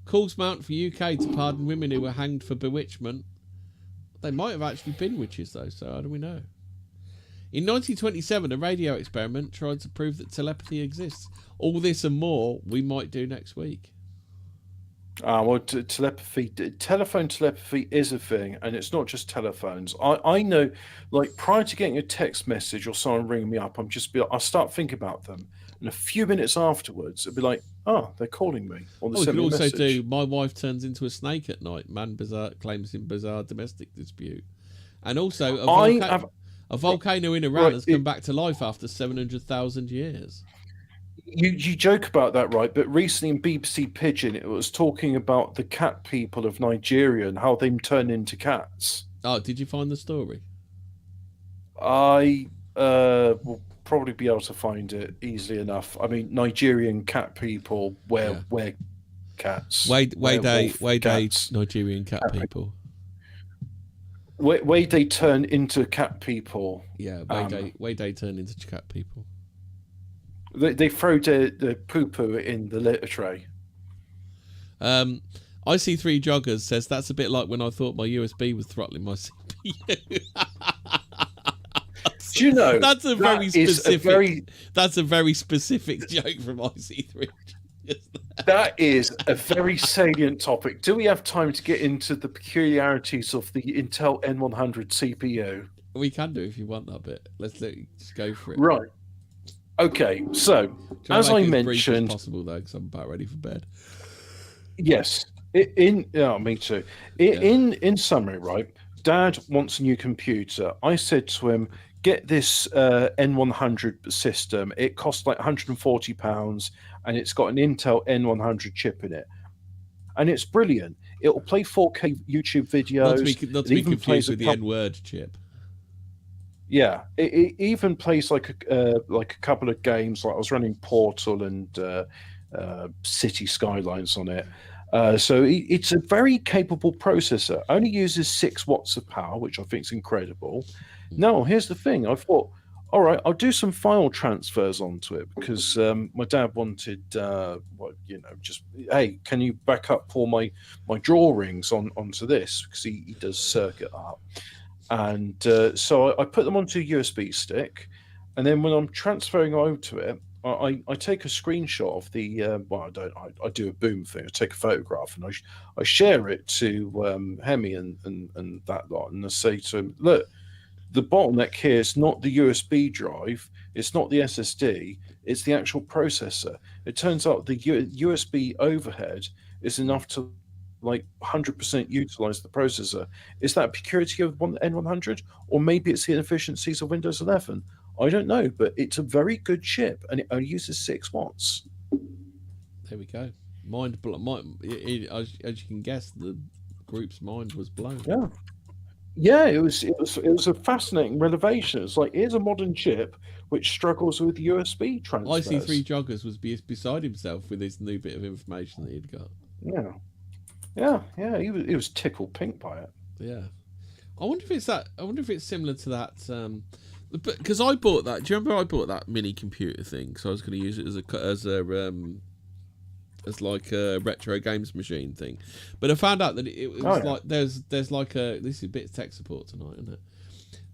Calls mount for UK to pardon women who were hanged for bewitchment. They might have actually been witches, though, so how do we know? In 1927, a radio experiment tried to prove that telepathy exists. All this and more we might do next week. Well, telephone telepathy is a thing, and it's not just telephones. I know, like, prior to getting a text message or someone ringing me up, I'll start thinking about them, and a few minutes afterwards, it'll be like, oh, they're calling me. Or we could also do, my wife turns into a snake at night, man claims in bizarre domestic dispute. And also, a volcano in Iran has come back to life after 700,000 years. You joke about that, right? But recently in BBC Pigeon, it was talking about the cat people of Nigeria and how they turn into cats. Oh, did you find the story? I will probably be able to find it easily enough. I mean, Nigerian cat people wear cats. Way they Nigerian cat people. Way they turn into cat people. Yeah, way they turn into cat people. They throw the poo-poo in the litter tray. IC3 Joggers says that's a bit like when I thought my USB was throttling my CPU. Do you know that's a very specific joke from IC3. That is a very salient topic. Do we have time to get into the peculiarities of the Intel N100 CPU? We can do if you want that bit. Let's just go for it. Right. Okay, so as I mentioned, as possible though, because I'm about ready for bed. Yes, me too. In summary, right? Dad wants a new computer. I said to him, "Get this N100 system. It costs like £140, and it's got an Intel N100 chip in it, and it's brilliant. It'll play 4K YouTube videos. Not to be confused with the N-word chip." Yeah, it even plays like a couple of games. Like I was running Portal and City Skylines on it. So it's a very capable processor. Only uses 6 watts of power, which I think is incredible. Now, here's the thing. I thought, all right, I'll do some file transfers onto it because my dad wanted, just, hey, can you back up all my drawings onto this? Because he does circuit art. And so I put them onto a USB stick, and then when I'm transferring over to it, I take a screenshot of the I do a boom thing. I take a photograph and I share it to Hemi and that lot, and I say to him, look, the bottleneck here is not the USB drive, it's not the SSD, it's the actual processor. It turns out the USB overhead is enough to 100% utilize the processor. Is that a peculiarity of N100, or maybe it's the inefficiencies of Windows 11? I don't know, but it's a very good chip, and it only uses 6 watts. There we go. As you can guess, the group's mind was blown. Yeah. It was a fascinating revelation. It's like, here's a modern chip which struggles with USB transfers. IC3 Joggers was beside himself with this new bit of information that he'd got. Yeah. He was tickled pink by it. Yeah. I wonder if it's similar to that Because I bought that. Do you remember I bought that mini computer thing? So I was going to use it as like a retro games machine thing. But I found out that it was like there's like a, this is a bit of tech support tonight, isn't it?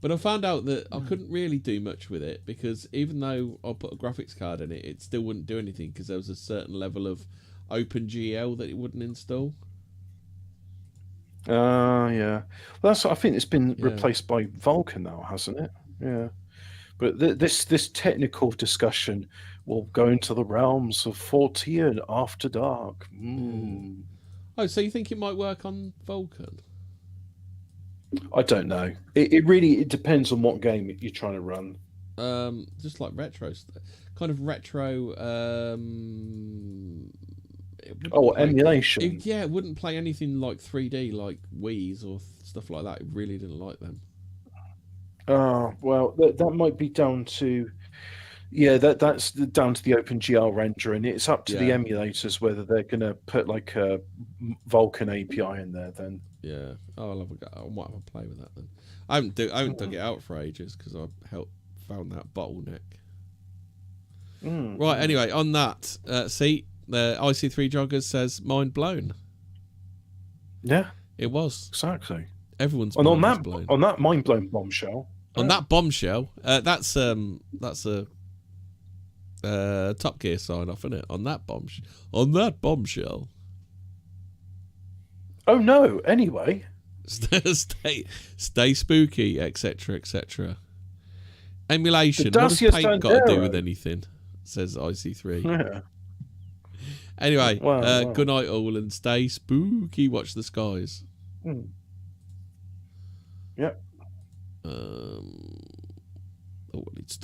But I found out that I couldn't really do much with it because even though I put a graphics card in it, it still wouldn't do anything because there was a certain level of OpenGL that it wouldn't install. Yeah. Well, I think it's been replaced by Vulkan now, hasn't it? Yeah. But this technical discussion will go into the realms of Fortean After Dark. Oh, so you think it might work on Vulkan? I don't know. It really depends on what game you're trying to run. Just like retro, kind of retro. Emulation. It wouldn't play anything like 3D, like Wii's or stuff like that. It really didn't like them. Oh well, that might be down to. Yeah, that's down to the OpenGL render, and it's up to the emulators whether they're going to put like a Vulkan API in there. Then yeah, I'll have a go. I might have a play with that then. I haven't dug it out for ages because I found that bottleneck. Right. Anyway, on that, see, the IC3 Joggers says mind blown. Yeah, it was exactly. Everyone's and mind blown. On that mind blown bombshell. On that bombshell, that's a Top Gear sign off, isn't it? On that bombshell. Oh no! Anyway, stay spooky, etc., etc. Emulation. What does Dacia paint got to do Sandero. with anything? Says IC3. Yeah. Anyway, good night all, and stay spooky. Watch the skies. Yep. Oh, well, it's